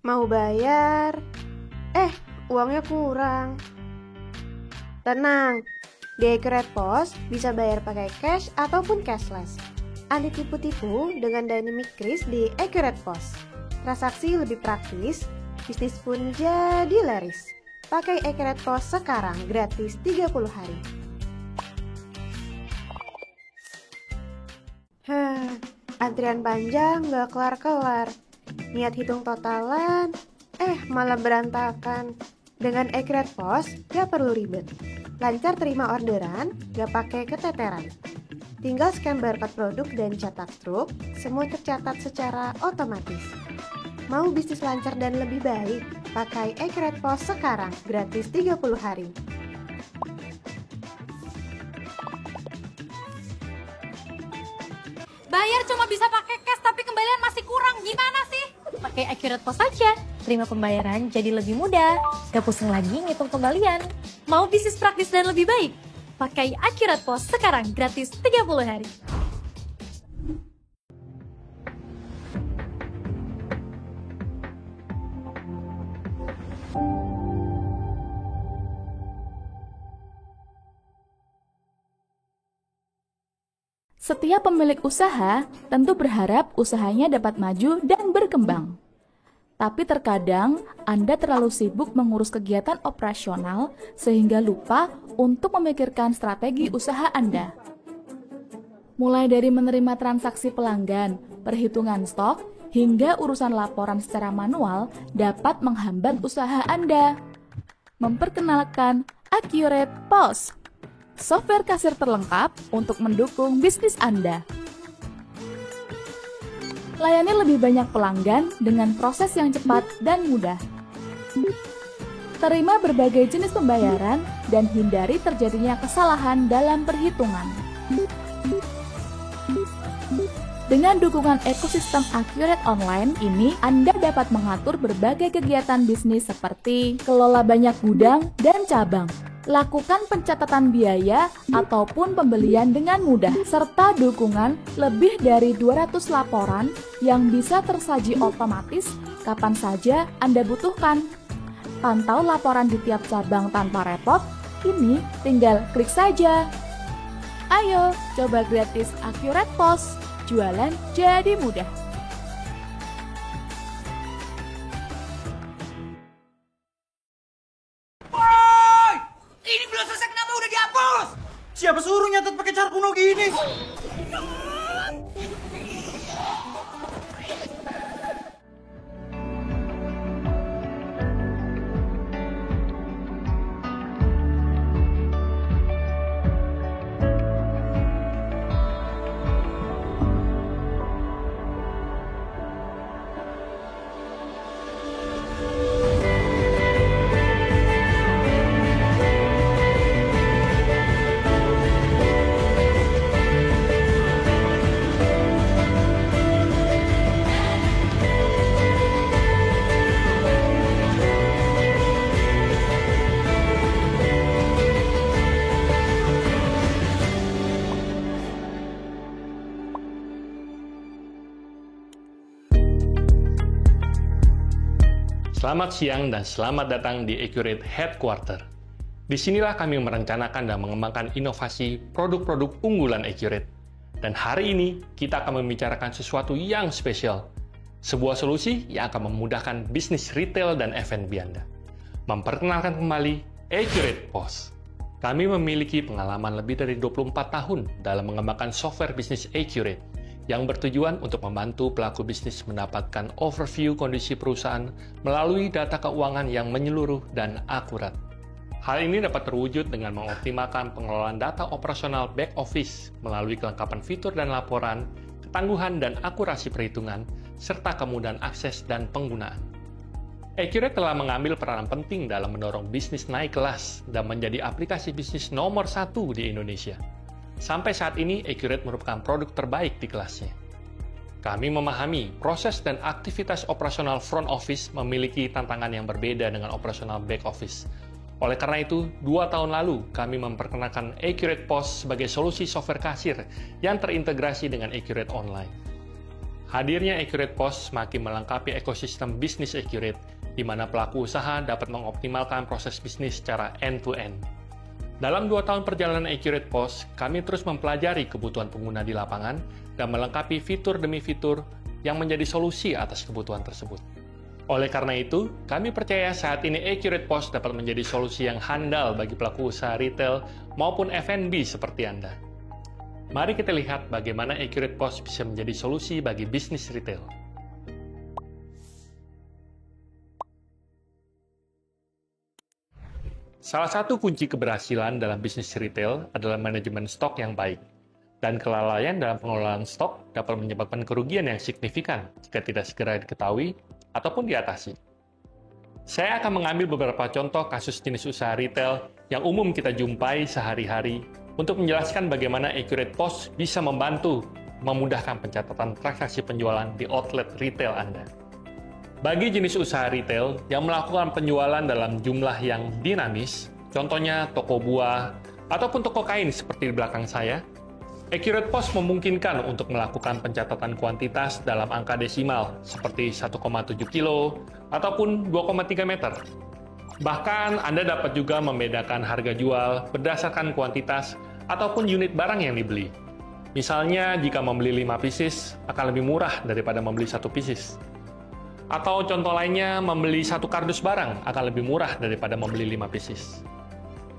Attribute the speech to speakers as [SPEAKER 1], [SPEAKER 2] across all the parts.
[SPEAKER 1] Mau bayar, uangnya kurang. Tenang, di Accurate POS bisa bayar pakai cash ataupun cashless. Anti tipu-tipu dengan dynamic kris di Accurate POS. Transaksi lebih praktis, bisnis pun jadi laris. Pakai Accurate POS sekarang gratis 30 hari. Antrian panjang gak kelar-kelar. Niat hitung totalan, malah berantakan. Dengan Accurate POS gak perlu ribet. Lancar terima orderan, gak pakai keteteran. Tinggal scan barcode produk dan cetak struk, semua tercatat secara otomatis. Mau bisnis lancar dan lebih baik? Pakai Accurate POS sekarang, gratis 30 hari.
[SPEAKER 2] Bayar cuma bisa pakai cash tapi kembalian masih kurang. Gimana sih? Pakai Accurate POS saja. Terima pembayaran jadi lebih mudah. Gak pusing lagi ngitung kembalian. Mau bisnis praktis dan lebih baik? Pakai Accurate POS sekarang gratis 30 hari.
[SPEAKER 3] Setiap pemilik usaha tentu berharap usahanya dapat maju dan berkembang. Tapi terkadang Anda terlalu sibuk mengurus kegiatan operasional sehingga lupa untuk memikirkan strategi usaha Anda. Mulai dari menerima transaksi pelanggan, perhitungan stok, hingga urusan laporan secara manual dapat menghambat usaha Anda. Memperkenalkan Accurate POS, software kasir terlengkap untuk mendukung bisnis Anda. Layani lebih banyak pelanggan dengan proses yang cepat dan mudah. Terima berbagai jenis pembayaran dan hindari terjadinya kesalahan dalam perhitungan. Dengan dukungan ekosistem Accurate Online ini, Anda dapat mengatur berbagai kegiatan bisnis seperti kelola banyak gudang dan cabang, lakukan pencatatan biaya ataupun pembelian dengan mudah, serta dukungan lebih dari 200 laporan yang bisa tersaji otomatis kapan saja Anda butuhkan. Pantau laporan di tiap cabang tanpa repot, ini tinggal klik saja. Ayo, coba gratis Accurate POS, jualan jadi mudah.
[SPEAKER 4] Ini belum selesai, kenapa udah dihapus?
[SPEAKER 5] Siapa suruh nyatet pakai cara kuno gini?
[SPEAKER 6] Selamat siang dan selamat datang di Accurate Headquarter. Disinilah kami merencanakan dan mengembangkan inovasi produk-produk unggulan Accurate. Dan hari ini kita akan membicarakan sesuatu yang spesial. Sebuah solusi yang akan memudahkan bisnis retail dan F&B Anda. Memperkenalkan kembali Accurate POS. Kami memiliki pengalaman lebih dari 24 tahun dalam mengembangkan software bisnis Accurate yang bertujuan untuk membantu pelaku bisnis mendapatkan overview kondisi perusahaan melalui data keuangan yang menyeluruh dan akurat. Hal ini dapat terwujud dengan mengoptimalkan pengelolaan data operasional back office melalui kelengkapan fitur dan laporan, ketangguhan dan akurasi perhitungan, serta kemudahan akses dan penggunaan. Accurate telah mengambil peranan penting dalam mendorong bisnis naik kelas dan menjadi aplikasi bisnis nomor 1 di Indonesia. Sampai saat ini, Accurate merupakan produk terbaik di kelasnya. Kami memahami proses dan aktivitas operasional front office memiliki tantangan yang berbeda dengan operasional back office. Oleh karena itu, 2 tahun lalu kami memperkenalkan Accurate POS sebagai solusi software kasir yang terintegrasi dengan Accurate Online. hadirnya Accurate POS semakin melengkapi ekosistem bisnis Accurate, di mana pelaku usaha dapat mengoptimalkan proses bisnis secara end-to-end. Dalam 2 tahun perjalanan Accurate POS, kami terus mempelajari kebutuhan pengguna di lapangan dan melengkapi fitur demi fitur yang menjadi solusi atas kebutuhan tersebut. Oleh karena itu, kami percaya saat ini Accurate POS dapat menjadi solusi yang handal bagi pelaku usaha retail maupun F&B seperti Anda. Mari kita lihat bagaimana Accurate POS bisa menjadi solusi bagi bisnis retail. Salah satu kunci keberhasilan dalam bisnis retail adalah manajemen stok yang baik. Dan kelalaian dalam pengelolaan stok dapat menyebabkan kerugian yang signifikan jika tidak segera diketahui ataupun diatasi. Saya akan mengambil beberapa contoh kasus jenis usaha retail yang umum kita jumpai sehari-hari untuk menjelaskan bagaimana Accurate POS bisa membantu memudahkan pencatatan transaksi penjualan di outlet retail Anda. Bagi jenis usaha retail yang melakukan penjualan dalam jumlah yang dinamis, contohnya toko buah ataupun toko kain seperti di belakang saya, Accurate POS memungkinkan untuk melakukan pencatatan kuantitas dalam angka desimal seperti 1,7 kilo ataupun 2,3 meter. Bahkan Anda dapat juga membedakan harga jual berdasarkan kuantitas ataupun unit barang yang dibeli. Misalnya, jika membeli 5 pieces akan lebih murah daripada membeli 1 pieces. Atau contoh lainnya, membeli 1 kardus barang akan lebih murah daripada membeli 5 pieces.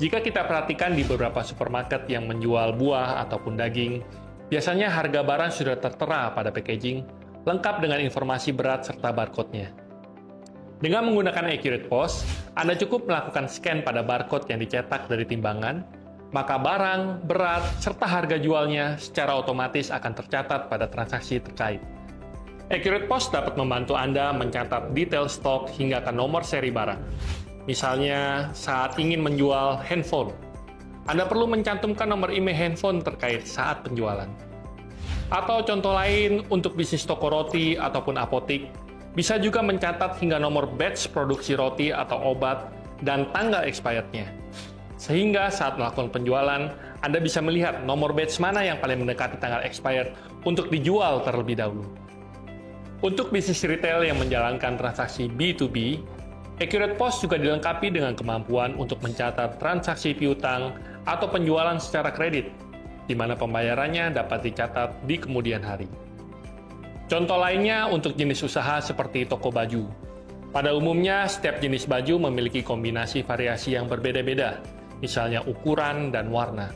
[SPEAKER 6] Jika kita perhatikan di beberapa supermarket yang menjual buah ataupun daging, biasanya harga barang sudah tertera pada packaging, lengkap dengan informasi berat serta barcode-nya. Dengan menggunakan Accurate POS, Anda cukup melakukan scan pada barcode yang dicetak dari timbangan, maka barang, berat, serta harga jualnya secara otomatis akan tercatat pada transaksi terkait. Accurate POS dapat membantu Anda mencatat detail stok hingga ke nomor seri barang. Misalnya, saat ingin menjual handphone, Anda perlu mencantumkan nomor IMEI handphone terkait saat penjualan. Atau contoh lain, untuk bisnis toko roti ataupun apotik, bisa juga mencatat hingga nomor batch produksi roti atau obat dan tanggal expirednya. Sehingga saat melakukan penjualan, Anda bisa melihat nomor batch mana yang paling mendekati tanggal expired untuk dijual terlebih dahulu. Untuk bisnis retail yang menjalankan transaksi B2B, Accurate POS juga dilengkapi dengan kemampuan untuk mencatat transaksi piutang atau penjualan secara kredit, di mana pembayarannya dapat dicatat di kemudian hari. Contoh lainnya untuk jenis usaha seperti toko baju. Pada umumnya, setiap jenis baju memiliki kombinasi variasi yang berbeda-beda, misalnya ukuran dan warna.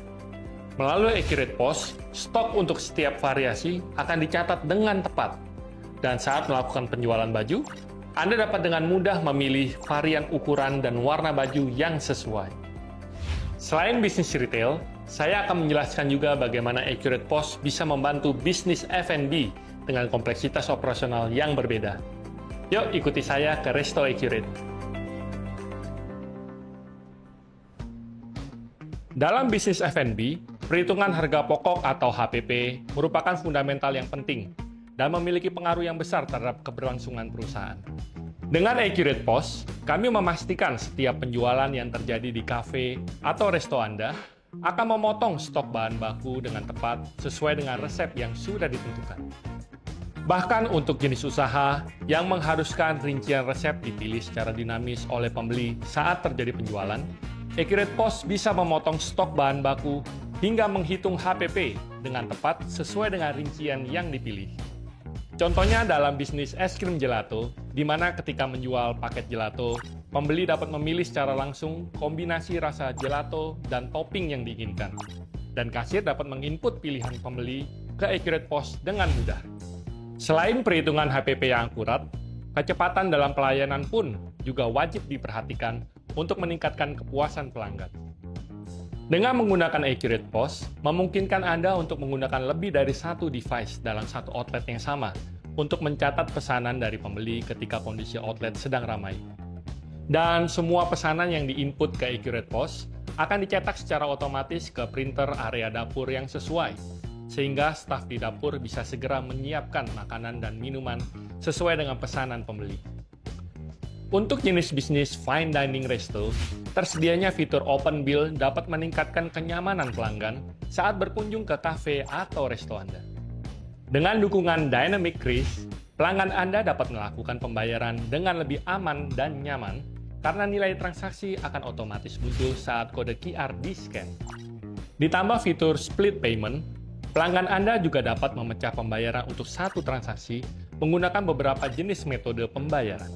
[SPEAKER 6] Melalui Accurate POS, stok untuk setiap variasi akan dicatat dengan tepat. Dan saat melakukan penjualan baju, Anda dapat dengan mudah memilih varian ukuran dan warna baju yang sesuai. Selain bisnis retail, saya akan menjelaskan juga bagaimana Accurate POS bisa membantu bisnis F&B dengan kompleksitas operasional yang berbeda. Yuk ikuti saya ke Resto Accurate. Dalam bisnis F&B, perhitungan harga pokok atau HPP merupakan fundamental yang penting dan memiliki pengaruh yang besar terhadap keberlangsungan perusahaan. Dengan Accurate POS, kami memastikan setiap penjualan yang terjadi di kafe atau resto Anda akan memotong stok bahan baku dengan tepat sesuai dengan resep yang sudah ditentukan. Bahkan untuk jenis usaha yang mengharuskan rincian resep dipilih secara dinamis oleh pembeli saat terjadi penjualan, Accurate POS bisa memotong stok bahan baku hingga menghitung HPP dengan tepat sesuai dengan rincian yang dipilih. Contohnya dalam bisnis es krim gelato, di mana ketika menjual paket gelato, pembeli dapat memilih secara langsung kombinasi rasa gelato dan topping yang diinginkan. Dan kasir dapat menginput pilihan pembeli ke Accurate POS dengan mudah. Selain perhitungan HPP yang akurat, kecepatan dalam pelayanan pun juga wajib diperhatikan untuk meningkatkan kepuasan pelanggan. Dengan menggunakan Accurate POS, memungkinkan Anda untuk menggunakan lebih dari satu device dalam satu outlet yang sama untuk mencatat pesanan dari pembeli ketika kondisi outlet sedang ramai. Dan semua pesanan yang diinput ke Accurate POS akan dicetak secara otomatis ke printer area dapur yang sesuai, sehingga staf di dapur bisa segera menyiapkan makanan dan minuman sesuai dengan pesanan pembeli. Untuk jenis bisnis fine dining resto, tersedianya fitur open bill dapat meningkatkan kenyamanan pelanggan saat berkunjung ke kafe atau resto Anda. Dengan dukungan Dynamic Kris, pelanggan Anda dapat melakukan pembayaran dengan lebih aman dan nyaman karena nilai transaksi akan otomatis muncul saat kode QR di-scan. Ditambah fitur split payment, pelanggan Anda juga dapat memecah pembayaran untuk satu transaksi menggunakan beberapa jenis metode pembayaran.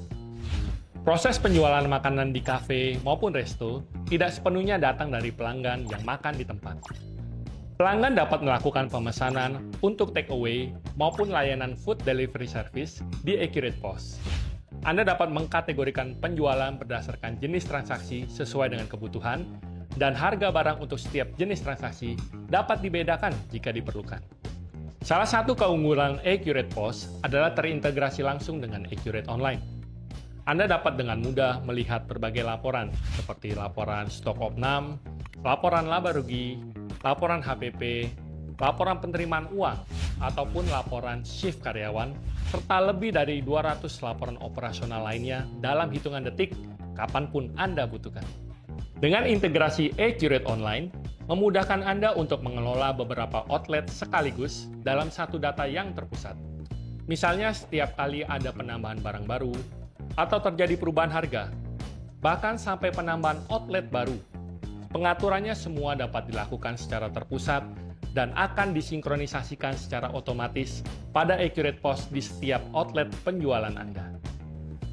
[SPEAKER 6] Proses penjualan makanan di kafe maupun resto tidak sepenuhnya datang dari pelanggan yang makan di tempat. Pelanggan dapat melakukan pemesanan untuk take away maupun layanan food delivery service di Accurate POS. Anda dapat mengkategorikan penjualan berdasarkan jenis transaksi sesuai dengan kebutuhan, dan harga barang untuk setiap jenis transaksi dapat dibedakan jika diperlukan. Salah satu keunggulan Accurate POS adalah terintegrasi langsung dengan Accurate Online. Anda dapat dengan mudah melihat berbagai laporan, seperti laporan stok opnam, laporan laba rugi, laporan HPP, laporan penerimaan uang, ataupun laporan shift karyawan, serta lebih dari 200 laporan operasional lainnya dalam hitungan detik, kapanpun Anda butuhkan. Dengan integrasi Accurate Online, memudahkan Anda untuk mengelola beberapa outlet sekaligus dalam satu data yang terpusat. Misalnya setiap kali ada penambahan barang baru, atau terjadi perubahan harga, bahkan sampai penambahan outlet baru. Pengaturannya semua dapat dilakukan secara terpusat dan akan disinkronisasikan secara otomatis pada Accurate POS di setiap outlet penjualan Anda.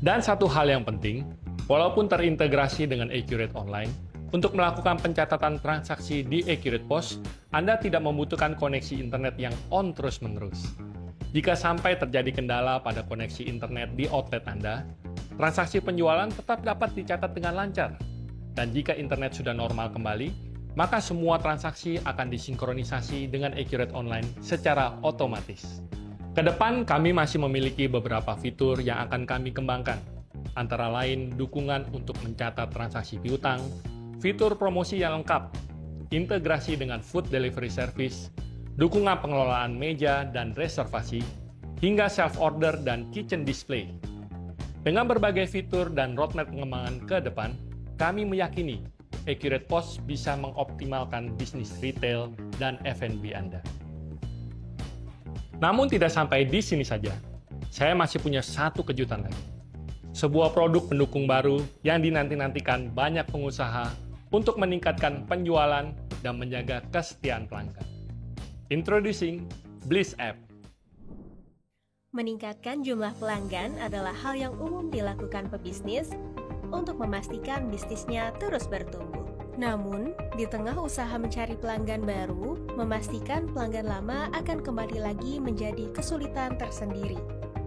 [SPEAKER 6] Dan satu hal yang penting, walaupun terintegrasi dengan Accurate Online, untuk melakukan pencatatan transaksi di Accurate POS, Anda tidak membutuhkan koneksi internet yang on terus-menerus. Jika sampai terjadi kendala pada koneksi internet di outlet Anda, transaksi penjualan tetap dapat dicatat dengan lancar. Dan jika internet sudah normal kembali, maka semua transaksi akan disinkronisasi dengan Accurate Online secara otomatis. Kedepan, kami masih memiliki beberapa fitur yang akan kami kembangkan, antara lain dukungan untuk mencatat transaksi piutang, fitur promosi yang lengkap, integrasi dengan food delivery service, dukungan pengelolaan meja dan reservasi, hingga self-order dan kitchen display. Dengan berbagai fitur dan roadmap pengembangan ke depan, kami meyakini Accurate POS bisa mengoptimalkan bisnis retail dan F&B Anda. Namun tidak sampai di sini saja, saya masih punya satu kejutan lagi. Sebuah produk pendukung baru yang dinanti-nantikan banyak pengusaha untuk meningkatkan penjualan dan menjaga kesetiaan pelanggan. Introducing Bliss App.
[SPEAKER 7] Meningkatkan jumlah pelanggan adalah hal yang umum dilakukan pebisnis untuk memastikan bisnisnya terus bertumbuh. Namun, di tengah usaha mencari pelanggan baru, memastikan pelanggan lama akan kembali lagi menjadi kesulitan tersendiri.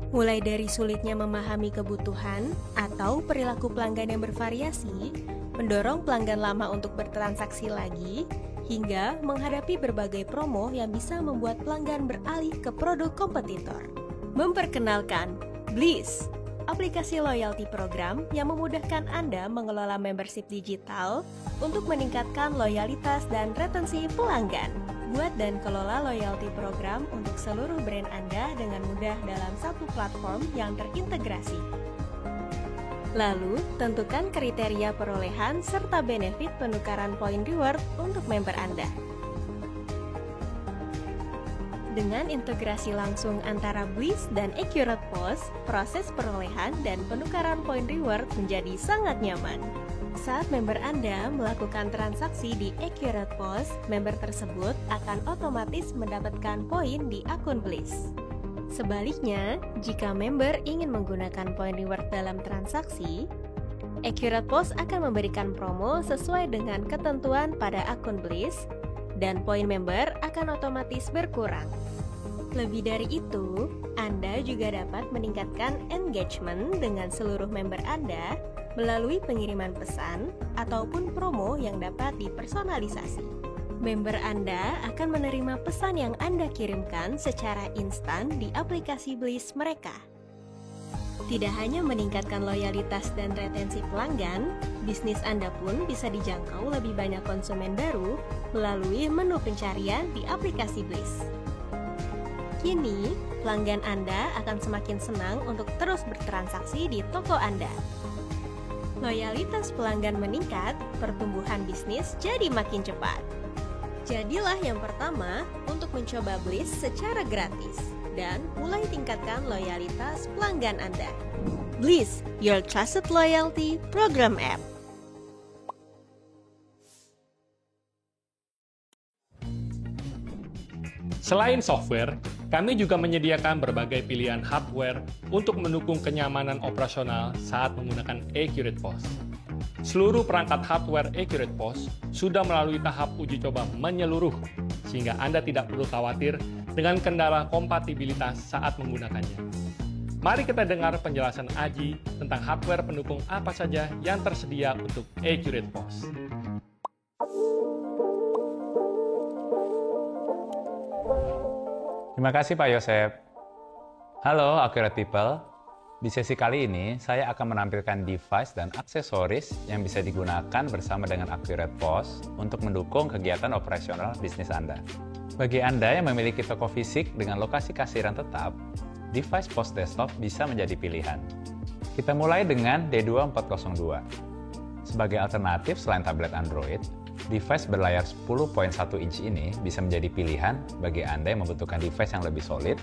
[SPEAKER 7] Mulai dari sulitnya memahami kebutuhan atau perilaku pelanggan yang bervariasi, mendorong pelanggan lama untuk bertransaksi lagi, hingga menghadapi berbagai promo yang bisa membuat pelanggan beralih ke produk kompetitor. Memperkenalkan Bliss, aplikasi loyalty program yang memudahkan Anda mengelola membership digital untuk meningkatkan loyalitas dan retensi pelanggan. Buat dan kelola loyalty program untuk seluruh brand Anda dengan mudah dalam satu platform yang terintegrasi. Lalu, tentukan kriteria perolehan serta benefit penukaran poin reward untuk member Anda. Dengan integrasi langsung antara Bliss dan Accurate POS, proses perolehan dan penukaran poin reward menjadi sangat nyaman. Saat member Anda melakukan transaksi di Accurate POS, member tersebut akan otomatis mendapatkan poin di akun Bliss. Sebaliknya, jika member ingin menggunakan poin reward dalam transaksi, Accurate POS akan memberikan promo sesuai dengan ketentuan pada akun Bliss, dan poin member akan otomatis berkurang. Lebih dari itu, Anda juga dapat meningkatkan engagement dengan seluruh member Anda melalui pengiriman pesan ataupun promo yang dapat dipersonalisasi. Member Anda akan menerima pesan yang Anda kirimkan secara instan di aplikasi Bliss mereka. Tidak hanya meningkatkan loyalitas dan retensi pelanggan, bisnis Anda pun bisa dijangkau lebih banyak konsumen baru melalui menu pencarian di aplikasi Bliss. Kini, pelanggan Anda akan semakin senang untuk terus bertransaksi di toko Anda. Loyalitas pelanggan meningkat, pertumbuhan bisnis jadi makin cepat. Jadilah yang pertama untuk mencoba Bliss secara gratis dan mulai tingkatkan loyalitas pelanggan Anda. Bliss, your trusted loyalty program app.
[SPEAKER 6] Selain software, kami juga menyediakan berbagai pilihan hardware untuk mendukung kenyamanan operasional saat menggunakan Accurate POS. Seluruh perangkat hardware Accurate POS sudah melalui tahap uji coba menyeluruh, sehingga Anda tidak perlu khawatir dengan kendala kompatibilitas saat menggunakannya. Mari kita dengar penjelasan Aji tentang hardware pendukung apa saja yang tersedia untuk Accurate POS.
[SPEAKER 8] Terima kasih Pak Yosep. Halo Accurate People. Di sesi kali ini, saya akan menampilkan device dan aksesoris yang bisa digunakan bersama dengan Accurate POS untuk mendukung kegiatan operasional bisnis Anda. Bagi Anda yang memiliki toko fisik dengan lokasi kasiran tetap, device POS desktop bisa menjadi pilihan. Kita mulai dengan D2402. Sebagai alternatif selain tablet Android, device berlayar 10.1 inci ini bisa menjadi pilihan bagi Anda yang membutuhkan device yang lebih solid,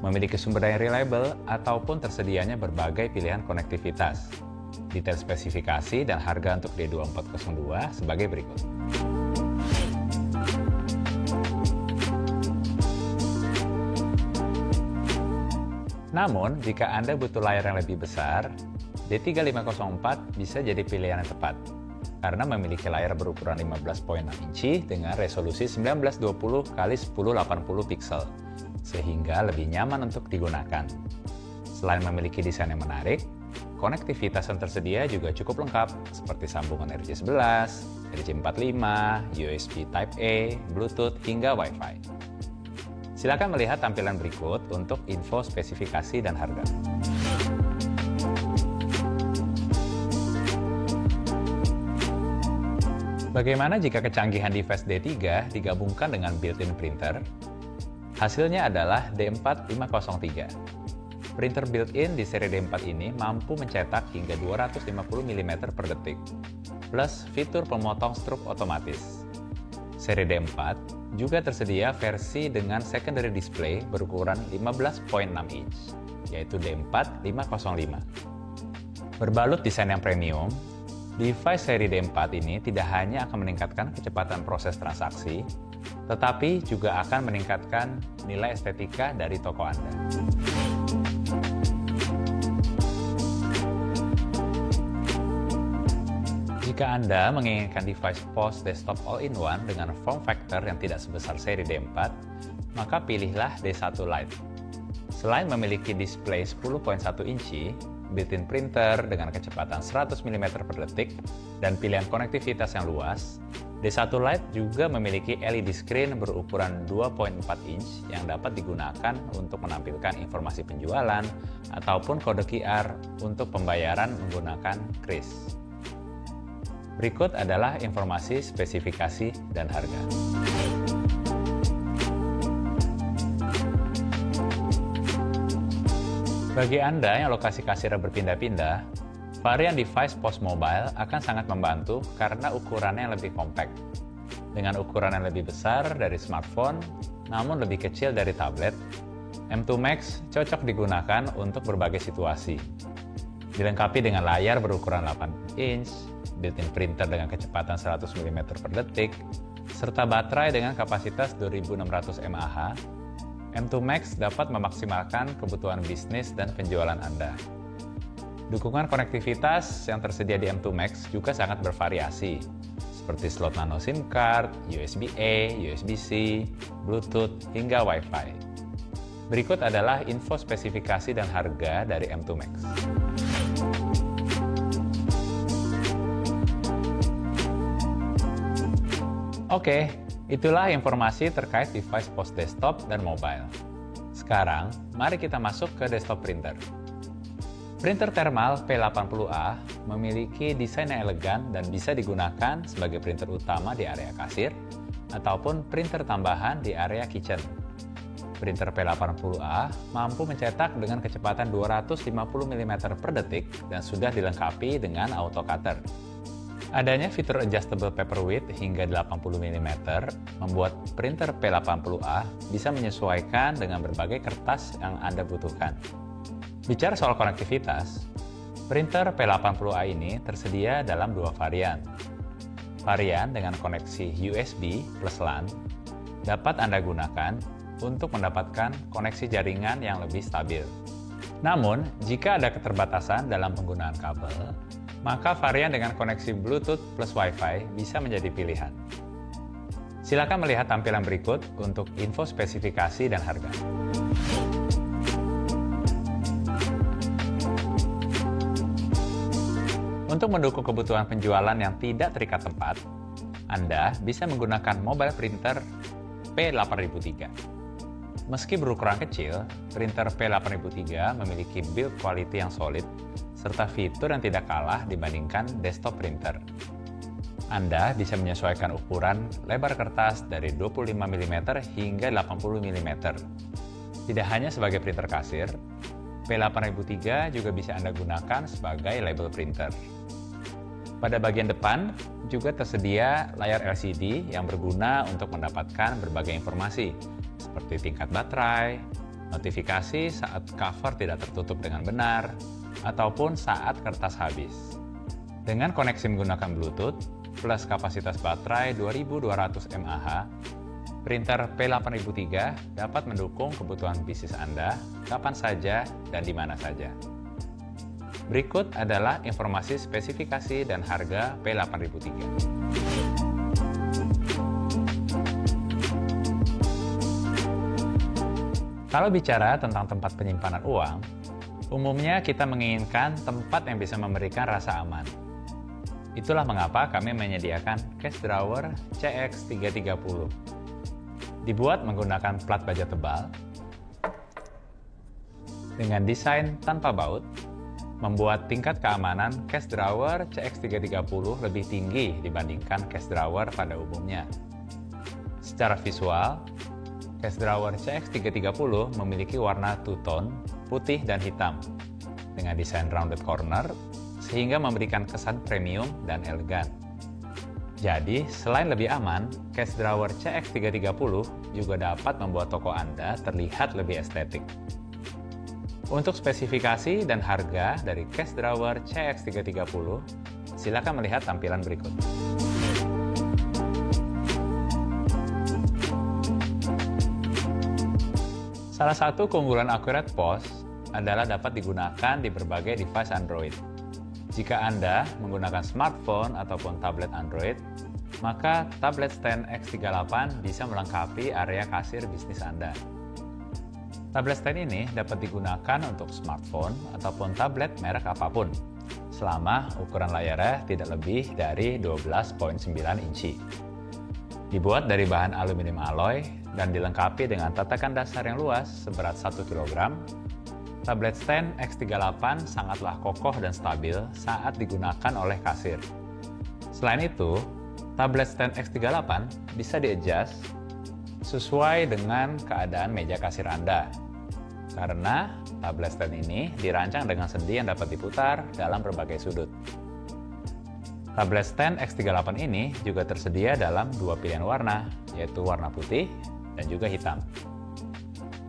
[SPEAKER 8] memiliki sumber daya reliable, ataupun tersedianya berbagai pilihan konektivitas. Detail spesifikasi dan harga untuk D2402 sebagai berikut. Namun, jika Anda butuh layar yang lebih besar, D3504 bisa jadi pilihan yang tepat, karena memiliki layar berukuran 15.6 inci dengan resolusi 1920 x 1080 pixel, sehingga lebih nyaman untuk digunakan. Selain memiliki desain yang menarik, konektivitas yang tersedia juga cukup lengkap, seperti sambungan RJ11, RJ45, USB Type-A, Bluetooth, hingga Wi-Fi. Silakan melihat tampilan berikut untuk info spesifikasi dan harga. Bagaimana jika kecanggihan device D3 digabungkan dengan built-in printer? Hasilnya adalah D4503. Printer built-in di seri D4 ini mampu mencetak hingga 250 mm per detik, plus fitur pemotong struk otomatis. Seri D4 juga tersedia versi dengan secondary display berukuran 15.6 inch, yaitu D4505. Berbalut desain yang premium, device seri D4 ini tidak hanya akan meningkatkan kecepatan proses transaksi, tetapi juga akan meningkatkan nilai estetika dari toko Anda. Jika Anda menginginkan device POS desktop all-in-one dengan form factor yang tidak sebesar seri D4, maka pilihlah D1 Lite. Selain memiliki display 10.1 inci, built-in printer dengan kecepatan 100 mm per detik, dan pilihan konektivitas yang luas, D1 Lite juga memiliki LED screen berukuran 2.4 inch yang dapat digunakan untuk menampilkan informasi penjualan ataupun kode QR untuk pembayaran menggunakan kris. Berikut adalah informasi spesifikasi dan harga. Bagi Anda yang lokasi kasirnya berpindah-pindah, varian device POS Mobile akan sangat membantu karena ukurannya yang lebih compact. Dengan ukuran yang lebih besar dari smartphone, namun lebih kecil dari tablet, M2 Max cocok digunakan untuk berbagai situasi. Dilengkapi dengan layar berukuran 8 inch, built-in printer dengan kecepatan 100 mm per detik, serta baterai dengan kapasitas 2600 mAh, M2 Max dapat memaksimalkan kebutuhan bisnis dan penjualan Anda. Dukungan konektivitas yang tersedia di M2 Max juga sangat bervariasi, seperti slot nano SIM card, USB-A, USB-C, Bluetooth, hingga Wi-Fi. Berikut adalah info spesifikasi dan harga dari M2 Max. Oke, itulah informasi terkait device POS desktop dan mobile. Sekarang, mari kita masuk ke desktop printer. Printer thermal P80A memiliki desain yang elegan dan bisa digunakan sebagai printer utama di area kasir ataupun printer tambahan di area kitchen. Printer P80A mampu mencetak dengan kecepatan 250 mm per detik dan sudah dilengkapi dengan auto cutter. Adanya fitur adjustable paper width hingga 80 mm membuat printer P80A bisa menyesuaikan dengan berbagai kertas yang Anda butuhkan. Bicara soal konektivitas, printer P80A ini tersedia dalam 2 varian. Varian dengan koneksi USB plus LAN dapat Anda gunakan untuk mendapatkan koneksi jaringan yang lebih stabil. Namun, jika ada keterbatasan dalam penggunaan kabel, maka varian dengan koneksi Bluetooth plus Wi-Fi bisa menjadi pilihan. Silakan melihat tampilan berikut untuk info spesifikasi dan harga. Untuk mendukung kebutuhan penjualan yang tidak terikat tempat, Anda bisa menggunakan mobile printer P8003. Meski berukuran kecil, printer P8003 memiliki build quality yang solid serta fitur yang tidak kalah dibandingkan desktop printer. Anda bisa menyesuaikan ukuran lebar kertas dari 25 mm hingga 80 mm. Tidak hanya sebagai printer kasir, P8003 juga bisa Anda gunakan sebagai label printer. Pada bagian depan juga tersedia layar LCD yang berguna untuk mendapatkan berbagai informasi seperti tingkat baterai, notifikasi saat cover tidak tertutup dengan benar, ataupun saat kertas habis. Dengan koneksi menggunakan Bluetooth plus kapasitas baterai 2200 mAh, printer P8003 dapat mendukung kebutuhan bisnis Anda kapan saja dan di mana saja. Berikut adalah informasi spesifikasi dan harga P8003. Kalau bicara tentang tempat penyimpanan uang, umumnya kita menginginkan tempat yang bisa memberikan rasa aman. Itulah mengapa kami menyediakan cash drawer CX330. Dibuat menggunakan plat baja tebal, dengan desain tanpa baut, membuat tingkat keamanan cash drawer CX330 lebih tinggi dibandingkan cash drawer pada umumnya. Secara visual, cash drawer CX330 memiliki warna two-tone, putih dan hitam, dengan desain rounded corner, sehingga memberikan kesan premium dan elegan. Jadi, selain lebih aman, cash drawer CX330 juga dapat membuat toko Anda terlihat lebih estetik. Untuk spesifikasi dan harga dari cash drawer CX330, silakan melihat tampilan berikut. Salah satu keunggulan Accurate POS adalah dapat digunakan di berbagai device Android. Jika Anda menggunakan smartphone ataupun tablet Android, maka tablet stand X38 bisa melengkapi area kasir bisnis Anda. Tablet stand ini dapat digunakan untuk smartphone ataupun tablet merek apapun, selama ukuran layarnya tidak lebih dari 12,9 inci. Dibuat dari bahan aluminium alloy dan dilengkapi dengan tatakan dasar yang luas seberat 1 kg, tablet stand X38 sangatlah kokoh dan stabil saat digunakan oleh kasir. Selain itu, tablet stand X38 bisa di-adjust sesuai dengan keadaan meja kasir Anda. Karena tablet stand ini dirancang dengan sendi yang dapat diputar dalam berbagai sudut. Tablet stand X38 ini juga tersedia dalam 2 pilihan warna, yaitu warna putih dan juga hitam.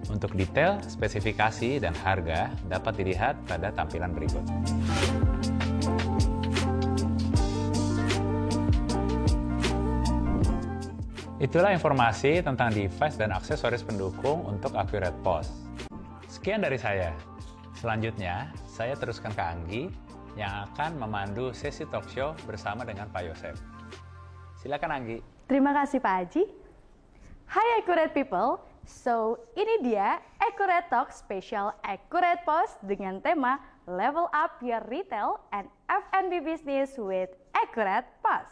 [SPEAKER 8] Untuk detail, spesifikasi, dan harga dapat dilihat pada tampilan berikut. Itulah informasi tentang device dan aksesoris pendukung untuk Accurate POS. Sekian dari saya. Selanjutnya, saya teruskan ke Anggi yang akan memandu sesi talk show bersama dengan Pak Yosef. Silakan Anggi.
[SPEAKER 3] Terima kasih Pak Haji. Hai Accurate People, so ini dia Accurate Talk Special Accurate POS dengan tema Level Up Your Retail and F&B Business with Accurate POS.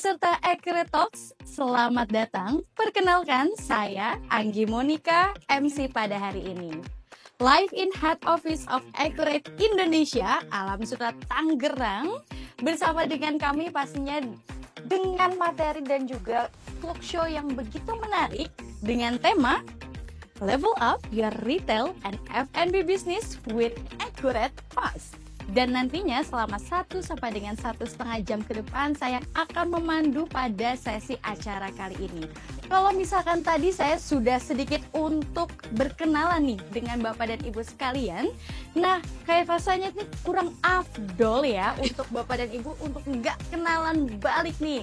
[SPEAKER 3] peserta Accurate Talks, selamat datang. Perkenalkan, saya Anggi Monica, MC pada hari ini. Live in Head Office of Accurate Indonesia, Alam Sutra Tangerang, bersama dengan kami pastinya dengan materi dan juga talk show yang begitu menarik dengan tema Level Up Your Retail and F&B Business with Accurate POS. Dan nantinya selama 1 sampai dengan 1,5 jam ke depan saya akan memandu pada sesi acara kali ini. Kalau misalkan tadi saya sudah sedikit untuk berkenalan nih dengan Bapak dan Ibu sekalian, nah kayak rasanya ini kurang afdol ya untuk Bapak dan Ibu untuk nggak kenalan balik nih.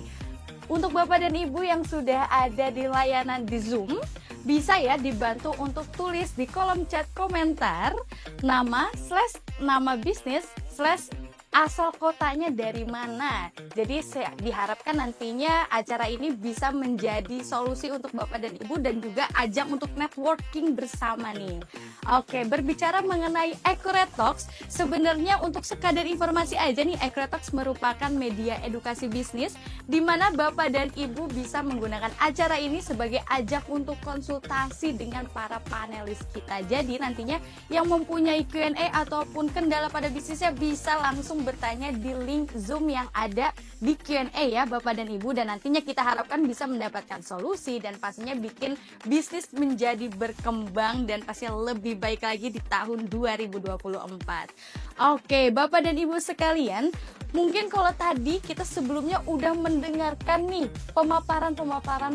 [SPEAKER 3] Untuk Bapak dan Ibu yang sudah ada di layanan di Zoom, bisa ya dibantu untuk tulis di kolom chat komentar nama bisnis asal kotanya dari mana. Jadi saya diharapkan nantinya acara ini bisa menjadi solusi untuk Bapak dan Ibu dan juga ajang untuk networking bersama nih. Oke, berbicara mengenai Accurate Talks, sebenarnya untuk sekadar informasi aja nih, Accurate Talks merupakan media edukasi bisnis di mana Bapak dan Ibu bisa menggunakan acara ini sebagai ajang untuk konsultasi dengan para panelis kita. Jadi nantinya yang mempunyai Q&A ataupun kendala pada bisnisnya bisa langsung bertanya di link Zoom yang ada di Q&A ya Bapak dan Ibu, dan nantinya kita harapkan bisa mendapatkan solusi dan pastinya bikin bisnis menjadi berkembang dan pastinya lebih baik lagi di tahun 2024. Oke, Bapak dan Ibu sekalian, mungkin kalau tadi kita sebelumnya udah mendengarkan nih pemaparan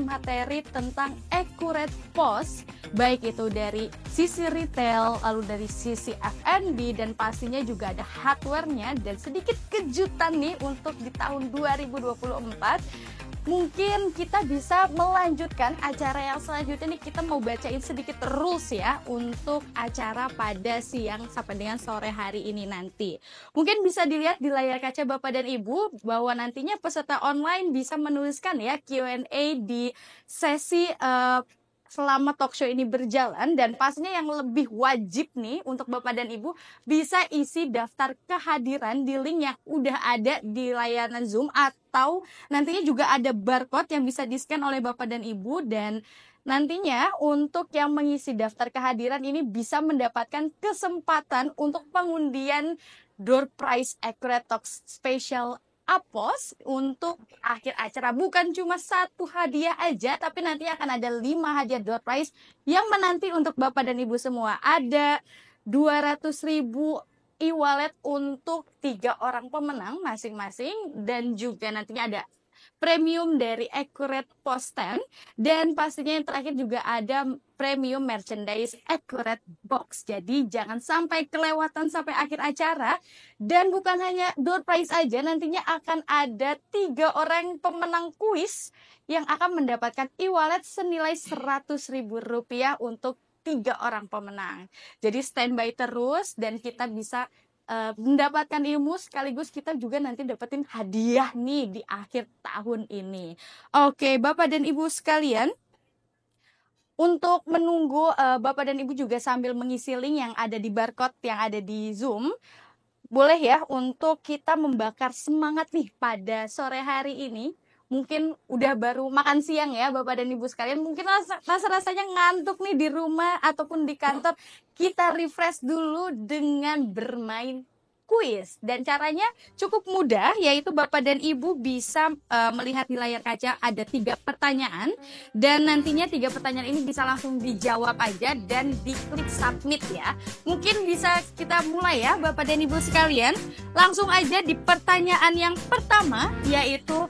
[SPEAKER 3] materi tentang Accurate POS, baik itu dari sisi retail, lalu dari sisi F&B, dan pastinya juga ada hardware-nya dan sedikit kejutan nih untuk di tahun 2024. Mungkin kita bisa melanjutkan acara yang selanjutnya nih, kita mau bacain sedikit rules ya untuk acara pada siang sampai dengan sore hari ini nanti. Mungkin bisa dilihat di layar kaca Bapak dan Ibu bahwa nantinya peserta online bisa menuliskan ya Q&A di sesi selama talk show ini berjalan, dan pastinya yang lebih wajib nih untuk Bapak dan Ibu bisa isi daftar kehadiran di link yang udah ada di layanan Zoom, atau nantinya juga ada barcode yang bisa di-scan oleh Bapak dan Ibu, dan nantinya untuk yang mengisi daftar kehadiran ini bisa mendapatkan kesempatan untuk pengundian door prize Accurate Talks Special Apos untuk akhir acara. Bukan cuma 1 hadiah aja, tapi nanti akan ada 5 hadiah door prize yang menanti untuk Bapak dan Ibu semua. Ada 200.000 e-wallet untuk 3 orang pemenang masing-masing, dan juga nantinya ada premium dari Accurate POS Stand, dan pastinya yang terakhir juga ada premium merchandise Accurate Box. Jadi jangan sampai kelewatan sampai akhir acara. Dan bukan hanya door prize aja, nantinya akan ada 3 orang pemenang kuis yang akan mendapatkan e-wallet senilai Rp100.000 untuk 3 orang pemenang. Jadi standby terus dan kita bisa mendapatkan ilmu, sekaligus kita juga nanti dapetin hadiah nih di akhir tahun ini. Oke, Bapak dan Ibu sekalian, untuk menunggu Bapak dan Ibu juga sambil mengisi link yang ada di barcode yang ada di Zoom, boleh ya untuk kita membakar semangat nih pada sore hari ini. Mungkin udah baru makan siang ya Bapak dan Ibu sekalian, mungkin rasanya ngantuk nih di rumah ataupun di kantor. Kita refresh dulu dengan bermain kuis, dan caranya cukup mudah, yaitu Bapak dan Ibu bisa melihat di layar kaca ada 3 pertanyaan, dan nantinya 3 pertanyaan ini bisa langsung dijawab aja dan diklik submit ya. Mungkin bisa kita mulai ya Bapak dan Ibu sekalian, langsung aja di pertanyaan yang pertama, yaitu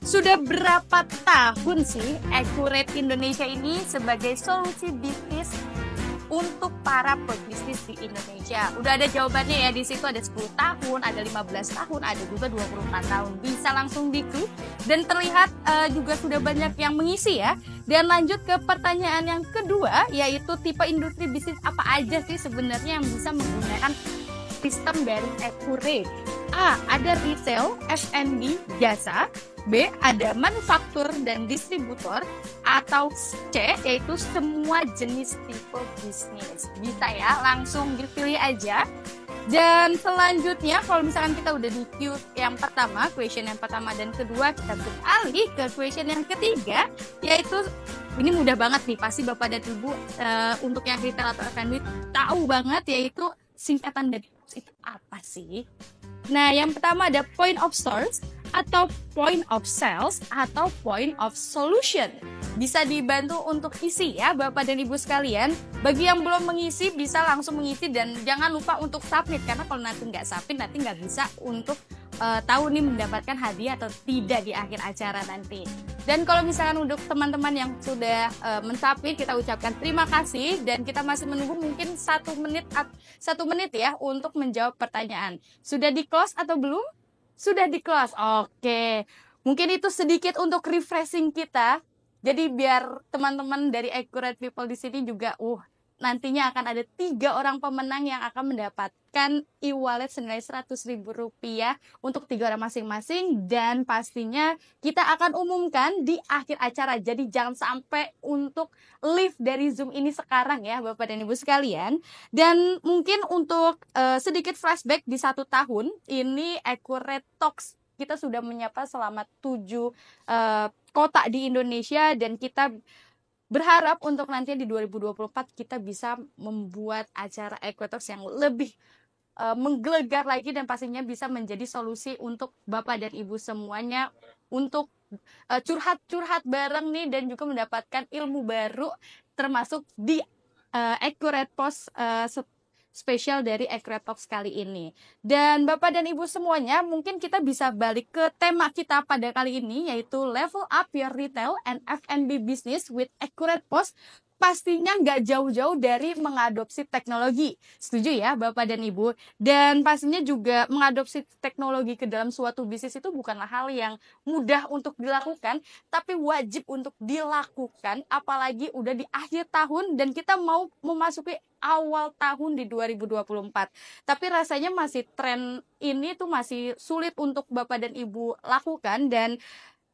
[SPEAKER 3] sudah berapa tahun sih Accurate Indonesia ini sebagai solusi bisnis untuk para pebisnis di Indonesia? Udah ada jawabannya ya, di situ ada 10 tahun, ada 15 tahun, ada juga 24 tahun. Bisa langsung diklik, dan terlihat juga sudah banyak yang mengisi ya. Dan lanjut ke pertanyaan yang kedua, yaitu tipe industri bisnis apa aja sih sebenarnya yang bisa menggunakan sistem dari Accurate? A. Ada retail, F&B, jasa. B. Ada manufaktur dan distributor. Atau C. Yaitu semua jenis tipe bisnis. Bisa ya, langsung dipilih aja. Dan selanjutnya kalau misalkan kita udah di yang pertama, question yang pertama dan kedua, kita beralih ke question yang ketiga, yaitu ini mudah banget nih, pasti Bapak dan Ibu untuk yang retail atau F&B tahu banget, yaitu singkatan dari itu apa sih? Nah, yang pertama ada point of source atau point of sales atau point of solution. Bisa dibantu untuk isi ya Bapak dan Ibu sekalian. Bagi yang belum mengisi bisa langsung mengisi dan jangan lupa untuk submit, karena kalau nanti nggak submit nanti nggak bisa untuk tahu nih mendapatkan hadiah atau tidak di akhir acara nanti. Dan kalau misalkan untuk teman-teman yang sudah mensubmit, kita ucapkan terima kasih dan kita masih menunggu mungkin 1 menit ya untuk menjawab pertanyaan. Sudah di close atau belum? Sudah di close. Oke. Mungkin itu sedikit untuk refreshing kita. Jadi biar teman-teman dari Accurate People di sini juga nantinya akan ada 3 orang pemenang yang akan mendapatkan e-wallet senilai Rp100.000 untuk 3 orang masing-masing, dan pastinya kita akan umumkan di akhir acara. Jadi jangan sampai untuk leave dari Zoom ini sekarang ya Bapak dan Ibu sekalian. Dan mungkin untuk sedikit flashback di 1 tahun ini Accurate Talks kita sudah menyapa selama 7 kota di Indonesia, dan kita berharap untuk nanti di 2024 kita bisa membuat acara Accurate Talks yang lebih menggelegar lagi dan pastinya bisa menjadi solusi untuk Bapak dan Ibu semuanya untuk curhat-curhat bareng nih dan juga mendapatkan ilmu baru termasuk di Accurate Post spesial dari Accurate Talks kali ini. Dan Bapak dan Ibu semuanya, mungkin kita bisa balik ke tema kita pada kali ini, yaitu Level Up Your Retail and F&B Business with Accurate Post. Pastinya nggak jauh-jauh dari mengadopsi teknologi. Setuju ya Bapak dan Ibu? Dan pastinya juga mengadopsi teknologi ke dalam suatu bisnis itu bukanlah hal yang mudah untuk dilakukan, tapi wajib untuk dilakukan, apalagi udah di akhir tahun dan kita mau memasuki awal tahun di 2024. Tapi rasanya masih tren ini tuh masih sulit untuk Bapak dan Ibu lakukan, dan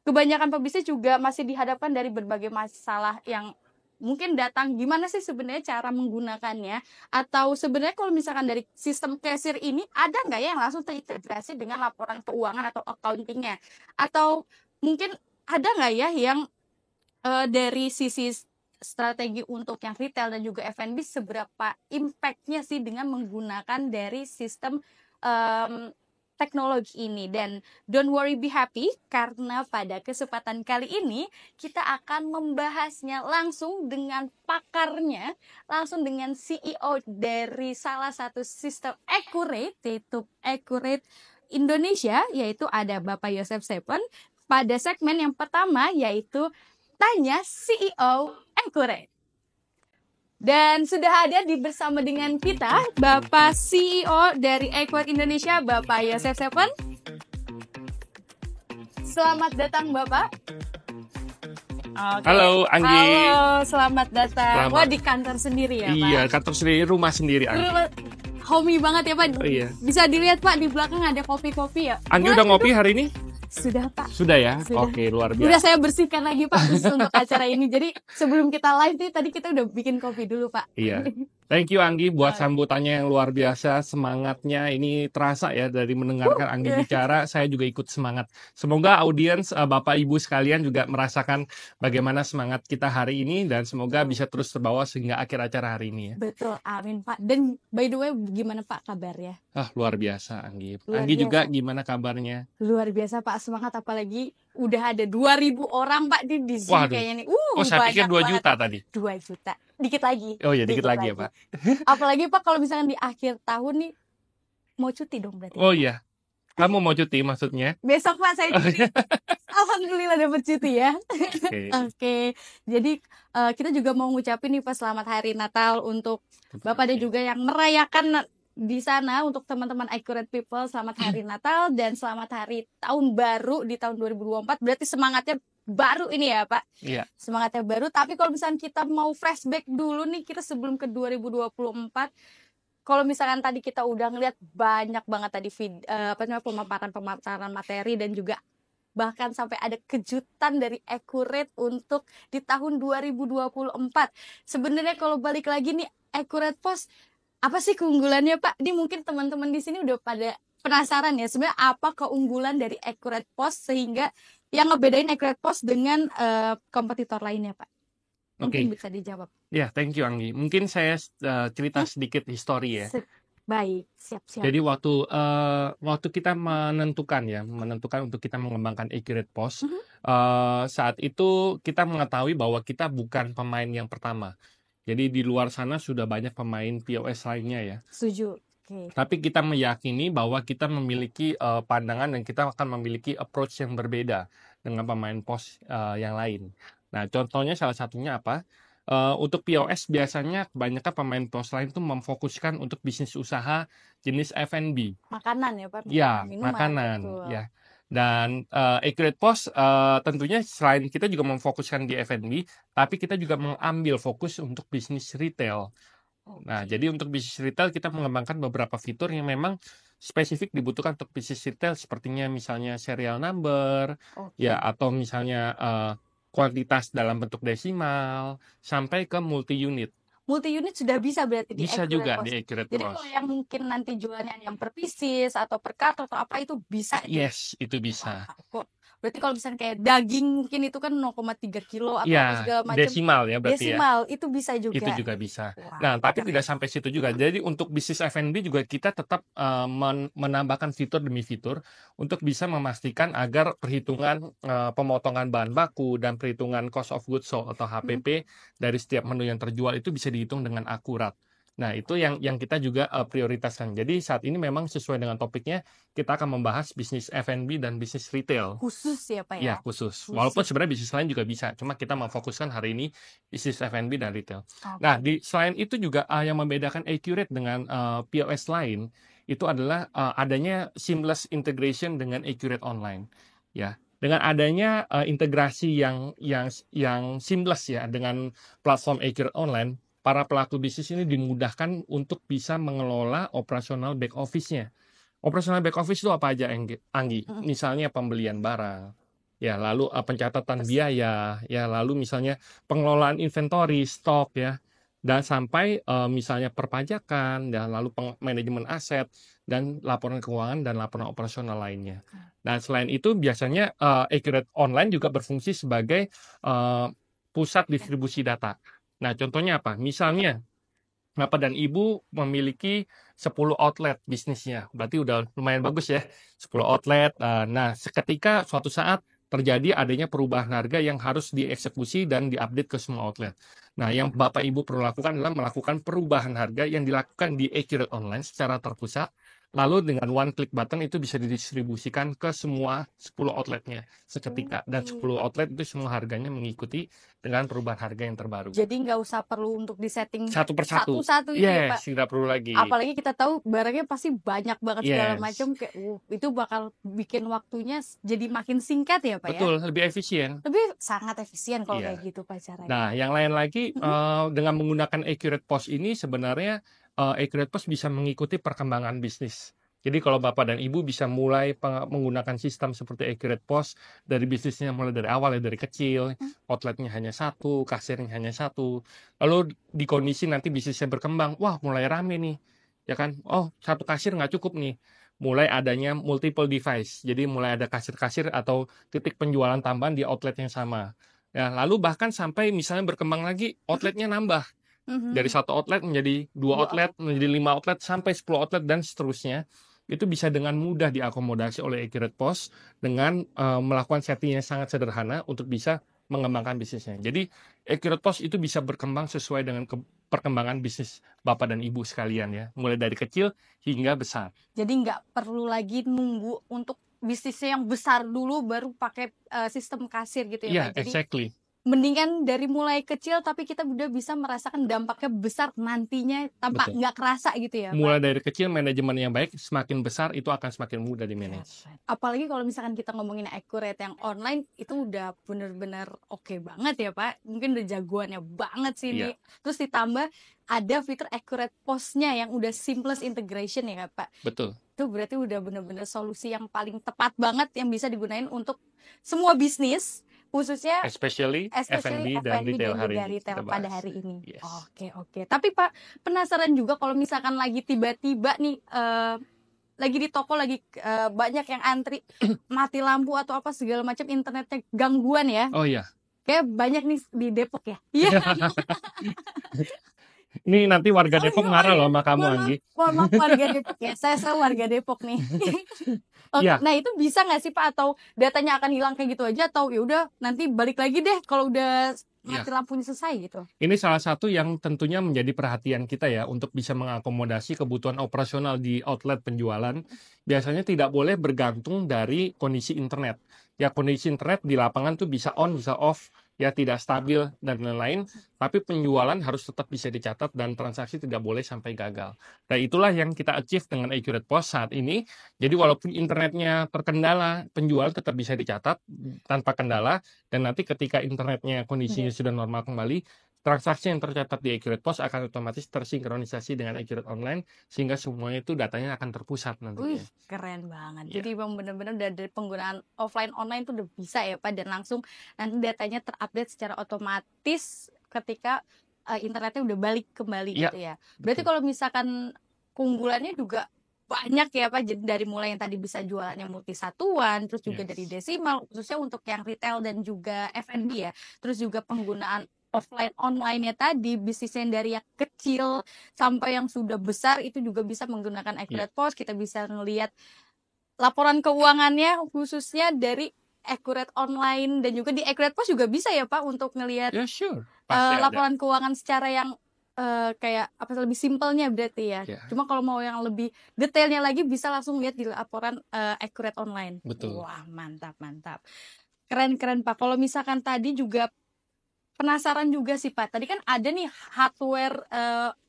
[SPEAKER 3] kebanyakan pebisnis juga masih dihadapkan dari berbagai masalah yang mungkin datang. Gimana sih sebenarnya cara menggunakannya, atau sebenarnya kalau misalkan dari sistem cashier ini ada nggak ya yang langsung terintegrasi dengan laporan keuangan atau accountingnya, atau mungkin ada nggak ya yang dari sisi strategi untuk yang retail dan juga F&B seberapa impactnya sih dengan menggunakan dari sistem teknologi ini. Dan don't worry, be happy, karena pada kesempatan kali ini kita akan membahasnya langsung dengan pakarnya, langsung dengan CEO dari salah satu sistem Accurate, yaitu Accurate Indonesia, yaitu ada Bapak Yosef Sepen, pada segmen yang pertama yaitu Tanya CEO Accurate. Dan sudah ada bersama dengan kita Bapak CEO dari Accurate Indonesia, Bapak Yosef Sepen. Selamat datang Bapak.
[SPEAKER 6] Okay. Halo Anggi.
[SPEAKER 3] Halo, selamat datang.
[SPEAKER 6] Selamat.
[SPEAKER 3] Wah, di kantor sendiri ya Pak?
[SPEAKER 6] Iya, kantor sendiri, rumah sendiri Anggi.
[SPEAKER 3] Homey banget ya Pak.
[SPEAKER 6] Oh, iya.
[SPEAKER 3] Bisa dilihat Pak, di belakang ada kopi-kopi ya.
[SPEAKER 6] Anggi udah ngopi hari ini?
[SPEAKER 3] Sudah Pak.
[SPEAKER 6] Sudah ya?
[SPEAKER 3] Sudah.
[SPEAKER 6] Oke, luar biasa.
[SPEAKER 3] Udah saya bersihkan lagi Pak khusus untuk acara ini. Jadi sebelum kita live nih, tadi kita udah bikin kopi dulu Pak.
[SPEAKER 6] Iya. Thank you Anggi buat sambutannya yang luar biasa. Semangatnya ini terasa ya dari mendengarkan Anggi bicara. Saya juga ikut semangat. Semoga audiens Bapak Ibu sekalian juga merasakan bagaimana semangat kita hari ini, dan semoga bisa terus terbawa sehingga akhir acara hari ini ya.
[SPEAKER 3] Betul, amin Pak. Dan by the way, gimana Pak kabarnya?
[SPEAKER 6] Luar biasa Anggi.
[SPEAKER 3] Luar
[SPEAKER 6] Anggi
[SPEAKER 3] biasa.
[SPEAKER 6] juga gimana kabarnya?
[SPEAKER 3] Luar biasa Pak, semangat, apalagi udah ada 2.000 orang Pak di Zoom.
[SPEAKER 6] Waduh.
[SPEAKER 3] Kayaknya nih.
[SPEAKER 6] Saya pikir 2 juta tadi.
[SPEAKER 3] 2 juta. Dikit lagi.
[SPEAKER 6] Oh iya, dikit lagi ya Pak.
[SPEAKER 3] Apalagi Pak kalau misalkan di akhir tahun nih mau cuti dong berarti.
[SPEAKER 6] Oh iya. Kamu mau cuti maksudnya?
[SPEAKER 3] Besok Pak saya cuti. Alhamdulillah dapat cuti ya. Oke. Jadi kita juga mau ngucapin nih Pak selamat hari Natal untuk Bapak dan juga yang merayakan di sana. Untuk teman-teman Accurate People, selamat hari Natal dan selamat hari tahun baru di tahun 2024. Berarti semangatnya baru ini ya Pak.
[SPEAKER 6] Iya.
[SPEAKER 3] Semangatnya baru. Tapi kalau misalkan kita mau flashback dulu nih, kita sebelum ke 2024, kalau misalkan tadi kita udah ngeliat banyak banget tadi pemaparan materi, dan juga bahkan sampai ada kejutan dari Accurate untuk di tahun 2024. Sebenarnya kalau balik lagi nih, Accurate Post Apa sih keunggulannya Pak? Ini mungkin teman-teman di sini udah pada penasaran ya, sebenarnya apa keunggulan dari Accurate POS sehingga yang ngebedain Accurate POS dengan kompetitor lainnya Pak? Mungkin bisa dijawab.
[SPEAKER 6] Ya, thank you Anggi. Mungkin saya cerita sedikit histori ya.
[SPEAKER 3] Baik, siap-siap.
[SPEAKER 6] Jadi waktu kita menentukan untuk kita mengembangkan Accurate POS, saat itu kita mengetahui bahwa kita bukan pemain yang pertama. Jadi di luar sana sudah banyak pemain POS lainnya ya.
[SPEAKER 3] Setuju. Okay.
[SPEAKER 6] Tapi kita meyakini bahwa kita memiliki pandangan dan kita akan memiliki approach yang berbeda dengan pemain POS yang lain. Nah, contohnya salah satunya apa? Untuk POS biasanya kebanyakan pemain POS lain itu memfokuskan untuk bisnis usaha jenis F&B.
[SPEAKER 3] Makanan ya Pak?
[SPEAKER 6] Ya,
[SPEAKER 3] Minuman,
[SPEAKER 6] makanan.
[SPEAKER 3] betul.
[SPEAKER 6] Ya. Dan Accurate POS tentunya selain kita juga memfokuskan di F&B, tapi kita juga mengambil fokus untuk bisnis retail. Nah, jadi untuk bisnis retail kita mengembangkan beberapa fitur yang memang spesifik dibutuhkan untuk bisnis retail, sepertinya misalnya serial number, ya, atau misalnya kuantitas dalam bentuk desimal, sampai ke multi-unit.
[SPEAKER 3] Multi-unit sudah bisa berarti di
[SPEAKER 6] Bisa
[SPEAKER 3] Accurate
[SPEAKER 6] juga
[SPEAKER 3] POS.
[SPEAKER 6] di Accurate
[SPEAKER 3] Jadi
[SPEAKER 6] POS.
[SPEAKER 3] kalau yang mungkin nanti jualannya yang per pieces atau per kartu atau apa itu bisa.
[SPEAKER 6] Yes, itu bisa.
[SPEAKER 3] Kok berarti kalau misalnya kayak daging mungkin itu kan 0,3 kilo atau apa
[SPEAKER 6] Ya,
[SPEAKER 3] segala macam.
[SPEAKER 6] desimal ya berarti
[SPEAKER 3] Desimal itu bisa juga.
[SPEAKER 6] Itu juga bisa.
[SPEAKER 3] Wah,
[SPEAKER 6] Nah, tapi
[SPEAKER 3] keren.
[SPEAKER 6] tidak sampai situ juga. Jadi untuk bisnis F&B juga kita tetap menambahkan fitur demi fitur untuk bisa memastikan agar perhitungan pemotongan bahan baku dan perhitungan cost of goods sold atau HPP dari setiap menu yang terjual itu bisa dihitung dengan akurat. Nah, itu yang kita juga prioritaskan. Jadi saat ini memang sesuai dengan topiknya, kita akan membahas bisnis F&B dan bisnis retail.
[SPEAKER 3] Khusus ya Pak ya?
[SPEAKER 6] Ya, khusus. Walaupun sebenarnya bisnis lain juga bisa, cuma kita memfokuskan hari ini bisnis F&B dan retail. Nah, selain itu juga yang membedakan Accurate dengan POS lain, itu adalah adanya seamless integration dengan Accurate Online. Ya, dengan adanya integrasi yang seamless ya dengan platform Accurate Online, para pelaku bisnis ini dimudahkan untuk bisa mengelola operasional back office-nya. Operasional back office itu apa aja, Anggi? Misalnya pembelian barang, ya, lalu pencatatan biaya, ya, lalu misalnya pengelolaan inventory, stok, ya, dan sampai misalnya perpajakan, dan lalu manajemen aset, dan laporan keuangan dan laporan operasional lainnya. Nah, selain itu biasanya Accurate Online juga berfungsi sebagai pusat distribusi data. Nah, contohnya apa? Misalnya, Bapak dan Ibu memiliki 10 outlet bisnisnya. Berarti udah lumayan bagus ya, 10 outlet. Nah, seketika suatu saat terjadi adanya perubahan harga yang harus dieksekusi dan diupdate ke semua outlet. Nah, yang Bapak Ibu perlu lakukan adalah melakukan perubahan harga yang dilakukan di Accurate Online secara terpusat. Lalu dengan one click button itu bisa didistribusikan ke semua 10 outletnya seketika. Dan 10 outlet itu semua harganya mengikuti dengan perubahan harga yang terbaru.
[SPEAKER 3] Jadi nggak usah perlu untuk disetting
[SPEAKER 6] Satu persatu.
[SPEAKER 3] satu-satu gitu ya Pak.
[SPEAKER 6] Tidak perlu lagi.
[SPEAKER 3] Apalagi kita tahu barangnya pasti banyak banget segala
[SPEAKER 6] Yes.
[SPEAKER 3] macam kayak itu bakal bikin waktunya jadi makin singkat ya Pak ya.
[SPEAKER 6] Betul, lebih efisien.
[SPEAKER 3] Lebih sangat efisien kalau
[SPEAKER 6] Iya.
[SPEAKER 3] kayak gitu Pak caranya.
[SPEAKER 6] Nah, yang lain lagi dengan menggunakan Accurate POS ini sebenarnya Accurate POS bisa mengikuti perkembangan bisnis. Jadi kalau Bapak dan Ibu bisa mulai menggunakan sistem seperti Accurate POS dari bisnisnya mulai dari awal ya, dari kecil, outletnya hanya satu, kasirnya hanya satu. Lalu di kondisi nanti bisnisnya berkembang, wah mulai rame nih, ya kan? Oh, satu kasir nggak cukup nih. Mulai adanya multiple device, jadi mulai ada kasir-kasir atau titik penjualan tambahan di outlet yang sama. Ya, lalu bahkan sampai misalnya berkembang lagi, outletnya nambah. Dari satu outlet menjadi 2 outlet, menjadi 5 outlet, sampai 10 outlet, dan seterusnya. Itu bisa dengan mudah diakomodasi oleh Accurate POS dengan melakukan setting yang sangat sederhana untuk bisa mengembangkan bisnisnya. Jadi Accurate POS itu bisa berkembang sesuai dengan perkembangan bisnis Bapak dan Ibu sekalian ya, mulai dari kecil hingga besar.
[SPEAKER 3] Jadi nggak perlu lagi nunggu untuk bisnisnya yang besar dulu baru pakai sistem kasir gitu ya
[SPEAKER 6] Iya,
[SPEAKER 3] Pak. Jadi
[SPEAKER 6] exactly.
[SPEAKER 3] mendingan dari mulai kecil tapi kita udah bisa merasakan dampaknya besar nantinya tanpa
[SPEAKER 6] Betul.
[SPEAKER 3] nggak kerasa gitu ya Pak.
[SPEAKER 6] Mulai dari kecil manajemen yang baik, semakin besar itu akan semakin mudah di manage.
[SPEAKER 3] Apalagi kalau misalkan kita ngomongin Accurate yang online itu udah bener-bener oke banget ya Pak. Mungkin udah jagoannya banget sih ini. Terus ditambah ada fitur Accurate POS-nya yang udah seamless integration ya Pak.
[SPEAKER 6] Betul.
[SPEAKER 3] Itu berarti udah bener-bener solusi yang paling tepat banget yang bisa digunain untuk semua bisnis.
[SPEAKER 2] khususnya
[SPEAKER 6] especially
[SPEAKER 2] especially
[SPEAKER 6] F&B dan
[SPEAKER 2] F&B
[SPEAKER 6] retail
[SPEAKER 2] dan
[SPEAKER 6] hari
[SPEAKER 2] juga
[SPEAKER 6] ini
[SPEAKER 2] retail
[SPEAKER 6] kita
[SPEAKER 2] pada
[SPEAKER 6] bahas.
[SPEAKER 2] hari ini.
[SPEAKER 6] Yes.
[SPEAKER 2] Oke. Tapi Pak, penasaran juga kalau misalkan lagi tiba-tiba nih lagi di toko lagi banyak yang antri mati lampu atau apa segala macam, internetnya gangguan ya.
[SPEAKER 6] Oh iya.
[SPEAKER 2] Kayak banyak nih di Depok ya. Iya.
[SPEAKER 6] Ini nanti warga Depok marah loh sama kamu,
[SPEAKER 2] Mohon
[SPEAKER 6] Anggi.
[SPEAKER 2] maaf warga Depok ya. Saya warga Depok nih. Oke,
[SPEAKER 6] Iya.
[SPEAKER 2] nah itu bisa nggak sih Pak, atau datanya akan hilang kayak gitu aja, atau ya udah nanti balik lagi deh kalau udah mati lampunya selesai gitu?
[SPEAKER 6] Ini salah satu yang tentunya menjadi perhatian kita ya untuk bisa mengakomodasi kebutuhan operasional di outlet penjualan. Biasanya tidak boleh bergantung dari kondisi internet. Ya kondisi internet di lapangan tuh bisa on, bisa off, ya tidak stabil dan lain-lain. Tapi penjualan harus tetap bisa dicatat dan transaksi tidak boleh sampai gagal. Nah itulah yang kita achieve dengan Accurate POS saat ini. Jadi walaupun internetnya terkendala, penjual tetap bisa dicatat tanpa kendala. Dan nanti ketika internetnya kondisinya sudah normal kembali, transaksi yang tercatat di Accurate POS akan otomatis tersinkronisasi dengan Accurate Online, sehingga semuanya itu datanya akan terpusat nantinya.
[SPEAKER 2] Wih, keren banget.
[SPEAKER 6] Iya.
[SPEAKER 2] Jadi bang benar-benar dari penggunaan offline online tuh udah bisa ya Pak, dan langsung nanti datanya terupdate secara otomatis ketika internetnya udah balik kembali
[SPEAKER 6] Iya,
[SPEAKER 2] gitu ya. Berarti
[SPEAKER 6] betul.
[SPEAKER 2] kalau misalkan keunggulannya juga banyak ya Pak, jadi dari mulai yang tadi bisa jualannya multi satuan, terus juga dari desimal, khususnya untuk yang retail dan juga F&B ya. Terus juga penggunaan offline online-nya tadi, bisnisnya yang dari yang kecil sampai yang sudah besar itu juga bisa menggunakan Accurate POS. Kita bisa ngelihat laporan keuangannya khususnya dari Accurate Online, dan juga di Accurate POS juga bisa ya Pak untuk ngelihat
[SPEAKER 6] Ya sure, pasti ada.
[SPEAKER 2] laporan keuangan secara yang kayak apa, lebih simpelnya berarti ya.
[SPEAKER 6] Ya.
[SPEAKER 2] Cuma kalau mau yang lebih detailnya lagi bisa langsung lihat di laporan Accurate Online.
[SPEAKER 6] Betul.
[SPEAKER 2] Wah, mantap. Keren Pak. Kalau misalkan tadi juga penasaran juga sih Pak. Tadi kan ada nih hardware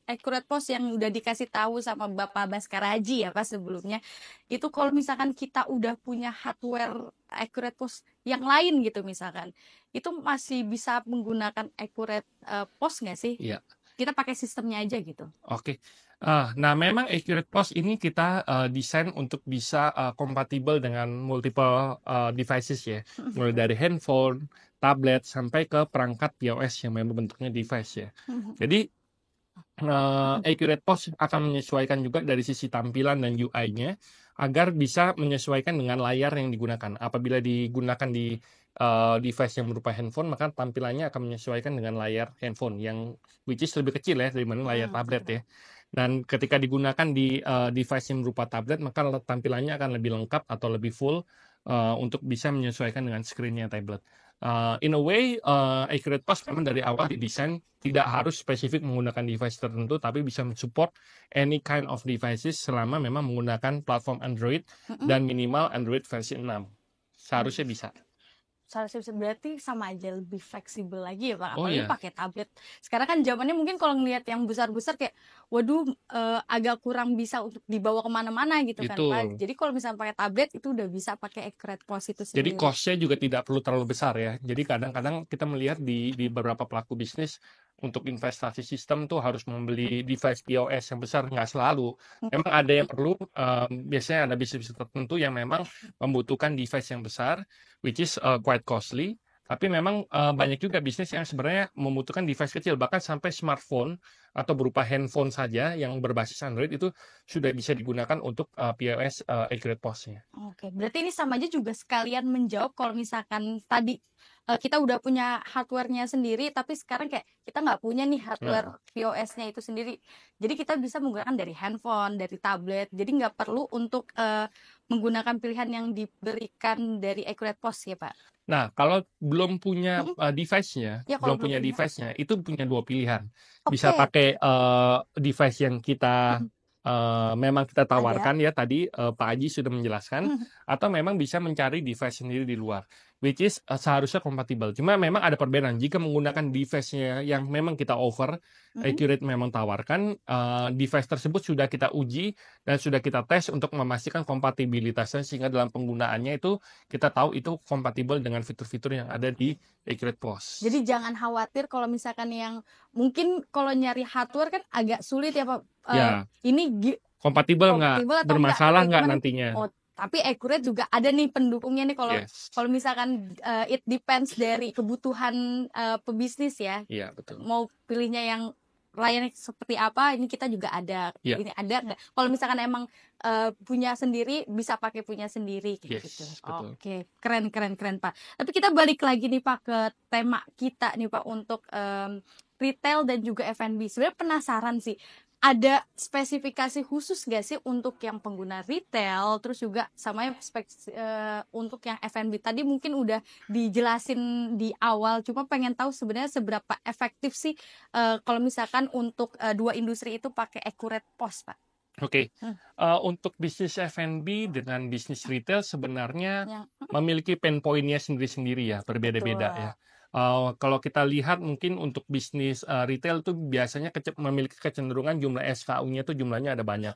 [SPEAKER 2] Accurate POS yang udah dikasih tahu sama Bapak Baskara Haji ya Pak sebelumnya. Itu kalau misalkan kita udah punya hardware Accurate POS yang lain gitu misalkan, itu masih bisa menggunakan Accurate POS nggak sih?
[SPEAKER 6] Iya.
[SPEAKER 2] Kita pakai sistemnya aja gitu.
[SPEAKER 6] Oke. Nah, memang Accurate POS ini kita desain untuk bisa kompatibel dengan multiple devices ya. Mulai dari handphone, tablet, sampai ke perangkat POS yang memang bentuknya device ya. Jadi, Accurate POS akan menyesuaikan juga dari sisi tampilan dan UI-nya agar bisa menyesuaikan dengan layar yang digunakan. Apabila digunakan di device yang berupa handphone, maka tampilannya akan menyesuaikan dengan layar handphone yang which is lebih kecil ya dibanding layar tablet ya. Dan ketika digunakan di device yang berupa tablet, maka tampilannya akan lebih lengkap atau lebih full untuk bisa menyesuaikan dengan screen-nya tablet. In a way, Accurate POS memang dari awal didesain tidak harus spesifik menggunakan device tertentu, tapi bisa mensupport any kind of devices selama memang menggunakan platform Android dan minimal Android versi 6. Seharusnya bisa.
[SPEAKER 2] Seharusnya bisa, berarti sama aja lebih fleksibel lagi ya Pak.
[SPEAKER 6] Oh,
[SPEAKER 2] Apalagi
[SPEAKER 6] iya.
[SPEAKER 2] pakai tablet. Sekarang kan zamannya mungkin kalau ngelihat yang besar-besar kayak, waduh agak kurang bisa untuk dibawa kemana-mana gitu kan
[SPEAKER 6] Betul.
[SPEAKER 2] Pak. Jadi kalau misalnya pakai tablet itu udah bisa pakai Accurate POS itu
[SPEAKER 6] Jadi
[SPEAKER 2] sendiri.
[SPEAKER 6] cost-nya juga tidak perlu terlalu besar ya. Jadi kadang-kadang kita melihat di beberapa pelaku bisnis untuk investasi sistem tuh harus membeli device POS yang besar, nggak selalu. Memang ada yang perlu, biasanya ada bisnis tertentu yang memang membutuhkan device yang besar, which is quite costly. Tapi memang banyak juga bisnis yang sebenarnya membutuhkan device kecil, bahkan sampai smartphone atau berupa handphone saja yang berbasis Android itu sudah bisa digunakan untuk POS Accurate POS-nya.
[SPEAKER 2] Oke, berarti ini sama aja juga sekalian menjawab kalau misalkan tadi kita udah punya hardware-nya sendiri, tapi sekarang kayak kita nggak punya nih hardware POS-nya itu sendiri. Jadi kita bisa menggunakan dari handphone, dari tablet. Jadi nggak perlu untuk menggunakan pilihan yang diberikan dari Accurate POS ya Pak.
[SPEAKER 6] Nah, kalau belum punya device-nya,
[SPEAKER 2] Ya, kalau
[SPEAKER 6] belum punya
[SPEAKER 2] belum punya.
[SPEAKER 6] device-nya, itu punya dua pilihan.
[SPEAKER 2] Oke.
[SPEAKER 6] Bisa pakai device yang kita memang kita tawarkan ya tadi Pak Aji sudah menjelaskan, atau memang bisa mencari device sendiri di luar, which is seharusnya kompatibel. Cuma memang ada perbedaan. Jika menggunakan device-nya yang memang kita offer, Accurate memang tawarkan, device tersebut sudah kita uji dan sudah kita tes untuk memastikan kompatibilitasnya, sehingga dalam penggunaannya itu kita tahu itu kompatibel dengan fitur-fitur yang ada di Accurate POS.
[SPEAKER 2] Jadi jangan khawatir kalau misalkan yang mungkin kalau nyari hardware kan agak sulit ya Pak.
[SPEAKER 6] Ya.
[SPEAKER 2] Ini
[SPEAKER 6] Kompatibel nggak?
[SPEAKER 2] kompatibel atau
[SPEAKER 6] Bermasalah
[SPEAKER 2] enggak?
[SPEAKER 6] nggak
[SPEAKER 2] Cuman,
[SPEAKER 6] nantinya?
[SPEAKER 2] oh,
[SPEAKER 3] Tapi Accurate juga ada nih pendukungnya nih kalau
[SPEAKER 6] Yes.
[SPEAKER 3] kalau misalkan it depends dari kebutuhan pebisnis ya.
[SPEAKER 6] Iya, betul.
[SPEAKER 3] Mau pilihnya yang layannya seperti apa, ini kita juga ada.
[SPEAKER 6] Iya.
[SPEAKER 3] Ini ada nggak? Kalau misalkan emang punya sendiri, bisa pakai punya sendiri kayak
[SPEAKER 6] Yes,
[SPEAKER 3] gitu.
[SPEAKER 6] betul.
[SPEAKER 3] Oke, keren Pak. Tapi kita balik lagi nih Pak ke tema kita nih Pak untuk retail dan juga F&B. Sebenarnya penasaran sih, ada spesifikasi khusus nggak sih untuk yang pengguna retail, terus juga sama yang untuk yang F&B? Tadi mungkin udah dijelasin di awal, cuma pengen tahu sebenarnya seberapa efektif sih kalau misalkan untuk dua industri itu pakai Accurate POS, Pak.
[SPEAKER 6] Oke, untuk bisnis F&B dengan bisnis retail sebenarnya
[SPEAKER 3] Yang
[SPEAKER 6] memiliki pain point-nya sendiri-sendiri ya, berbeda-beda
[SPEAKER 3] betul.
[SPEAKER 6] ya. Kalau kita lihat mungkin untuk bisnis retail tuh biasanya memiliki kecenderungan jumlah SKU-nya tuh jumlahnya ada banyak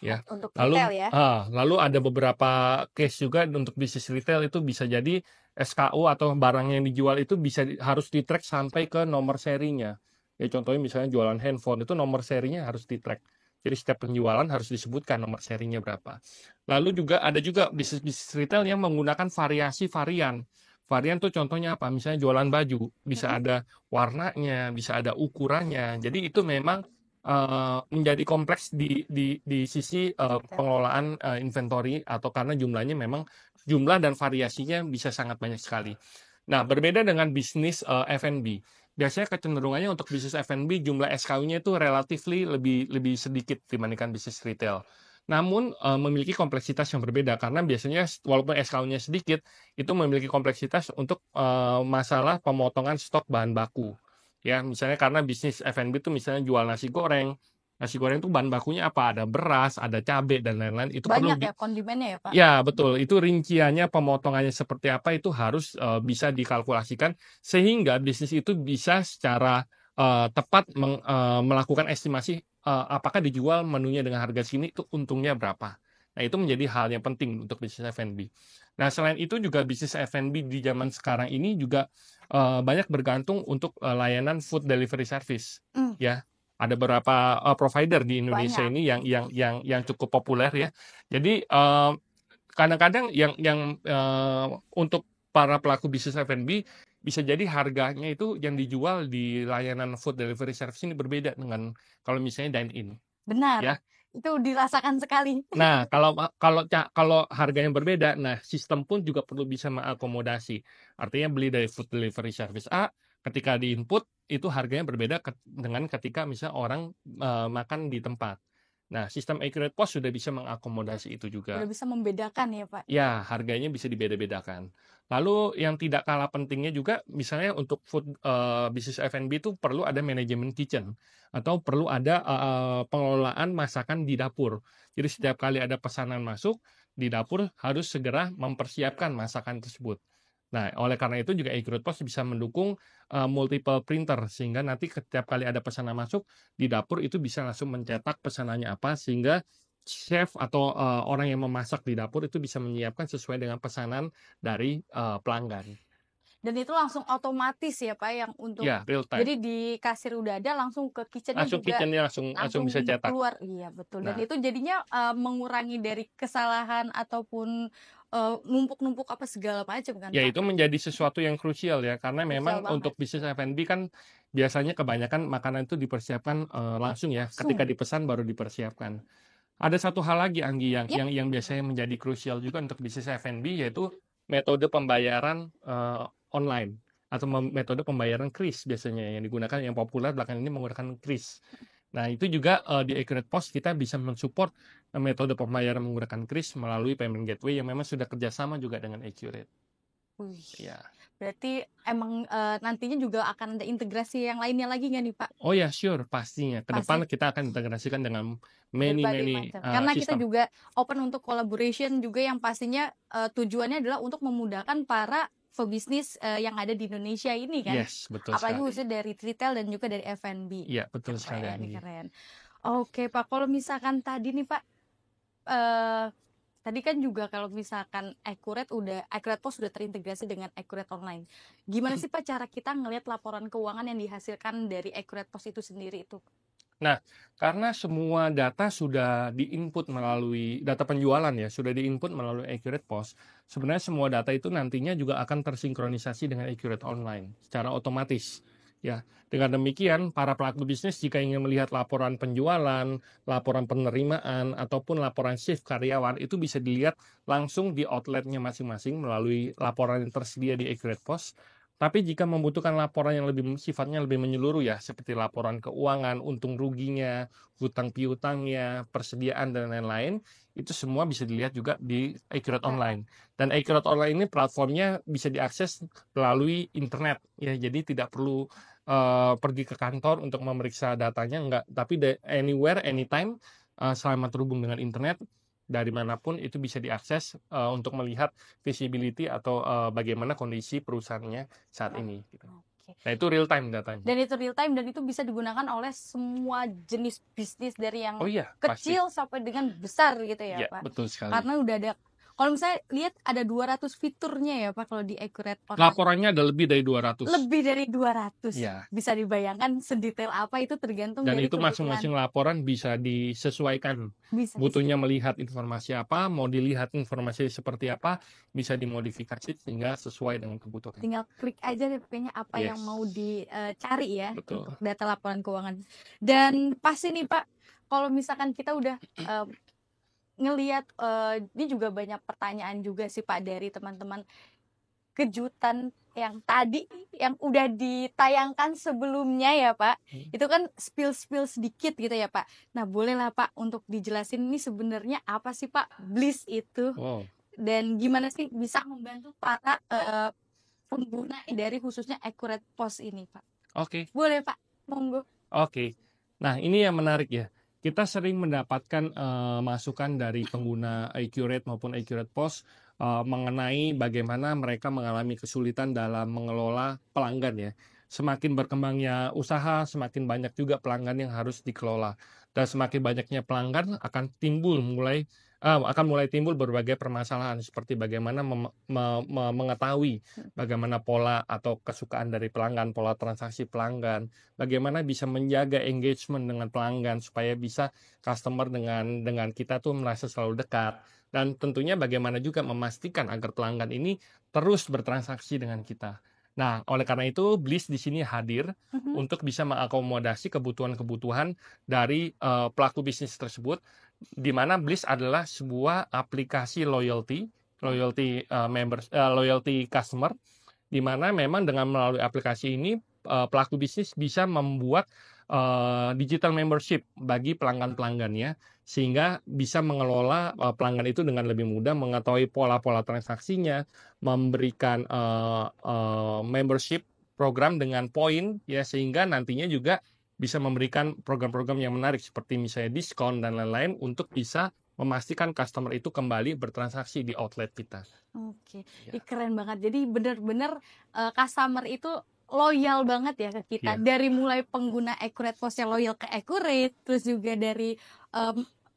[SPEAKER 6] ya.
[SPEAKER 3] Untuk
[SPEAKER 6] Lalu
[SPEAKER 3] retail ya.
[SPEAKER 6] lalu ada beberapa case juga untuk bisnis retail itu bisa jadi SKU atau barang yang dijual itu harus di-track sampai ke nomor serinya. Ya contohnya misalnya jualan handphone itu nomor serinya harus di-track. Jadi setiap penjualan harus disebutkan nomor serinya berapa. Lalu juga ada juga bisnis retail yang menggunakan varian. Varian tuh contohnya apa? Misalnya jualan baju, bisa ada warnanya, bisa ada ukurannya. Jadi itu memang menjadi kompleks di sisi pengelolaan inventory atau karena jumlahnya memang jumlah dan variasinya bisa sangat banyak sekali. Nah, berbeda dengan bisnis F&B. Biasanya kecenderungannya untuk bisnis F&B jumlah SKU-nya itu relatively lebih sedikit dibandingkan bisnis retail. Namun memiliki kompleksitas yang berbeda karena biasanya walaupun SKU-nya sedikit, itu memiliki kompleksitas untuk masalah pemotongan stok bahan baku. Ya, misalnya karena bisnis F&B itu misalnya jual nasi goreng. Nasi goreng itu bahan bakunya apa? Ada beras, ada cabai dan lain-lain. Itu perlu
[SPEAKER 3] Banyak ya kondimennya ya Pak?
[SPEAKER 6] Ya, betul. Itu rinciannya, pemotongannya seperti apa itu harus bisa dikalkulasikan sehingga bisnis itu bisa secara tepat melakukan estimasi apakah dijual menunya dengan harga sini itu untungnya berapa. Nah, itu menjadi hal yang penting untuk bisnis F&B. Nah, selain itu juga bisnis F&B di zaman sekarang ini juga banyak bergantung untuk layanan food delivery service. Ya, ada beberapa provider di Indonesia
[SPEAKER 3] Banyak.
[SPEAKER 6] ini yang cukup populer ya. Jadi kadang-kadang yang untuk para pelaku bisnis F&B bisa jadi harganya itu yang dijual di layanan food delivery service ini berbeda dengan kalau misalnya dine in.
[SPEAKER 3] Benar.
[SPEAKER 6] Ya.
[SPEAKER 3] Itu dirasakan sekali.
[SPEAKER 6] Nah, kalau harganya berbeda, nah sistem pun juga perlu bisa mengakomodasi. Artinya beli dari food delivery service A, ketika di input itu harganya berbeda dengan ketika misalnya orang makan di tempat. Nah, sistem Accurate POS sudah bisa mengakomodasi itu juga.
[SPEAKER 3] Udah bisa membedakan ya Pak?
[SPEAKER 6] Ya, harganya bisa dibeda-bedakan. Lalu yang tidak kalah pentingnya juga, misalnya untuk food bisnis F&B itu perlu ada manajemen kitchen atau perlu ada pengelolaan masakan di dapur. Jadi setiap kali ada pesanan masuk di dapur harus segera mempersiapkan masakan tersebut. Nah, oleh karena itu juga Accurate POS bisa mendukung multiple printer sehingga nanti setiap kali ada pesanan masuk di dapur itu bisa langsung mencetak pesanannya apa sehingga chef atau orang yang memasak di dapur itu bisa menyiapkan sesuai dengan pesanan dari pelanggan.
[SPEAKER 3] Dan itu langsung otomatis ya Pak yang untuk
[SPEAKER 6] Ya, real time.
[SPEAKER 3] jadi di kasir udah ada langsung ke kitchennya
[SPEAKER 6] Langsung
[SPEAKER 3] juga
[SPEAKER 6] kitchennya langsung bisa cetak.
[SPEAKER 3] keluar. Iya betul. Dan
[SPEAKER 6] Nah.
[SPEAKER 3] itu jadinya mengurangi dari kesalahan ataupun numpuk-numpuk apa segala macam kan
[SPEAKER 6] Ya,
[SPEAKER 3] Pak?
[SPEAKER 6] itu menjadi sesuatu yang krusial ya karena
[SPEAKER 3] Krusial
[SPEAKER 6] memang
[SPEAKER 3] banget.
[SPEAKER 6] untuk bisnis F&B kan biasanya kebanyakan makanan itu dipersiapkan langsung ya,
[SPEAKER 3] Langsung.
[SPEAKER 6] ketika dipesan baru dipersiapkan. Ada satu hal lagi Anggi
[SPEAKER 3] Ya.
[SPEAKER 6] yang biasanya menjadi krusial juga untuk bisnis F&B yaitu metode pembayaran online atau metode pembayaran kris biasanya yang digunakan yang populer belakangan ini menggunakan kris. Nah, itu juga di Accurate POS kita bisa mensupport metode pembayaran menggunakan kris melalui payment gateway yang memang sudah kerjasama juga dengan Accurate.
[SPEAKER 3] Wih,
[SPEAKER 6] Ya.
[SPEAKER 3] berarti emang nantinya juga akan ada integrasi yang lainnya lagi nggak nih Pak?
[SPEAKER 6] Oh ya, sure, pastinya. Ke
[SPEAKER 3] Pasti.
[SPEAKER 6] depan kita akan integrasikan dengan
[SPEAKER 3] Berbagai
[SPEAKER 6] many
[SPEAKER 3] macam. Karena kita
[SPEAKER 6] sistem.
[SPEAKER 3] juga open untuk collaboration juga yang pastinya tujuannya adalah untuk memudahkan para pebisnis yang ada di Indonesia ini kan.
[SPEAKER 6] Yes, betul
[SPEAKER 3] Apalagi
[SPEAKER 6] sekali.
[SPEAKER 3] khususnya dari retail dan juga dari F&B.
[SPEAKER 6] Iya, betul sekali
[SPEAKER 3] Keren,
[SPEAKER 6] Anggi.
[SPEAKER 3] keren. Oke Pak, kalau misalkan tadi nih Pak, tadi kan juga kalau misalkan Accurate POS sudah terintegrasi dengan Accurate Online. Gimana sih Pak cara kita ngelihat laporan keuangan yang dihasilkan dari Accurate POS itu sendiri itu?
[SPEAKER 6] Nah, karena semua data sudah diinput melalui data penjualan ya, sudah diinput melalui Accurate POS, sebenarnya semua data itu nantinya juga akan tersinkronisasi dengan Accurate Online secara otomatis. Ya, dengan demikian para pelaku bisnis jika ingin melihat laporan penjualan, laporan penerimaan ataupun laporan shift karyawan itu bisa dilihat langsung di outletnya masing-masing melalui laporan yang tersedia di Accurate POS. Tapi jika membutuhkan laporan yang sifatnya lebih menyeluruh ya, seperti laporan keuangan, untung ruginya, hutang piutangnya, persediaan dan lain-lain, itu semua bisa dilihat juga di Accurate Online. Dan Accurate Online ini platformnya bisa diakses melalui internet ya, jadi tidak perlu pergi ke kantor untuk memeriksa datanya, enggak, tapi anywhere, anytime, selama terhubung dengan internet, dari manapun itu bisa diakses untuk melihat visibility atau bagaimana kondisi perusahaannya saat ini. Gitu.
[SPEAKER 9] Oke.
[SPEAKER 6] Nah itu real time datanya.
[SPEAKER 9] Dan itu real time dan itu bisa digunakan oleh semua jenis bisnis dari yang
[SPEAKER 6] Oh iya,
[SPEAKER 9] kecil
[SPEAKER 6] pasti.
[SPEAKER 9] sampai dengan besar gitu ya,
[SPEAKER 6] Ya,
[SPEAKER 9] Pak.
[SPEAKER 6] betul sekali.
[SPEAKER 9] Karena udah ada, kalau misalnya lihat ada 200 fiturnya ya Pak kalau di Accurate Online.
[SPEAKER 6] Laporannya ada lebih dari 200.
[SPEAKER 9] Lebih dari 200.
[SPEAKER 6] Ya.
[SPEAKER 9] Bisa dibayangkan sedetail apa itu tergantung
[SPEAKER 6] Dan
[SPEAKER 9] dari
[SPEAKER 6] itu masing-masing laporan bisa disesuaikan.
[SPEAKER 9] Bisa.
[SPEAKER 6] Butuhnya melihat informasi apa, mau dilihat informasi seperti apa, bisa dimodifikasi sehingga sesuai dengan kebutuhan.
[SPEAKER 9] Tinggal klik aja deh kayaknya apa yang mau dicari ya.
[SPEAKER 6] Betul.
[SPEAKER 9] Untuk data laporan keuangan. Dan pasti nih Pak, kalau misalkan kita udah ngelihat ini juga banyak pertanyaan juga sih Pak dari teman-teman, kejutan yang tadi yang udah ditayangkan sebelumnya ya Pak, itu kan spill sedikit gitu ya Pak. Nah bolehlah Pak untuk dijelasin ini sebenarnya apa sih Pak Bliss itu, dan gimana sih bisa membantu para pengguna dari khususnya Accurate POS ini Pak.
[SPEAKER 6] Oke.
[SPEAKER 9] Boleh Pak, monggo.
[SPEAKER 6] Oke. Nah ini yang menarik ya. Kita sering mendapatkan masukan dari pengguna Accurate maupun Accurate POS mengenai bagaimana mereka mengalami kesulitan dalam mengelola pelanggan ya. Semakin berkembangnya usaha, semakin banyak juga pelanggan yang harus dikelola. Dan semakin banyaknya pelanggan akan mulai timbul berbagai permasalahan seperti bagaimana mengetahui bagaimana pola atau kesukaan dari pelanggan, pola transaksi pelanggan, bagaimana bisa menjaga engagement dengan pelanggan supaya bisa customer dengan kita tuh merasa selalu dekat, dan tentunya bagaimana juga memastikan agar pelanggan ini terus bertransaksi dengan kita. Nah, oleh karena itu Bliss di sini hadir untuk bisa mengakomodasi kebutuhan-kebutuhan dari pelaku bisnis tersebut, di mana Bliss adalah sebuah aplikasi loyalty customer, di mana memang dengan melalui aplikasi ini pelaku bisnis bisa membuat digital membership bagi pelanggan-pelanggannya, sehingga bisa mengelola pelanggan itu dengan lebih mudah, mengetahui pola-pola transaksinya, memberikan membership program dengan poin ya, sehingga nantinya juga bisa memberikan program-program yang menarik seperti misalnya diskon dan lain-lain untuk bisa memastikan customer itu kembali bertransaksi di outlet kita.
[SPEAKER 9] Oke, keren banget. Jadi benar-benar customer itu loyal banget ya ke kita. Dari mulai pengguna Accurate POS yang loyal ke Accurate, terus juga dari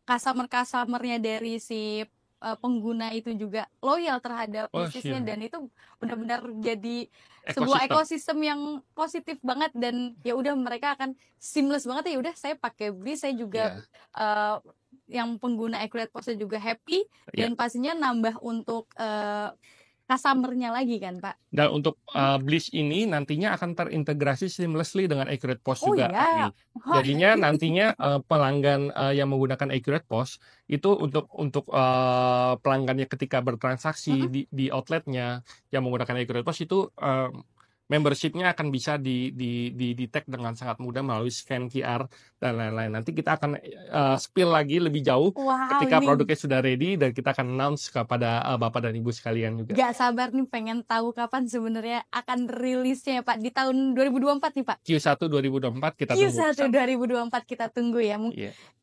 [SPEAKER 9] customer-customernya dari si pengguna itu juga loyal terhadap bisnisnya, dan itu benar-benar jadi sebuah ekosistem yang positif banget, dan ya udah mereka akan seamless banget ya udah saya pakai Bliss, saya juga yang pengguna Accurate POS juga happy, dan pastinya nambah untuk customer-nya lagi kan Pak.
[SPEAKER 6] Dan untuk Bliss ini nantinya akan terintegrasi seamlessly dengan Accurate POS juga. Jadinya nantinya pelanggan yang menggunakan Accurate POS itu untuk pelanggannya ketika bertransaksi di outletnya yang menggunakan Accurate POS itu membershipnya akan bisa di-detect dengan sangat mudah melalui scan QR dan lain-lain. Nanti kita akan spill lagi lebih jauh ketika produknya sudah ready, dan kita akan announce kepada Bapak dan Ibu sekalian juga.
[SPEAKER 9] Gak sabar nih pengen tahu kapan sebenarnya akan rilisnya Pak, di tahun 2024 nih Pak.
[SPEAKER 6] Q1 2024 kita tunggu.
[SPEAKER 9] Q1 2024 kita tunggu ya.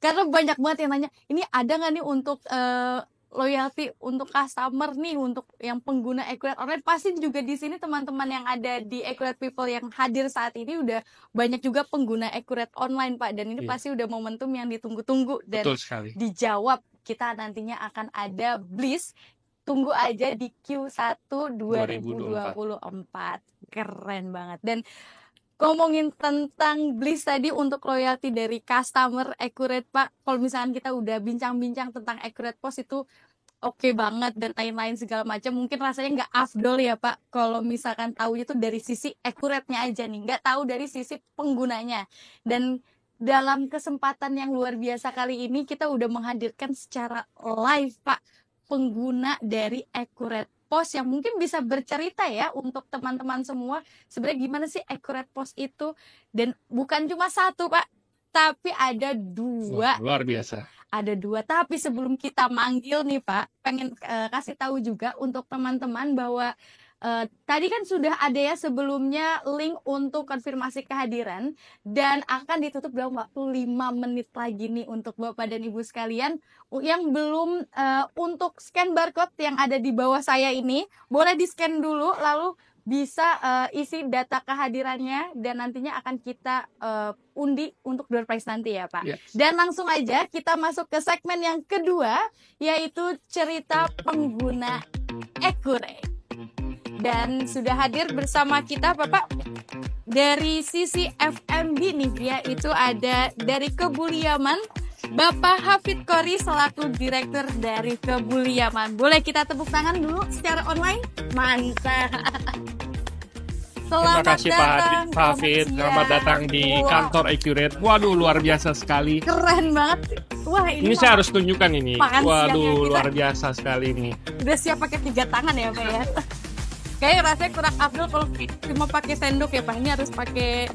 [SPEAKER 9] Karena banyak banget yang nanya, ini ada nggak nih untuk loyalty untuk customer nih, untuk yang pengguna Accurate Online. Pasti juga di sini teman-teman yang ada di Accurate People yang hadir saat ini udah banyak juga pengguna Accurate Online Pak, dan ini pasti udah momentum yang ditunggu-tunggu, dan dijawab kita nantinya akan ada Bliss. Tunggu aja di Q1 2024. Keren banget. Dan ngomongin tentang Bliss tadi untuk loyalty dari customer Accurate Pak. Kalau misalkan kita udah bincang-bincang tentang Accurate POS itu oke banget dan lain-lain segala macam, mungkin rasanya nggak afdol ya Pak kalau misalkan tahu itu dari sisi accurate-nya aja nih, nggak tahu dari sisi penggunanya. Dan dalam kesempatan yang luar biasa kali ini kita udah menghadirkan secara live Pak pengguna dari Accurate POS yang mungkin bisa bercerita ya untuk teman-teman semua sebenarnya gimana sih Accurate POS itu. Dan bukan cuma satu Pak, tapi ada dua.
[SPEAKER 6] Luar biasa.
[SPEAKER 9] Ada dua, tapi sebelum kita manggil nih Pak, pengen kasih tahu juga untuk teman-teman bahwa tadi kan sudah ada ya sebelumnya link untuk konfirmasi kehadiran dan akan ditutup dalam waktu 5 menit lagi nih untuk Bapak dan Ibu sekalian yang belum untuk scan barcode yang ada di bawah saya ini, boleh di-scan dulu lalu bisa isi data kehadirannya dan nantinya akan kita undi untuk door prize nanti ya Pak.
[SPEAKER 6] Yes.
[SPEAKER 9] Dan langsung aja kita masuk ke segmen yang kedua yaitu cerita pengguna Accurate. Dan sudah hadir bersama kita Bapak dari sisi FMB nih yaitu ada dari Kebuliaman Bapak Hafid Kori selaku direktur dari Kebuliaman. Boleh kita tepuk tangan dulu secara online? Mantap.
[SPEAKER 6] Terima kasih Pak Hafid, selamat datang di kantor Accurate. Waduh, luar biasa sekali.
[SPEAKER 9] Keren banget. Wah, ini
[SPEAKER 6] saya harus tunjukkan ini.
[SPEAKER 9] Makan
[SPEAKER 6] Waduh, luar biasa sekali ini.
[SPEAKER 9] Udah siap pakai 3 tangan ya Pak ya. Kayaknya rasanya kurang afdol kalau cuma pakai sendok ya Pak. Ini harus pakai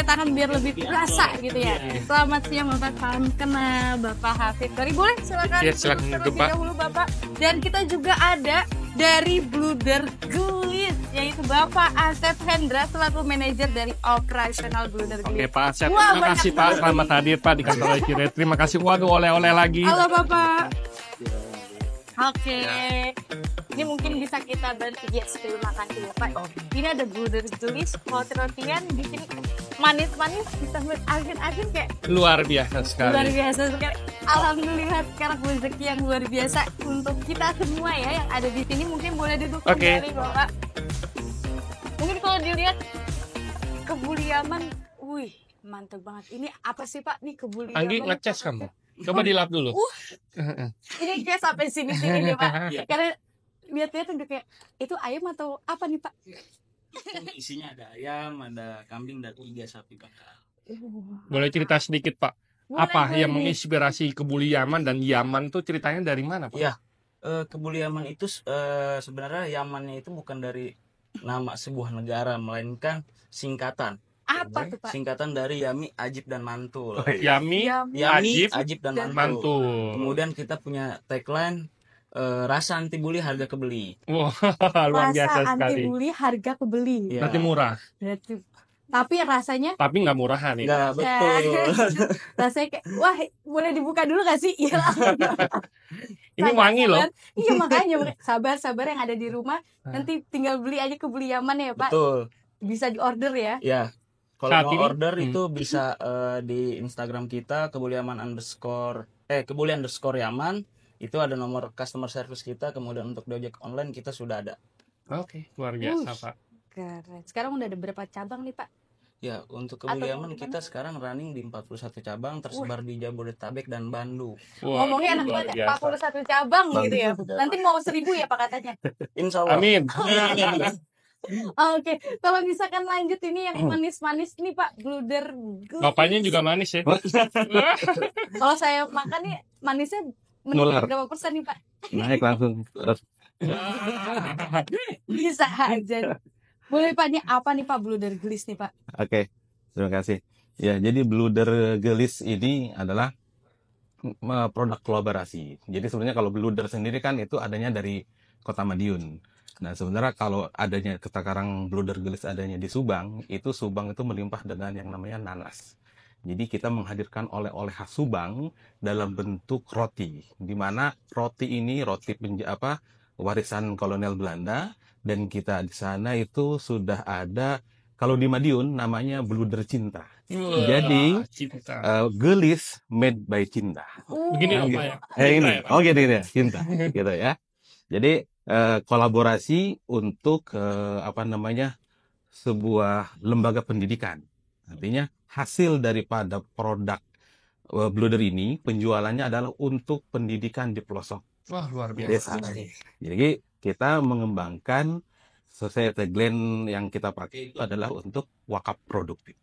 [SPEAKER 9] tangan biar lebih terasa gitu ya. Selamat siang Bapak, salam kenal Bapak Hafid Kori. Boleh silakan.
[SPEAKER 6] Ya, silakan duduk Pak.
[SPEAKER 9] Dahulu Bapak. Dan kita juga ada dari Bluder Gelis yaitu Bapak Asep Hendra selaku manajer dari operasional Bluder Gelis.
[SPEAKER 6] Oke Pak Asep, terima kasih Pak, selamat hadir Pak di kantor Accurate. Terima kasih. Waduh, oleh-oleh lagi.
[SPEAKER 9] Halo Bapak. Oke. Ini mungkin bisa kita bantu sebelum makan dulu Pak. Ini ada Bluder Gelis, roti-rotian di sini manis-manis ditambah asin-asin kayak
[SPEAKER 6] Luar biasa sekali.
[SPEAKER 9] luar biasa sekali. Alhamdulillah sekarang rezeki yang luar biasa untuk kita semua ya yang ada di sini. Mungkin boleh duduk kembali Bapak. Mungkin kalau dilihat Kebuliaman, wih mantep banget. Ini apa sih Pak nih Kebuliaman?
[SPEAKER 6] Anggi ngecas kamu. Coba dilap dulu.
[SPEAKER 9] Ini kayak sampai sini-sini nih Pak. Karena lihat-lihat udah kayak itu ayam atau apa nih Pak?
[SPEAKER 5] Isinya ada ayam, ada kambing, dan 3 sapi bakar.
[SPEAKER 6] Boleh cerita sedikit Pak? Apa yang menginspirasi Kebuliaman dan Yaman tuh ceritanya dari mana Pak?
[SPEAKER 5] Iya, Kebuliaman itu sebenarnya Yamannya itu bukan dari nama sebuah negara, melainkan singkatan.
[SPEAKER 9] Apa tuh Pak?
[SPEAKER 5] Singkatan dari Yami, Ajib, dan Mantul.
[SPEAKER 6] Yami,
[SPEAKER 5] Ajib, dan Mantul. Kemudian kita punya tagline rasa anti bully, harga kebeli.
[SPEAKER 6] Wah, luar biasa
[SPEAKER 9] Rasa
[SPEAKER 6] sekali.
[SPEAKER 9] anti bully, harga kebeli.
[SPEAKER 5] Ya.
[SPEAKER 6] Berarti murah,
[SPEAKER 9] Tapi rasanya
[SPEAKER 6] tapi nggak murahan ini.
[SPEAKER 5] Enggak, betul.
[SPEAKER 9] rasanya kayak wah boleh dibuka dulu gak sih? Iya lah.
[SPEAKER 6] Ini wangi loh.
[SPEAKER 9] Iya makanya sabar yang ada di rumah nanti tinggal beli aja Kebuliaman ya Pak.
[SPEAKER 5] Betul.
[SPEAKER 9] Bisa diorder ya.
[SPEAKER 5] Ya. Kalau
[SPEAKER 6] Saat
[SPEAKER 5] mau
[SPEAKER 6] ini,
[SPEAKER 5] order itu bisa di Instagram kita Kebuliaman Yaman. Itu ada nomor customer service kita. Kemudian untuk diojek online kita sudah ada.
[SPEAKER 6] Oke, luar biasa Pak.
[SPEAKER 9] Keren. Sekarang udah ada berapa cabang nih Pak?
[SPEAKER 5] Ya, untuk Kebuliaman kita sekarang running di 41 cabang tersebar di Jabodetabek dan Bandung.
[SPEAKER 6] Wah,
[SPEAKER 9] Ngomongnya enak
[SPEAKER 6] luar
[SPEAKER 9] banget,
[SPEAKER 6] biasa.
[SPEAKER 9] 41 cabang gitu ya. Nanti mau 1000 ya Pak katanya.
[SPEAKER 5] Insya Allah.
[SPEAKER 6] Amin.
[SPEAKER 9] Oke, kalau misalkan lanjut ini yang manis-manis nih Pak, Bluder Gelis.
[SPEAKER 6] Bapaknya juga manis ya.
[SPEAKER 9] Kalau saya makan nih manisnya
[SPEAKER 10] Nular.
[SPEAKER 9] berapa persen nih Pak?
[SPEAKER 10] Naik langsung.
[SPEAKER 9] Bisa aja. Boleh Pak, ini apa nih Pak Bluder Gelis nih Pak?
[SPEAKER 10] Oke, terima kasih. Ya, jadi Bluder Gelis ini adalah produk kolaborasi. Jadi sebenarnya kalau Bluder sendiri kan itu adanya dari Kota Madiun. Nah, sebenarnya kalau adanya sekarang Bluder Gelis adanya di Subang, itu Subang itu melimpah dengan yang namanya nanas. Jadi kita menghadirkan oleh-oleh khas Subang dalam bentuk roti, di mana roti ini warisan kolonial Belanda, dan kita di sana itu sudah ada, kalau di Madiun namanya Bluder Cinta. Jadi gelis made by Cinta.
[SPEAKER 6] Begini apa ya?
[SPEAKER 10] Ini, gini ya, Cinta, gitu ya. Jadi kolaborasi untuk sebuah lembaga pendidikan. Artinya hasil daripada produk Bluder ini penjualannya adalah untuk pendidikan di pelosok
[SPEAKER 6] Wah, luar
[SPEAKER 10] desa.
[SPEAKER 6] biasa.
[SPEAKER 10] Jadi kita mengembangkan sesuai tagline yang kita pakai itu adalah untuk wakaf produktif.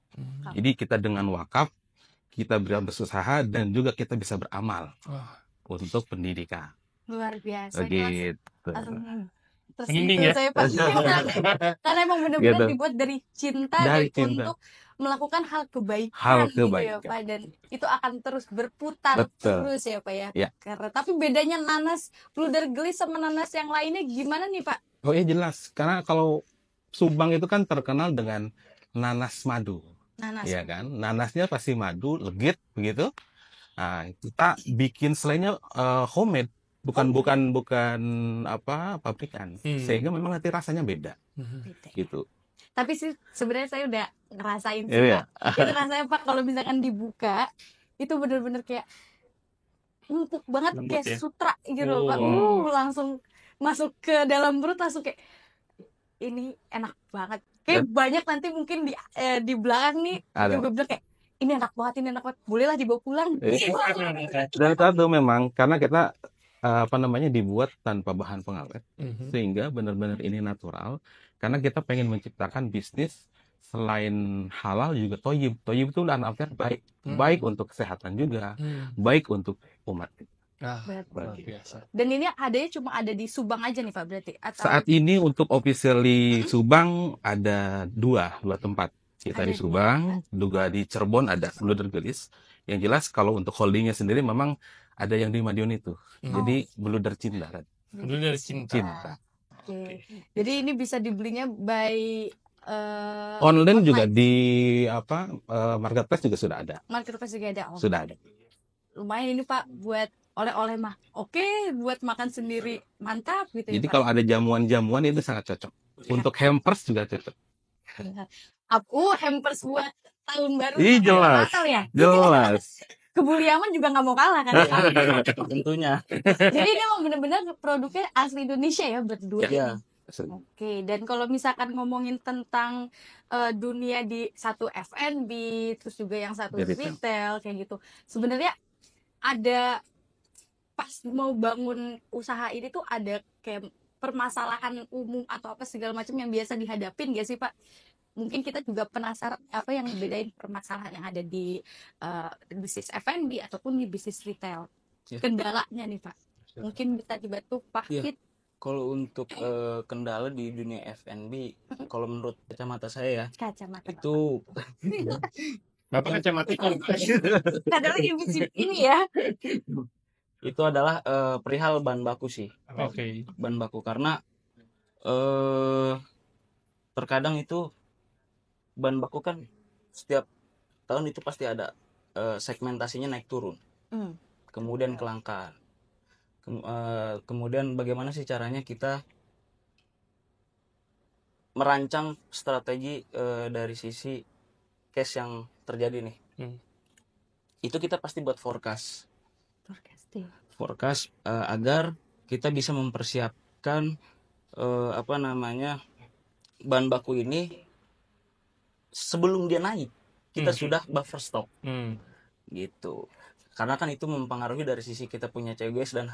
[SPEAKER 10] Jadi kita dengan wakaf kita berusaha dan juga kita bisa beramal
[SPEAKER 6] Wah,
[SPEAKER 10] untuk pendidikan.
[SPEAKER 9] Luar biasa. Ini
[SPEAKER 10] Begitu.
[SPEAKER 9] langsung
[SPEAKER 6] Merinding
[SPEAKER 9] tersentuh
[SPEAKER 6] ya?
[SPEAKER 9] saya Pak. Karena emang benar-benar
[SPEAKER 10] Gitu.
[SPEAKER 9] dibuat dari cinta
[SPEAKER 10] Dari
[SPEAKER 9] dan
[SPEAKER 10] cinta.
[SPEAKER 9] untuk melakukan hal kebaikan,
[SPEAKER 10] Hal
[SPEAKER 9] gitu ya
[SPEAKER 10] kebaikan.
[SPEAKER 9] Pak, dan itu akan terus berputar
[SPEAKER 10] Betul.
[SPEAKER 9] terus ya Pak ya.
[SPEAKER 10] Ya.
[SPEAKER 9] Karena tapi bedanya nanas Bluder Gelis sama nanas yang lainnya gimana nih Pak?
[SPEAKER 10] Oh iya jelas, karena kalau Subang itu kan terkenal dengan nanas madu,
[SPEAKER 9] Nanas.
[SPEAKER 10] ya kan? Nanasnya pasti madu, legit begitu. Nah, kita bikin selainya homemade, bukan apa pabrikan, sehingga memang nanti rasanya beda, gitu.
[SPEAKER 9] Tapi sih sebenarnya saya udah ngerasain sih
[SPEAKER 10] Iya.
[SPEAKER 9] Pak. Itu rasanya Pak kalau misalkan dibuka itu bener-bener kayak empuk banget,
[SPEAKER 6] Lembut
[SPEAKER 9] kayak
[SPEAKER 6] ya?
[SPEAKER 9] sutra gitu loh Pak. Langsung masuk ke dalam perut langsung kayak ini enak banget. Kayak banyak nanti mungkin di belakang nih
[SPEAKER 10] Ada.
[SPEAKER 9] juga bilang kayak ini enak banget, ini enak banget. Bolehlah dibawa pulang.
[SPEAKER 10] Dan satu memang karena kita dibuat tanpa bahan pengawet, sehingga benar-benar ini natural. Karena kita pengen menciptakan bisnis selain halal juga toyib. Toyib itu dalam artian baik, baik untuk kesehatan juga, baik untuk umat.
[SPEAKER 6] Luar biasa.
[SPEAKER 9] Dan ini adanya cuma ada di Subang aja nih Pak berarti? Atau
[SPEAKER 10] Saat ini untuk officially Subang ada dua tempat. Kita
[SPEAKER 9] Ada
[SPEAKER 10] di Subang, juga di Cirebon ada Bluder Gelis. Yang jelas kalau untuk holdingnya sendiri memang ada yang di Madiun itu. Jadi Bluder Cinta kan.
[SPEAKER 6] Dulu dari cinta.
[SPEAKER 10] Cinta.
[SPEAKER 9] Oke. Jadi ini bisa dibelinya by
[SPEAKER 10] Online juga di marketplace juga sudah ada.
[SPEAKER 9] marketplace juga ada. Oh,
[SPEAKER 10] Sudah ada.
[SPEAKER 9] lumayan ini Pak buat oleh-oleh mah. Oke, buat makan sendiri mantap gitu ya
[SPEAKER 10] Jadi
[SPEAKER 9] Pak.
[SPEAKER 10] kalau ada jamuan-jamuan itu sangat cocok. Untuk hampers juga cocok.
[SPEAKER 9] Hampers buat tahun baru.
[SPEAKER 10] Ih, jelas.
[SPEAKER 9] Natal ya.
[SPEAKER 10] Jelas.
[SPEAKER 9] Kebuliaman juga nggak mau kalah kan.
[SPEAKER 5] Tentunya.
[SPEAKER 9] Jadi ini emang bener-bener produknya asli Indonesia ya berdua.
[SPEAKER 5] Iya.
[SPEAKER 9] Oke, dan kalau misalkan ngomongin tentang dunia di satu F&B, terus juga yang satu
[SPEAKER 10] Di
[SPEAKER 9] retail kayak gitu. Sebenarnya ada pas mau bangun usaha ini tuh ada kayak permasalahan umum atau apa segala macam yang biasa dihadapin gak sih Pak? Mungkin kita juga penasaran apa yang bedain permasalahan yang ada di bisnis F&B ataupun di bisnis retail.
[SPEAKER 5] Ya.
[SPEAKER 9] Kendalanya nih Pak. Mungkin bisa dibantu Pak
[SPEAKER 5] Iya.
[SPEAKER 9] Fit.
[SPEAKER 5] Kalau untuk kendala di dunia F&B, kalau menurut kacamata saya ya,
[SPEAKER 9] Kacamata.
[SPEAKER 5] itu
[SPEAKER 6] Bapak kacamata
[SPEAKER 9] Kadang lagi musim ini ya.
[SPEAKER 5] itu adalah perihal bahan baku sih.
[SPEAKER 6] Oke.
[SPEAKER 5] Bahan baku karena terkadang itu bahan baku kan setiap tahun itu pasti ada segmentasinya naik turun, kemudian kelangkaan. Kemudian bagaimana sih caranya kita merancang strategi dari sisi case yang terjadi nih. Itu kita pasti buat forecast agar kita bisa mempersiapkan bahan baku ini sebelum dia naik kita sudah buffer stock gitu, karena kan itu mempengaruhi dari sisi kita punya COGS dan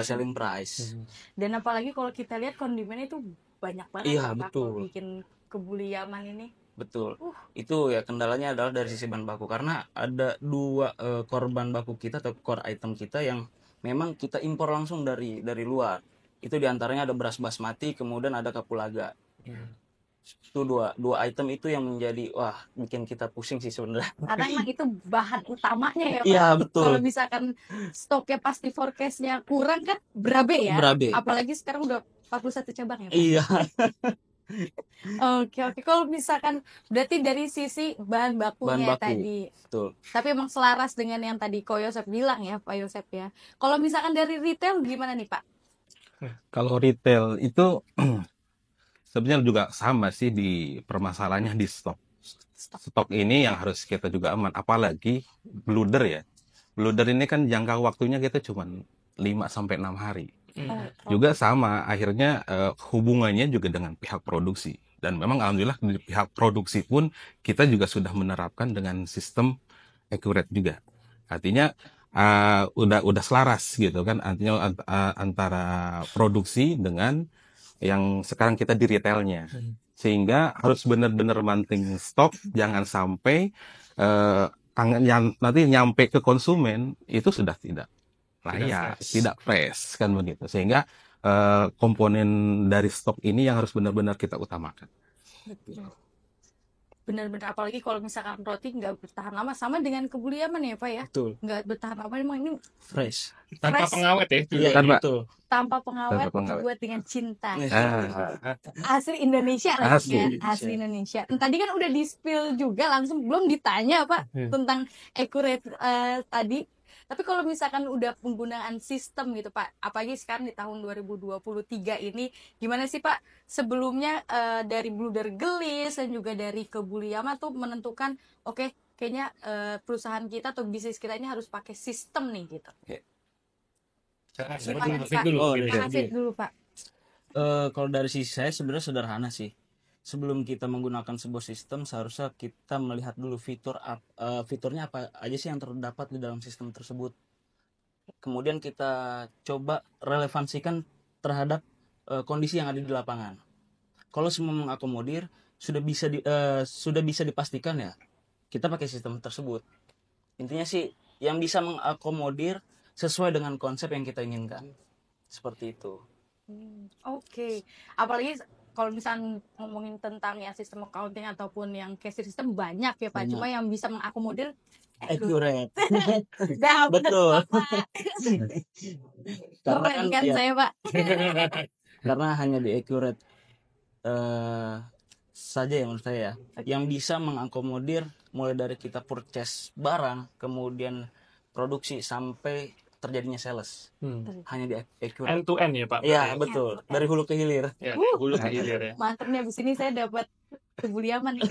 [SPEAKER 5] selling price.
[SPEAKER 9] Dan apalagi kalau kita lihat kondimen itu banyak banget.
[SPEAKER 5] Iya,
[SPEAKER 9] Pak,
[SPEAKER 5] betul.
[SPEAKER 9] kalau bikin kebuliaman ini.
[SPEAKER 5] Betul. Itu ya kendalanya adalah dari sisi bahan baku, karena ada dua core bahan baku kita atau core item kita yang memang kita impor langsung dari luar. Itu diantaranya ada beras basmati, kemudian ada kapulaga. Itu dua item itu yang menjadi bikin kita pusing sih sebenarnya.
[SPEAKER 9] Karena emang itu bahan utamanya ya Pak.
[SPEAKER 5] Iya, betul.
[SPEAKER 9] Kalau misalkan stoknya pasti forecastnya kurang kan berabe ya.
[SPEAKER 5] Berabe.
[SPEAKER 9] Apalagi sekarang udah 41 cabang ya Pak.
[SPEAKER 5] Iya.
[SPEAKER 9] Oke. Kalau misalkan berarti dari sisi bahan bakunya
[SPEAKER 5] Bahan baku.
[SPEAKER 9] tadi.
[SPEAKER 5] Betul.
[SPEAKER 9] Tapi emang selaras dengan yang tadi Ko Yosep bilang ya Pak Yosep ya. Kalau misalkan dari retail gimana nih Pak?
[SPEAKER 10] Kalau retail itu sebenarnya juga sama sih di permasalahannya di stok. Stok ini yang harus kita juga aman. Apalagi Bluder ya. Bluder ini kan jangka waktunya kita cuma 5-6 hari. Juga sama, akhirnya hubungannya juga dengan pihak produksi. Dan memang alhamdulillah di pihak produksi pun kita juga sudah menerapkan dengan sistem accurate juga. Artinya udah selaras gitu kan, artinya antara produksi dengan yang sekarang kita di retailnya, sehingga harus benar-benar manting stok, jangan sampai nanti nyampe ke konsumen itu sudah tidak layak, tidak fresh kan begitu, sehingga komponen dari stok ini yang harus benar-benar kita utamakan.
[SPEAKER 9] Benar-benar, apalagi kalau misalkan roti nggak bertahan lama, sama dengan kebuliaman ya Pak ya.
[SPEAKER 5] Betul.
[SPEAKER 9] Nggak bertahan lama, emang ini
[SPEAKER 5] Fresh.
[SPEAKER 6] Tanpa
[SPEAKER 9] fresh,
[SPEAKER 6] pengawet ya.
[SPEAKER 5] Iya,
[SPEAKER 10] Kan, Pak?
[SPEAKER 5] betul.
[SPEAKER 9] tanpa pengawet,
[SPEAKER 10] Tanpa pengawet.
[SPEAKER 9] dibuat dengan cinta.
[SPEAKER 10] Asli.
[SPEAKER 9] Asli Indonesia lagi
[SPEAKER 10] Asli.
[SPEAKER 9] kan, asli Indonesia. Tadi kan udah di spill juga, langsung belum ditanya Pak tentang accurate tadi. Tapi kalau misalkan udah penggunaan sistem gitu Pak, apalagi sekarang di tahun 2023 ini, gimana sih Pak sebelumnya dari Bluder Gelis dan juga dari Kebuliyama tuh menentukan, oke, kayaknya perusahaan kita atau bisnis kita ini harus pakai sistem nih gitu. Gimana nih, Pak? Pak Hafid dulu Pak.
[SPEAKER 5] Kalau dari sisi saya sebenarnya sederhana sih. Sebelum kita menggunakan sebuah sistem, seharusnya kita melihat dulu fiturnya apa aja sih yang terdapat di dalam sistem tersebut. Kemudian kita coba relevansikan terhadap kondisi yang ada di lapangan. Kalau semua mengakomodir, sudah bisa dipastikan ya, kita pakai sistem tersebut. Intinya sih yang bisa mengakomodir sesuai dengan konsep yang kita inginkan. Seperti itu.
[SPEAKER 9] Oke. Apalagi kalau misalnya ngomongin tentang ya sistem accounting ataupun yang cash system banyak ya Pak.
[SPEAKER 5] Banyak.
[SPEAKER 9] Cuma yang bisa mengakomodir
[SPEAKER 5] Accurate.
[SPEAKER 9] Dapat,
[SPEAKER 5] Betul.
[SPEAKER 9] Bapak.
[SPEAKER 5] Karena
[SPEAKER 9] Keren
[SPEAKER 5] kan
[SPEAKER 9] kan
[SPEAKER 5] ya,
[SPEAKER 9] saya Pak.
[SPEAKER 5] karena hanya di accurate saja ya menurut saya ya, yang bisa mengakomodir mulai dari kita purchase barang, kemudian produksi sampai terjadinya sales. Hanya di accurate.
[SPEAKER 6] End to end ya Pak.
[SPEAKER 5] Iya, betul. Dari hulu ke hilir.
[SPEAKER 6] Ya, hulu ke hilir ya.
[SPEAKER 9] Mantap nih, abis ini saya dapat kebuliaman nih.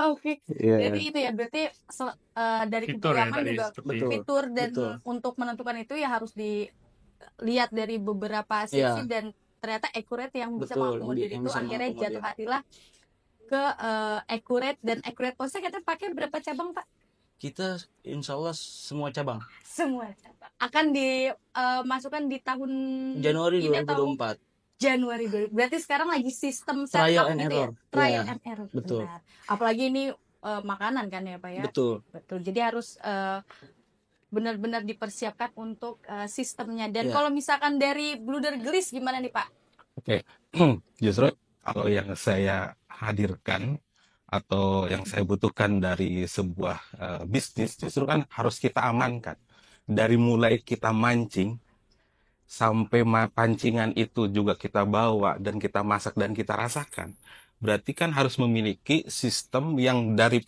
[SPEAKER 9] Oke.
[SPEAKER 10] Iya.
[SPEAKER 9] Jadi itu ya, berarti dari
[SPEAKER 6] Fitur ya
[SPEAKER 9] kebuliaman
[SPEAKER 6] tadi,
[SPEAKER 9] juga
[SPEAKER 6] seperti
[SPEAKER 5] itu.
[SPEAKER 9] fitur dan
[SPEAKER 5] Betul.
[SPEAKER 9] untuk menentukan itu ya harus dilihat dari beberapa sisi
[SPEAKER 5] Iya.
[SPEAKER 9] dan ternyata accurate yang bisa
[SPEAKER 5] Betul,
[SPEAKER 9] mengakomodir
[SPEAKER 5] yang
[SPEAKER 9] itu,
[SPEAKER 5] bisa
[SPEAKER 9] akhirnya
[SPEAKER 5] mengakomodir.
[SPEAKER 9] jatuh hatilah ke accurate. Dan accurate postnya kita pakai berapa cabang Pak?
[SPEAKER 5] Kita insya Allah semua cabang.
[SPEAKER 9] Semua cabang akan dimasukkan di tahun
[SPEAKER 5] Januari
[SPEAKER 9] ini atau
[SPEAKER 5] 2024.
[SPEAKER 9] Januari 2000. Berarti sekarang lagi sistem
[SPEAKER 5] Trial
[SPEAKER 9] setup
[SPEAKER 5] and
[SPEAKER 9] gitu ya?
[SPEAKER 5] error.
[SPEAKER 9] Trial
[SPEAKER 5] Iya,
[SPEAKER 9] and error.
[SPEAKER 5] betul.
[SPEAKER 9] Benar. Apalagi ini makanan kan ya Pak ya?
[SPEAKER 5] Betul.
[SPEAKER 9] Betul. Jadi harus benar-benar dipersiapkan untuk sistemnya. Dan
[SPEAKER 5] Iya.
[SPEAKER 9] kalau misalkan dari Bluder Gelis gimana nih Pak?
[SPEAKER 10] Oke, justru kalau yang saya hadirkan atau yang saya butuhkan dari sebuah bisnis, justru kan harus kita amankan. Dari mulai kita mancing sampai pancingan itu juga kita bawa dan kita masak dan kita rasakan. Berarti kan harus memiliki sistem yang dari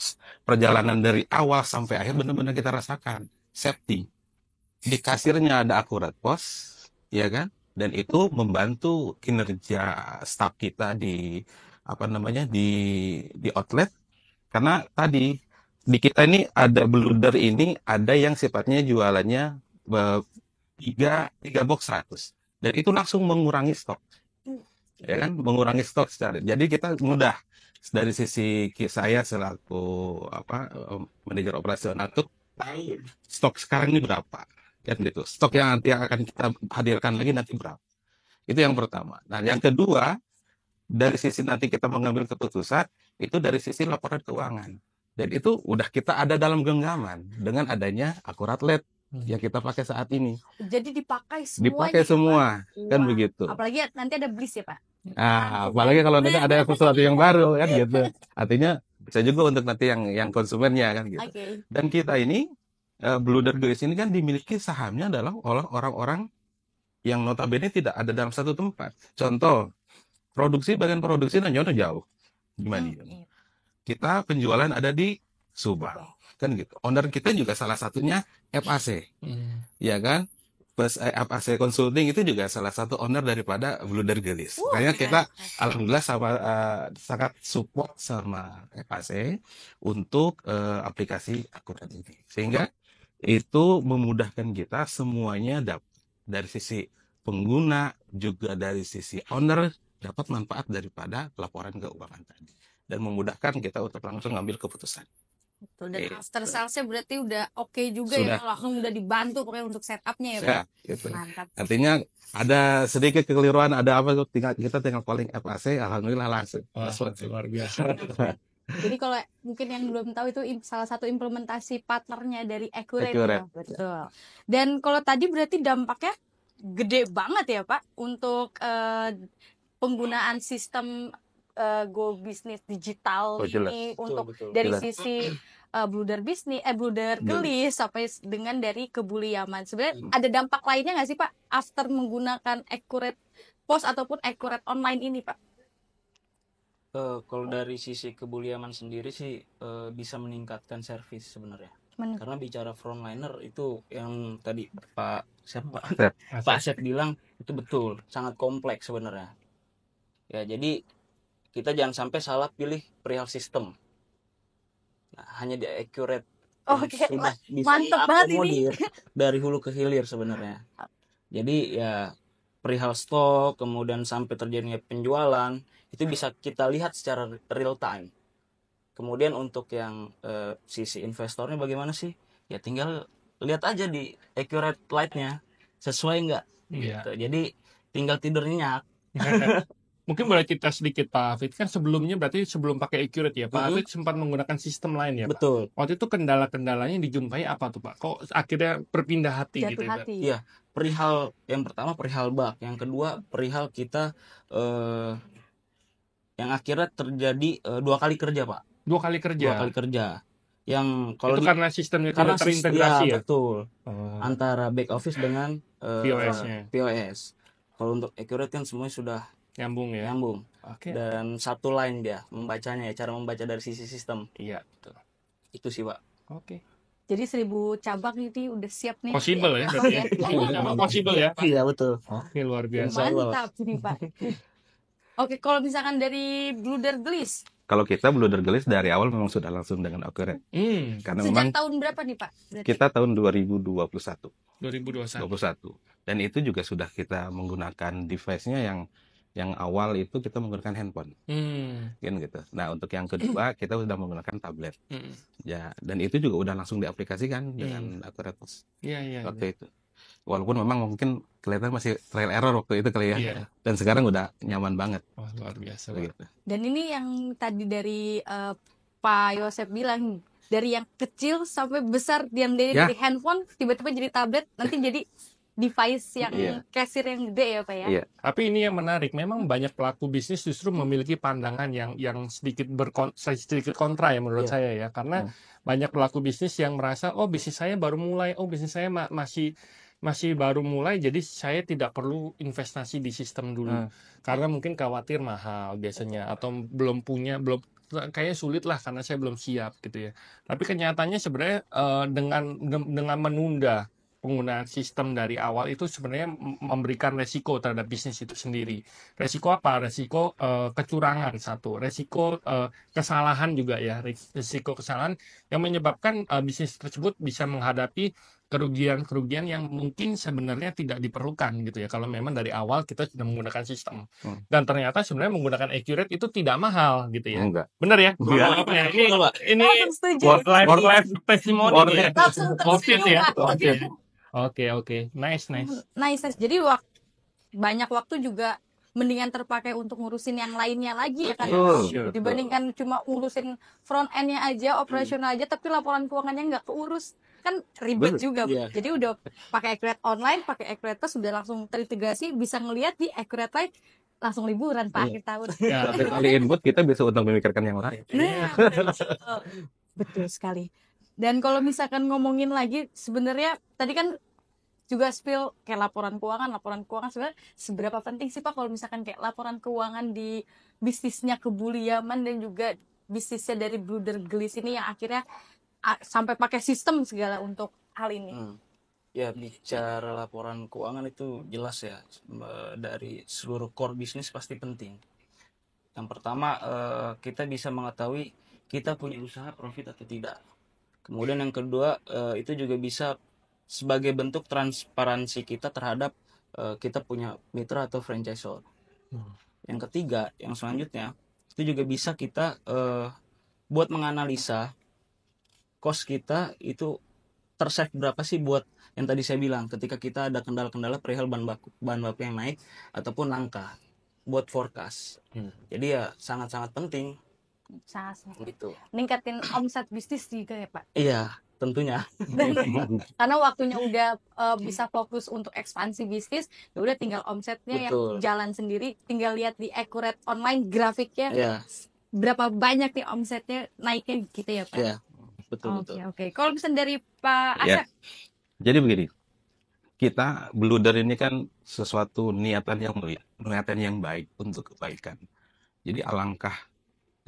[SPEAKER 10] perjalanan dari awal sampai akhir benar-benar kita rasakan. Safety. Di kasirnya ada akurat pos, ya kan? Dan itu membantu kinerja staf kita di di outlet. Karena tadi di kita ini ada Bluder ini ada yang sifatnya jualannya tiga box 100, dan itu langsung mengurangi stok, ya kan, mengurangi stok secara. Jadi kita mudah dari sisi saya selaku manajer operasional tuh tahu stok sekarang ini berapa, kan gitu. Stok yang nanti akan kita hadirkan lagi nanti berapa. Itu yang pertama. Nah, yang kedua, dari sisi nanti kita mengambil keputusan itu dari sisi laporan keuangan. Dan itu udah kita ada dalam genggaman dengan adanya Akurat LED yang kita pakai saat ini.
[SPEAKER 9] Jadi dipakai semuanya.
[SPEAKER 10] Dipakai semua, kan
[SPEAKER 9] Wah.
[SPEAKER 10] begitu.
[SPEAKER 9] Apalagi nanti ada Bliss ya Pak?
[SPEAKER 10] Apalagi kalau nanti ada sesuatu yang baru kan gitu. Artinya bisa juga untuk nanti yang konsumennya kan gitu.
[SPEAKER 9] Oke.
[SPEAKER 10] Dan kita ini Bluder Gelis ini kan dimiliki sahamnya adalah oleh orang-orang yang notabene tidak ada dalam satu tempat. Contoh, bagian produksi nanya jauh di Madiun. Kita penjualan ada di Subang, kan gitu. Owner kita juga salah satunya FAC, ya kan. Plus FAC Consulting itu juga salah satu owner daripada Bluder Gelis. Makanya kita alhamdulillah sangat support sama FAC untuk aplikasi Akurat ini. Sehingga itu memudahkan kita semuanya dari sisi pengguna, juga dari sisi owner, dapat manfaat daripada laporan keuangan tadi dan memudahkan kita untuk langsung ngambil keputusan.
[SPEAKER 9] Betul. Dan
[SPEAKER 10] Gitu.
[SPEAKER 9] after salesnya berarti udah oke juga
[SPEAKER 10] Sudah.
[SPEAKER 9] ya Pak, langsung udah dibantu pokoknya untuk setupnya ya Pak.
[SPEAKER 10] Ya, gitu.
[SPEAKER 9] Mantap.
[SPEAKER 10] Artinya ada sedikit kekeliruan, ada apa kita tinggal calling FAC, alhamdulillah langsung.
[SPEAKER 6] Wah,
[SPEAKER 10] Langsung.
[SPEAKER 6] luar biasa.
[SPEAKER 9] Jadi kalau mungkin yang belum tahu itu salah satu implementasi partnernya dari Accurate.
[SPEAKER 10] Accurate.
[SPEAKER 9] Ya? Betul. Dan kalau tadi berarti dampaknya gede banget ya Pak untuk penggunaan sistem Go Business digital
[SPEAKER 10] Oh, jelas.
[SPEAKER 9] ini
[SPEAKER 5] Betul,
[SPEAKER 9] untuk
[SPEAKER 5] betul.
[SPEAKER 9] dari
[SPEAKER 10] Jelas.
[SPEAKER 9] sisi bluder bisnis, bluder gelis sampai dengan dari kebuliaman. Sebenarnya ada dampak lainnya nggak sih Pak after menggunakan Accurate POS ataupun Accurate online ini Pak?
[SPEAKER 5] Kalau dari sisi kebuliaman sendiri sih bisa meningkatkan servis sebenarnya. Karena bicara frontliner itu yang tadi Pak Asep bilang itu betul, sangat kompleks sebenarnya. Ya, jadi kita jangan sampai salah pilih perihal sistem. Nah, hanya di Accurate
[SPEAKER 9] Oke,
[SPEAKER 5] sudah bisa
[SPEAKER 9] mantep banget ini.
[SPEAKER 5] diakomodir dari hulu ke hilir sebenarnya. Jadi ya perihal stok, kemudian sampai terjadinya penjualan, itu bisa kita lihat secara real time. Kemudian untuk yang sisi investornya bagaimana sih? Ya tinggal lihat aja di Accurate Light-nya sesuai nggak.
[SPEAKER 6] Iya.
[SPEAKER 5] Gitu. Jadi tinggal tidur nyenyak.
[SPEAKER 6] Mungkin boleh cerita sedikit Pak Hafid, kan sebelumnya berarti sebelum pakai Accurate ya, Pak Hafid sempat menggunakan sistem lain ya Pak?
[SPEAKER 5] Betul.
[SPEAKER 6] Waktu itu kendala-kendalanya yang dijumpai apa tuh Pak? Kok akhirnya berpindah hati gitu
[SPEAKER 9] Jatuh
[SPEAKER 6] ya?
[SPEAKER 9] hati.
[SPEAKER 5] Iya, perihal yang pertama perihal bug, yang kedua perihal kita yang akhirnya terjadi 2 kali kerja Pak.
[SPEAKER 6] 2 kali
[SPEAKER 5] 2
[SPEAKER 6] kerja.
[SPEAKER 5] kali kerja. Yang kalau
[SPEAKER 6] Itu karena sistemnya
[SPEAKER 5] karena
[SPEAKER 6] tidak terintegrasi ya?
[SPEAKER 5] betul.
[SPEAKER 6] Oh.
[SPEAKER 5] Antara back office dengan
[SPEAKER 6] POS-nya.
[SPEAKER 5] POS. Kalau untuk Accurate kan semuanya sudah
[SPEAKER 6] Nyambung ya?
[SPEAKER 5] nyambung.
[SPEAKER 6] Oke.
[SPEAKER 5] Dan satu line dia membacanya ya, cara membaca dari sisi sistem.
[SPEAKER 6] Iya, betul.
[SPEAKER 5] Itu sih Pak.
[SPEAKER 6] Oke.
[SPEAKER 9] Jadi 1000 cabang ini udah siap nih.
[SPEAKER 6] Possible ya berarti ya? Possible ya?
[SPEAKER 5] Iya betul.
[SPEAKER 6] Oke, luar biasa.
[SPEAKER 9] Mantap ini Pak. Oke, kalau misalkan dari bluder gelis,
[SPEAKER 10] Kalau kita bluder gelis dari awal memang sudah langsung dengan Accurate. Karena
[SPEAKER 9] sejak
[SPEAKER 10] memang
[SPEAKER 9] tahun berapa nih Pak? Berarti?
[SPEAKER 10] kita tahun 2021.
[SPEAKER 6] 2021.
[SPEAKER 10] Dan itu juga sudah kita menggunakan device-nya yang awal itu kita menggunakan handphone. Kan gitu. Nah, untuk yang kedua kita sudah menggunakan tablet. Ya, dan itu juga udah langsung diaplikasikan dengan Accurate POS.
[SPEAKER 6] Iya.
[SPEAKER 10] Waktu itu. Walaupun memang mungkin kelihatan masih trial error waktu itu kali ya.
[SPEAKER 6] Iya.
[SPEAKER 10] Dan sekarang udah nyaman banget.
[SPEAKER 6] Wah, luar biasa.
[SPEAKER 10] Begitu.
[SPEAKER 9] Dan ini yang tadi dari Pak Yosep bilang, dari yang kecil sampai besar, dari
[SPEAKER 10] Ya.
[SPEAKER 9] handphone tiba-tiba jadi tablet, nanti jadi device yang
[SPEAKER 10] Iya.
[SPEAKER 9] cashier yang gede ya Pak ya.
[SPEAKER 10] Iya.
[SPEAKER 6] Tapi ini yang menarik, memang banyak pelaku bisnis justru memiliki pandangan yang sedikit kontra ya menurut
[SPEAKER 5] Iya.
[SPEAKER 6] saya ya, karena banyak pelaku bisnis yang merasa bisnis saya baru mulai, bisnis saya masih baru mulai, jadi saya tidak perlu investasi di sistem dulu karena mungkin khawatir mahal biasanya atau belum kayaknya sulit lah karena saya belum siap gitu ya. Tapi kenyataannya sebenarnya dengan menunda penggunaan sistem dari awal itu sebenarnya memberikan resiko terhadap bisnis itu sendiri. Resiko apa? Resiko kecurangan satu, resiko kesalahan juga ya, resiko kesalahan yang menyebabkan bisnis tersebut bisa menghadapi kerugian-kerugian yang mungkin sebenarnya tidak diperlukan gitu ya kalau memang dari awal kita sudah menggunakan sistem. Dan ternyata sebenarnya menggunakan Accurate itu tidak mahal gitu ya.
[SPEAKER 10] Enggak.
[SPEAKER 6] Benar ya?
[SPEAKER 10] Iya.
[SPEAKER 6] Ini
[SPEAKER 9] Langsung setuju.
[SPEAKER 6] work life testimony ya.
[SPEAKER 9] Langsung
[SPEAKER 6] Worth it ya.
[SPEAKER 9] tersenyum, Pak.
[SPEAKER 6] Oke. Nice.
[SPEAKER 9] Nice. Jadi banyak waktu juga mendingan terpakai untuk ngurusin yang lainnya lagi ya kan.
[SPEAKER 6] Sure.
[SPEAKER 9] Dibandingkan cuma ngurusin front end-nya aja, operasional aja, tapi laporan keuangannya nggak keurus. Kan ribet juga.
[SPEAKER 5] Iya.
[SPEAKER 9] Jadi udah pakai Accurate online, pakai Accurate Plus, sudah langsung terintegrasi, bisa ngelihat di Accurate Light, langsung liburan Pak akhir tahun.
[SPEAKER 6] Ya.
[SPEAKER 10] Satu kali input kita bisa untuk memikirkan yang lain.
[SPEAKER 9] Nah, betul sekali. Dan kalau misalkan ngomongin lagi, sebenarnya tadi kan juga spill kayak laporan keuangan sebenarnya seberapa penting sih Pak kalau misalkan kayak laporan keuangan di bisnisnya Kebuliaman dan juga bisnisnya dari bluder gelis ini yang akhirnya sampai pakai sistem segala untuk hal ini.
[SPEAKER 5] Ya, bicara laporan keuangan itu jelas ya, dari seluruh core bisnis pasti penting. Yang pertama kita bisa mengetahui kita punya usaha profit atau tidak. Kemudian yang kedua itu juga bisa sebagai bentuk transparansi kita terhadap kita punya mitra atau franchisor. Yang ketiga, yang selanjutnya itu juga bisa kita buat menganalisa cost kita itu tersave berapa sih buat yang tadi saya bilang ketika kita ada kendala-kendala perihal bahan baku yang naik ataupun langka, buat forecast. Jadi ya sangat-sangat penting
[SPEAKER 9] Sangat
[SPEAKER 5] gitu.
[SPEAKER 9] ningkatin omset bisnis juga ya Pak.
[SPEAKER 5] Iya, tentunya.
[SPEAKER 9] Karena waktunya udah bisa fokus untuk ekspansi bisnis, ya udah tinggal omsetnya yang
[SPEAKER 5] Betul.
[SPEAKER 9] jalan sendiri, tinggal lihat di Accurate Online grafiknya
[SPEAKER 5] Iya,
[SPEAKER 9] berapa banyak nih omsetnya naiknya gitu ya Pak.
[SPEAKER 5] iya. Betul,
[SPEAKER 9] Oke,
[SPEAKER 5] betul.
[SPEAKER 9] oke. Kalau misalnya dari Pak
[SPEAKER 10] Ya.
[SPEAKER 9] Asep,
[SPEAKER 10] Jadi begini, kita blunder ini kan sesuatu niatan yang mulia, niatan yang baik untuk kebaikan. Jadi alangkah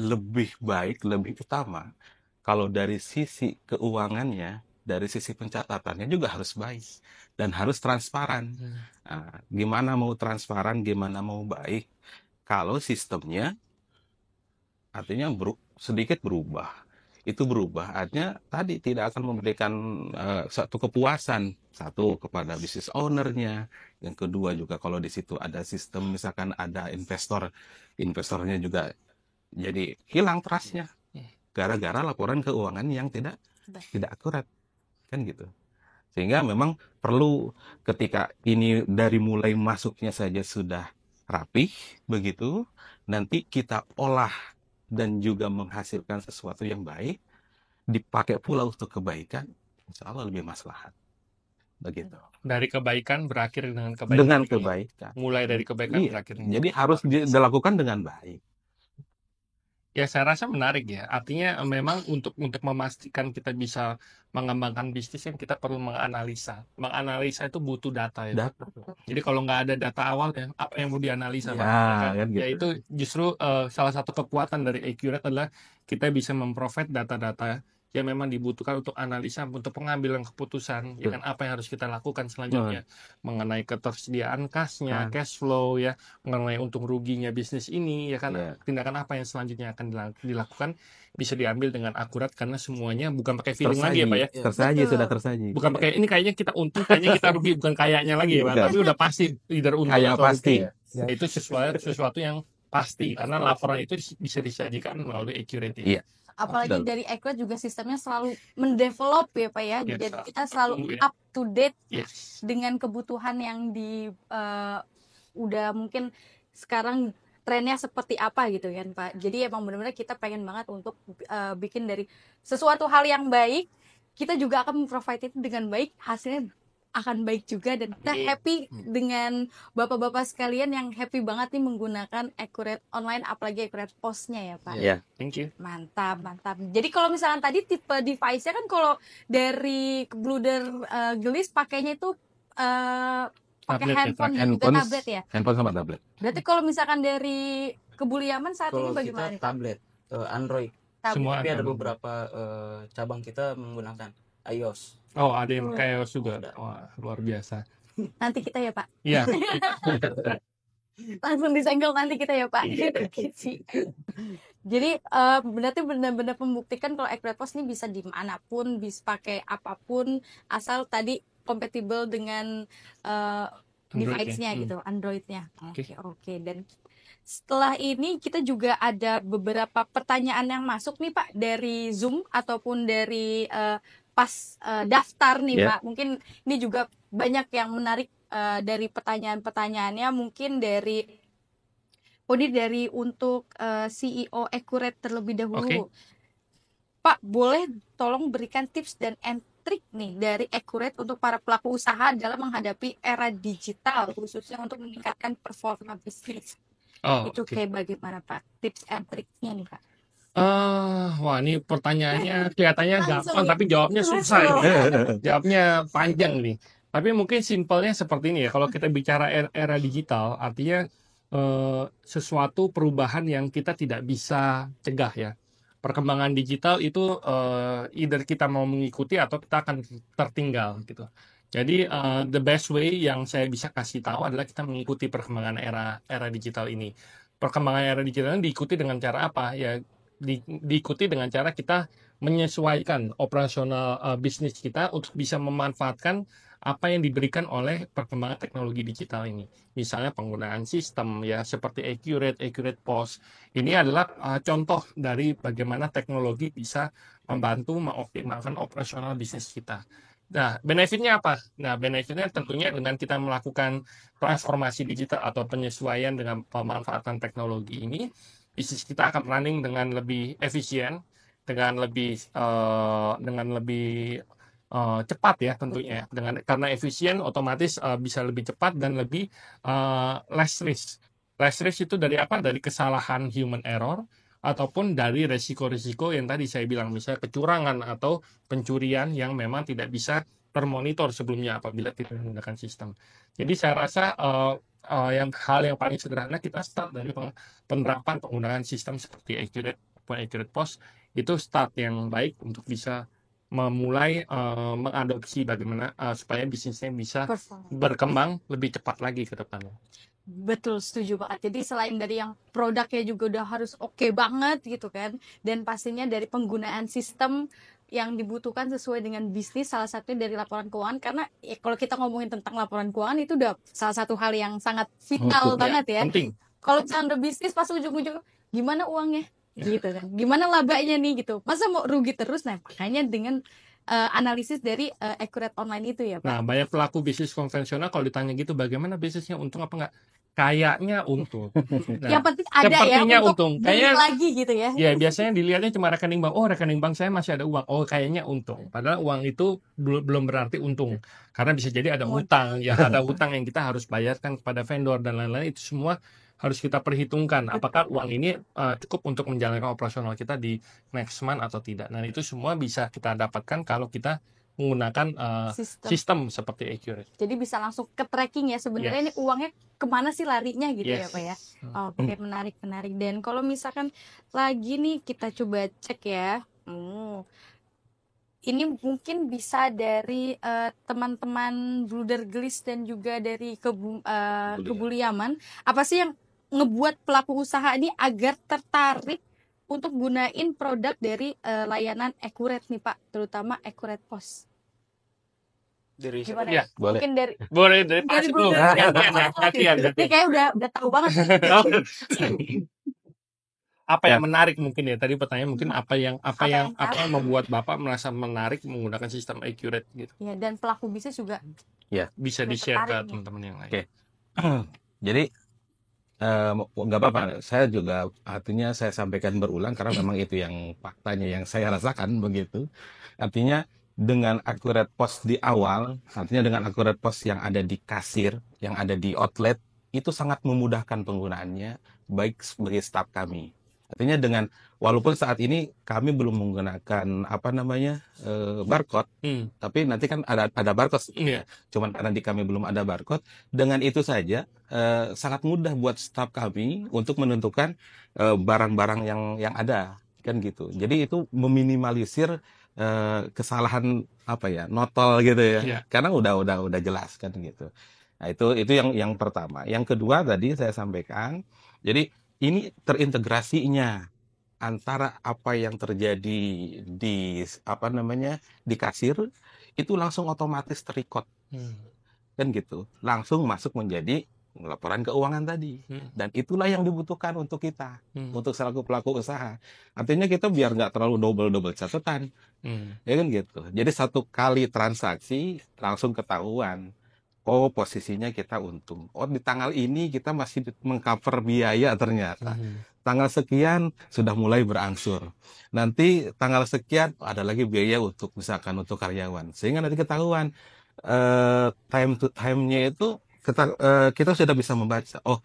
[SPEAKER 10] lebih baik, lebih utama kalau dari sisi keuangannya, dari sisi pencatatannya juga harus baik dan harus transparan. Nah, gimana mau transparan, gimana mau baik kalau sistemnya artinya sedikit berubah. Itu berubah, artinya tadi tidak akan memberikan satu kepuasan, satu kepada bisnis ownernya, yang kedua juga kalau di situ ada sistem misalkan ada investornya juga jadi hilang trustnya gara-gara laporan keuangan yang tidak akurat, kan gitu. Sehingga memang perlu ketika ini dari mulai masuknya saja sudah rapih begitu, nanti kita olah dan juga menghasilkan sesuatu yang baik, dipakai pula untuk kebaikan, insya Allah lebih maslahat. Begitu.
[SPEAKER 6] Dari kebaikan berakhir dengan kebaikan.
[SPEAKER 10] Dengan kebaikan.
[SPEAKER 6] Mulai dari kebaikan
[SPEAKER 10] Iya.
[SPEAKER 6] berakhir.
[SPEAKER 10] Jadi harus dilakukan dengan baik.
[SPEAKER 6] Ya, saya rasa menarik ya. Artinya memang untuk memastikan kita bisa mengembangkan bisnis kan kita perlu menganalisa. Menganalisa itu butuh data ya.
[SPEAKER 10] Data.
[SPEAKER 6] Jadi kalau nggak ada data awal ya, apa yang mau dianalisa,
[SPEAKER 10] Ya,
[SPEAKER 6] Pak?
[SPEAKER 10] kan gitu.
[SPEAKER 6] Ya itu justru salah satu kekuatan dari Accurate adalah kita bisa memprovide data-data yang memang dibutuhkan untuk analisa, untuk pengambilan keputusan, ya kan apa yang harus kita lakukan selanjutnya mengenai ketersediaan kasnya, cash flow ya, mengenai untung ruginya bisnis ini, ya kan tindakan apa yang selanjutnya akan dilakukan bisa diambil dengan akurat karena semuanya bukan pakai feeling lagi ya Pak ya.
[SPEAKER 10] Tersaji, sudah tersaji.
[SPEAKER 6] Bukan pakai ini kayaknya kita untung, kayaknya kita rugi, bukan kayaknya lagi ya Pak, tapi udah pasti either untung
[SPEAKER 10] Kayak
[SPEAKER 6] atau
[SPEAKER 10] pasti.
[SPEAKER 6] rugi. Ya, itu sesuatu yang pasti karena laporan itu bisa disajikan melalui Accurate.
[SPEAKER 10] Iya.
[SPEAKER 9] apalagi dari Accurate juga sistemnya selalu mendevelop ya Pak ya.
[SPEAKER 6] Yes.
[SPEAKER 9] Jadi kita selalu up to date dengan kebutuhan yang udah mungkin sekarang trennya seperti apa gitu kan Pak. Jadi emang benar-benar kita pengen banget untuk bikin dari sesuatu hal yang baik, kita juga akan memprovide itu dengan baik, hasilnya akan baik juga, dan kita happy dengan bapak-bapak sekalian yang happy banget nih menggunakan Accurate Online, apalagi Accurate POS-nya ya Pak.
[SPEAKER 10] Iya.
[SPEAKER 6] Thank you.
[SPEAKER 9] Mantap, mantap. Jadi kalau misalkan tadi tipe device-nya kan kalau dari Bluder Gelis pakainya itu pakai handphone dan juga tablet ya.
[SPEAKER 10] Handphone sama tablet.
[SPEAKER 9] Berarti kalau misalkan dari Kebuliaman saat ini
[SPEAKER 5] Kalau
[SPEAKER 9] bagaimana
[SPEAKER 5] kita
[SPEAKER 9] nih Pak?
[SPEAKER 5] tablet, Android.
[SPEAKER 6] Semua
[SPEAKER 5] Tapi ada
[SPEAKER 6] Android.
[SPEAKER 5] beberapa cabang kita menggunakan iOS.
[SPEAKER 6] Oh, ada yang kayak juga. Wah, luar biasa.
[SPEAKER 9] Nanti kita ya Pak.
[SPEAKER 6] Iya.
[SPEAKER 9] Langsung disenggol nanti kita ya Pak. Jadi berarti benar-benar membuktikan kalau Accurate POS ini bisa dimanapun, bisa pakai apapun, asal tadi kompatibel dengan device-nya gitu, Android-nya. Oke. Dan setelah ini kita juga ada beberapa pertanyaan yang masuk nih Pak dari Zoom ataupun dari pas daftar nih Pak. Mungkin ini juga banyak yang menarik dari pertanyaan-pertanyaannya, mungkin dari untuk CEO Accurate terlebih dahulu. Pak, boleh tolong berikan tips dan trik nih dari Accurate untuk para pelaku usaha dalam menghadapi era digital, khususnya untuk meningkatkan performa bisnis. Itu kayak bagaimana Pak? Tips and triknya nih Pak.
[SPEAKER 6] Wah, ini pertanyaannya kelihatannya gampang, tapi jawabnya susah ya. Jawabnya panjang nih. Tapi mungkin simpelnya seperti ini ya. Kalau kita bicara era digital, artinya sesuatu perubahan yang kita tidak bisa cegah ya. Perkembangan digital itu either kita mau mengikuti atau kita akan tertinggal gitu. Jadi the best way yang saya bisa kasih tahu adalah kita mengikuti perkembangan era digital ini. Perkembangan era digital ini diikuti dengan cara apa? Ya diikuti dengan cara kita menyesuaikan operasional bisnis kita untuk bisa memanfaatkan apa yang diberikan oleh perkembangan teknologi digital ini. Misalnya penggunaan sistem ya seperti Accurate POS. Ini adalah contoh dari bagaimana teknologi bisa membantu mengoptimalkan operasional bisnis kita. Nah, benefitnya apa? Nah, benefitnya tentunya dengan kita melakukan transformasi digital atau penyesuaian dengan pemanfaatan teknologi ini, bisnis kita akan running dengan lebih efisien, dengan lebih cepat ya tentunya. Karena efisien otomatis bisa lebih cepat dan lebih less risk. Less risk itu dari apa? Dari kesalahan human error ataupun dari resiko-resiko yang tadi saya bilang, misalnya kecurangan atau pencurian yang memang tidak bisa termonitor sebelumnya apabila kita menggunakan sistem. Jadi saya rasa hal yang paling sederhana kita start dari penerapan penggunaan sistem seperti Accurate POS, itu start yang baik untuk bisa memulai mengadopsi bagaimana supaya bisnisnya bisa berkembang lebih cepat lagi ke depannya.
[SPEAKER 9] Betul, setuju banget. Jadi selain dari yang produknya juga udah harus oke banget gitu kan, dan pastinya dari penggunaan sistem yang dibutuhkan sesuai dengan bisnis, salah satunya dari laporan keuangan, karena ya, kalau kita ngomongin tentang laporan keuangan itu udah salah satu hal yang sangat vital banget ya.
[SPEAKER 6] Penting.
[SPEAKER 9] Kalau misalnya udah bisnis pas ujung-ujung gimana uangnya gitu kan, gimana labanya nih gitu, masa mau rugi terus. Nah makanya dengan analisis dari Accurate Online itu ya Pak.
[SPEAKER 6] Nah, banyak pelaku bisnis konvensional kalau ditanya gitu bagaimana bisnisnya untung apa enggak? Kayaknya untung. Nah,
[SPEAKER 9] yang penting ada ya
[SPEAKER 6] sepertinya
[SPEAKER 9] untuk
[SPEAKER 6] untung.
[SPEAKER 9] beli
[SPEAKER 6] Kayaknya
[SPEAKER 9] lagi gitu ya.
[SPEAKER 6] ya biasanya dilihatnya cuma rekening bank. Oh, rekening bank saya masih ada uang. Oh, kayaknya untung. Padahal uang itu belum berarti untung. Karena bisa jadi ada hutang, ya ada hutang yang kita harus bayarkan kepada vendor dan lain-lain, itu semua harus kita perhitungkan apakah uang ini cukup untuk menjalankan operasional kita di next month atau tidak. Nah, itu semua bisa kita dapatkan kalau kita menggunakan sistem seperti Accurate.
[SPEAKER 9] Jadi bisa langsung ke tracking ya sebenarnya. Ini uangnya kemana sih larinya gitu ya Pak ya. Oke, menarik. Dan kalau misalkan lagi nih kita coba cek ya. Ini mungkin bisa dari teman-teman Bluder Gelis dan juga dari Kebuliaman. Apa sih yang ngebuat pelaku usaha ini agar tertarik untuk gunain produk dari layanan Accurate nih Pak, terutama Accurate POS?
[SPEAKER 5] Dari
[SPEAKER 9] Gimana
[SPEAKER 6] ya?
[SPEAKER 10] Boleh.
[SPEAKER 9] Mungkin dari
[SPEAKER 6] Pak dulu.
[SPEAKER 9] Ini kayak udah tahu banget.
[SPEAKER 6] Apa yang menarik mungkin ya? Tadi pertanyaan mungkin apa yang membuat Bapak merasa menarik menggunakan sistem Accurate gitu.
[SPEAKER 9] Ya, dan pelaku bisnis juga
[SPEAKER 6] bisa di-share ke teman-teman yang lain.
[SPEAKER 10] Oke. Jadi nggak apa-apa, saya juga artinya saya sampaikan berulang karena memang itu yang faktanya yang saya rasakan begitu. Artinya dengan Accurate POS di awal, artinya dengan Accurate POS yang ada di kasir, yang ada di outlet, itu sangat memudahkan penggunaannya baik sebagai staf kami. Artinya dengan walaupun saat ini kami belum menggunakan barcode, tapi nanti kan ada barcode. Cuman karena di kami belum ada barcode, dengan itu saja sangat mudah buat staf kami untuk menentukan barang-barang yang ada kan gitu. Jadi itu meminimalisir kesalahan notol gitu ya. Karena udah jelas kan gitu. Nah, itu yang pertama. Yang kedua tadi saya sampaikan, jadi ini terintegrasinya antara apa yang terjadi di di kasir itu langsung otomatis terrecord. Kan gitu. Langsung masuk menjadi laporan keuangan tadi. Dan itulah yang dibutuhkan untuk kita, untuk selaku pelaku usaha. Artinya kita biar nggak terlalu double catatan. Ya kan gitu. Jadi satu kali transaksi langsung ketahuan. Oh, posisinya kita untung. Oh, di tanggal ini kita masih mengcover biaya ternyata. Tanggal sekian sudah mulai berangsur. Nanti tanggal sekian ada lagi biaya untuk misalkan untuk karyawan. Sehingga nanti ketahuan time to time-nya itu kita sudah bisa membaca. Oh,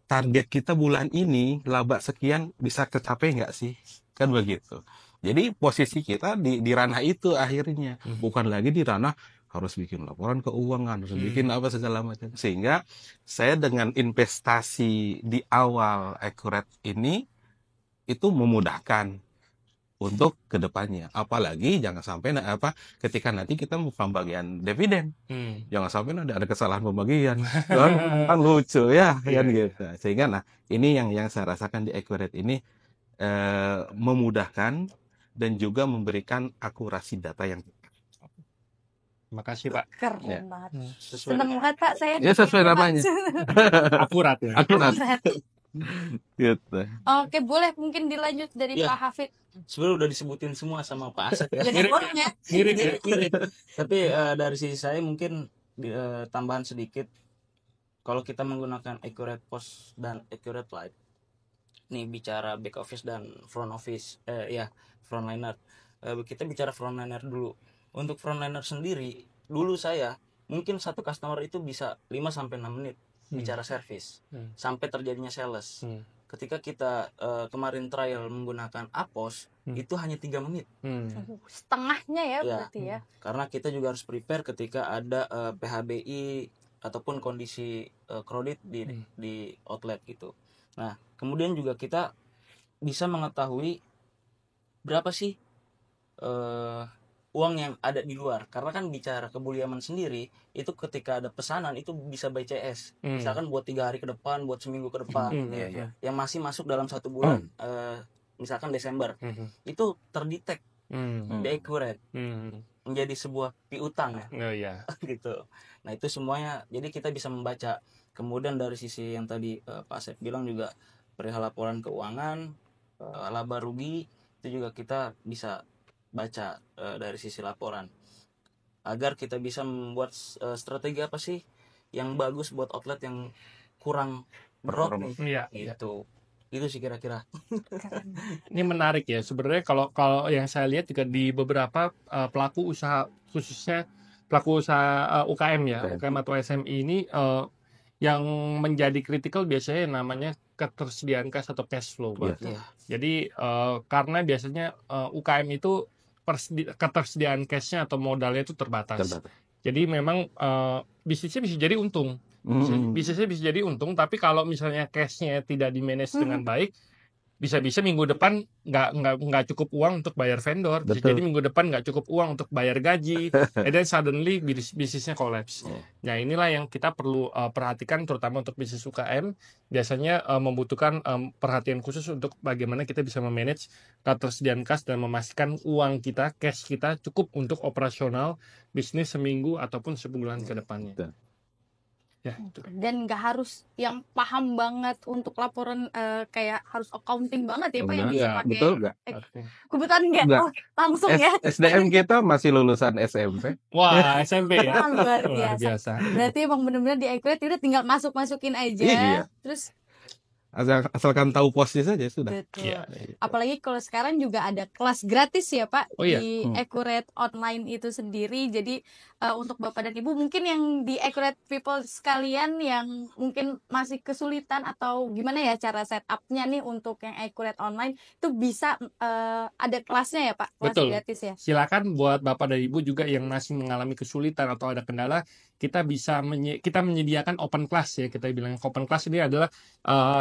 [SPEAKER 10] target kita bulan ini laba sekian bisa tercapai nggak sih? Kan begitu. Jadi posisi kita di ranah itu akhirnya. Bukan lagi di ranah harus bikin laporan keuangan, harus bikin apa segala macam. Sehingga saya dengan investasi di awal Accurate ini itu memudahkan untuk kedepannya. Apalagi jangan sampai ketika nanti kita mau pembagian dividen, jangan sampai ada kesalahan pembagian, kan lucu ya, kan gitu. Sehingga ini yang saya rasakan di Accurate ini memudahkan dan juga memberikan akurasi data yang
[SPEAKER 6] Terima kasih Pak.
[SPEAKER 9] Keren
[SPEAKER 10] Ya.
[SPEAKER 9] banget.
[SPEAKER 5] Sesuai
[SPEAKER 9] Seneng banget Pak saya.
[SPEAKER 10] Ya sesuai namanya.
[SPEAKER 6] Akurat ya.
[SPEAKER 10] Akurat.
[SPEAKER 9] Keren.
[SPEAKER 10] Gitu.
[SPEAKER 9] Oke, boleh mungkin dilanjut dari
[SPEAKER 5] Iya.
[SPEAKER 9] Pak Hafid.
[SPEAKER 5] Sebenarnya udah disebutin semua sama Pak Asep ya.
[SPEAKER 9] Jadi orang ya.
[SPEAKER 5] Mirip. Tapi dari sisi saya mungkin tambahan sedikit. Kalau kita menggunakan Accurate Post dan Accurate Live, nih bicara back office dan front office, frontliner. Kita bicara frontliner dulu. Untuk frontliner sendiri, dulu saya mungkin satu customer itu bisa 5-6 menit bicara service sampai terjadinya sales. Ketika kita kemarin trial menggunakan Apos, itu hanya 3 menit.
[SPEAKER 9] Setengahnya ya
[SPEAKER 5] Ya,
[SPEAKER 9] berarti ya.
[SPEAKER 5] karena kita juga harus prepare ketika ada PHBI ataupun kondisi kredit di outlet gitu. Nah, kemudian juga kita bisa mengetahui berapa sih uang yang ada di luar. Karena kan bicara kebuliaman sendiri, itu ketika ada pesanan itu bisa by CS. Misalkan buat 3 hari ke depan, buat seminggu ke depan, yang masih masuk dalam 1 bulan, misalkan Desember, itu terdetek di Accurate menjadi sebuah piutang ya.
[SPEAKER 6] Oh iya.
[SPEAKER 5] Gitu. Nah itu semuanya, jadi kita bisa membaca. Kemudian dari sisi yang tadi Pak Asep bilang juga perihal laporan keuangan, laba rugi, itu juga kita bisa baca dari sisi laporan, agar kita bisa membuat strategi apa sih yang bagus buat outlet yang kurang berot nih.
[SPEAKER 6] Iya.
[SPEAKER 5] Gitu. Itu sih kira-kira.
[SPEAKER 6] Ini menarik ya sebenarnya, kalau yang saya lihat juga di beberapa pelaku usaha, khususnya pelaku usaha UKM ya, UKM atau SMI ini yang menjadi kritikal biasanya yang namanya ketersediaan kas atau cash flow, Pak. Jadi karena biasanya UKM itu ketersediaan cashnya atau modalnya itu terbatas. Jadi memang bisnisnya bisa jadi untung. Bisnisnya bisa jadi untung, tapi kalau misalnya cashnya tidak di-manage dengan baik, bisa-bisa minggu depan nggak cukup uang untuk bayar vendor. Bisa jadi minggu depan nggak cukup uang untuk bayar gaji, and then suddenly bisnisnya collapse. Nah inilah yang kita perlu perhatikan, terutama untuk bisnis UKM. Biasanya membutuhkan perhatian khusus untuk bagaimana kita bisa memanage ketersediaan kas dan memastikan uang kita, cash kita cukup untuk operasional bisnis seminggu ataupun sebulan ke depannya. Ya,
[SPEAKER 9] dan nggak harus yang paham banget untuk laporan kayak harus accounting banget ya Pak yang bisa pakai.
[SPEAKER 10] Betul nggak?
[SPEAKER 9] Kebetulan nggak. Oh, langsung ya.
[SPEAKER 10] SDM kita masih lulusan SMP.
[SPEAKER 6] Wah, SMP ya.
[SPEAKER 9] Luar biasa. Berarti emang benar-benar di Accurate udah tinggal masukin aja.
[SPEAKER 10] Iya.
[SPEAKER 9] Terus
[SPEAKER 10] asalkan tahu posnya saja sudah.
[SPEAKER 9] Betul. Apalagi kalau sekarang juga ada kelas gratis ya Pak di Accurate Online itu sendiri. Jadi untuk Bapak dan Ibu mungkin yang di Accurate People sekalian yang mungkin masih kesulitan atau gimana ya cara setupnya nih untuk yang Accurate Online itu bisa ada kelasnya ya Pak, kelas gratis ya.
[SPEAKER 6] Silakan buat Bapak dan Ibu juga yang masih mengalami kesulitan atau ada kendala, kita menyediakan open class ya. Kita bilang open class ini adalah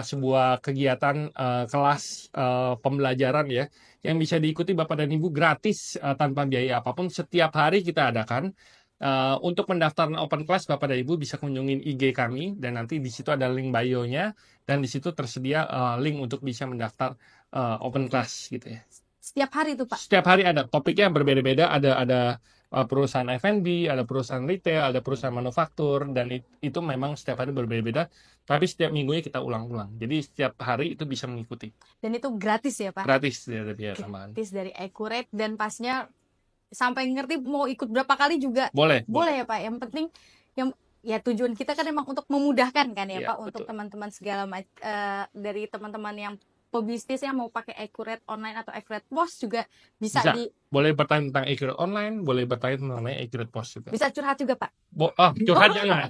[SPEAKER 6] sebuah kegiatan kelas pembelajaran ya yang bisa diikuti Bapak dan Ibu gratis tanpa biaya apapun. Setiap hari kita adakan. Untuk pendaftaran open class Bapak dan Ibu bisa kunjungin IG kami dan nanti di situ ada link bio-nya dan di situ tersedia link untuk bisa mendaftar open class gitu ya.
[SPEAKER 9] Setiap hari itu Pak.
[SPEAKER 6] Setiap hari ada topiknya berbeda-beda, ada perusahaan F&B, ada perusahaan retail, ada perusahaan manufaktur, dan itu memang setiap hari berbeda-beda, tapi setiap minggunya kita ulang-ulang. Jadi setiap hari itu bisa mengikuti.
[SPEAKER 9] Dan itu gratis ya Pak?
[SPEAKER 6] Gratis, ada biaya tambahan.
[SPEAKER 9] Gratis dari Accurate, dan pasnya sampai ngerti mau ikut berapa kali juga
[SPEAKER 6] boleh
[SPEAKER 9] ya Pak. Yang penting ya tujuan kita kan emang untuk memudahkan kan ya Pak, untuk teman-teman segala dari teman-teman yang pebisnis yang mau pakai Accurate Online atau Accurate Post juga bisa.
[SPEAKER 6] Boleh bertanya tentang Accurate Online, boleh bertanya tentang Accurate Post juga.
[SPEAKER 9] Bisa curhat juga Pak.
[SPEAKER 6] Curhat jangan.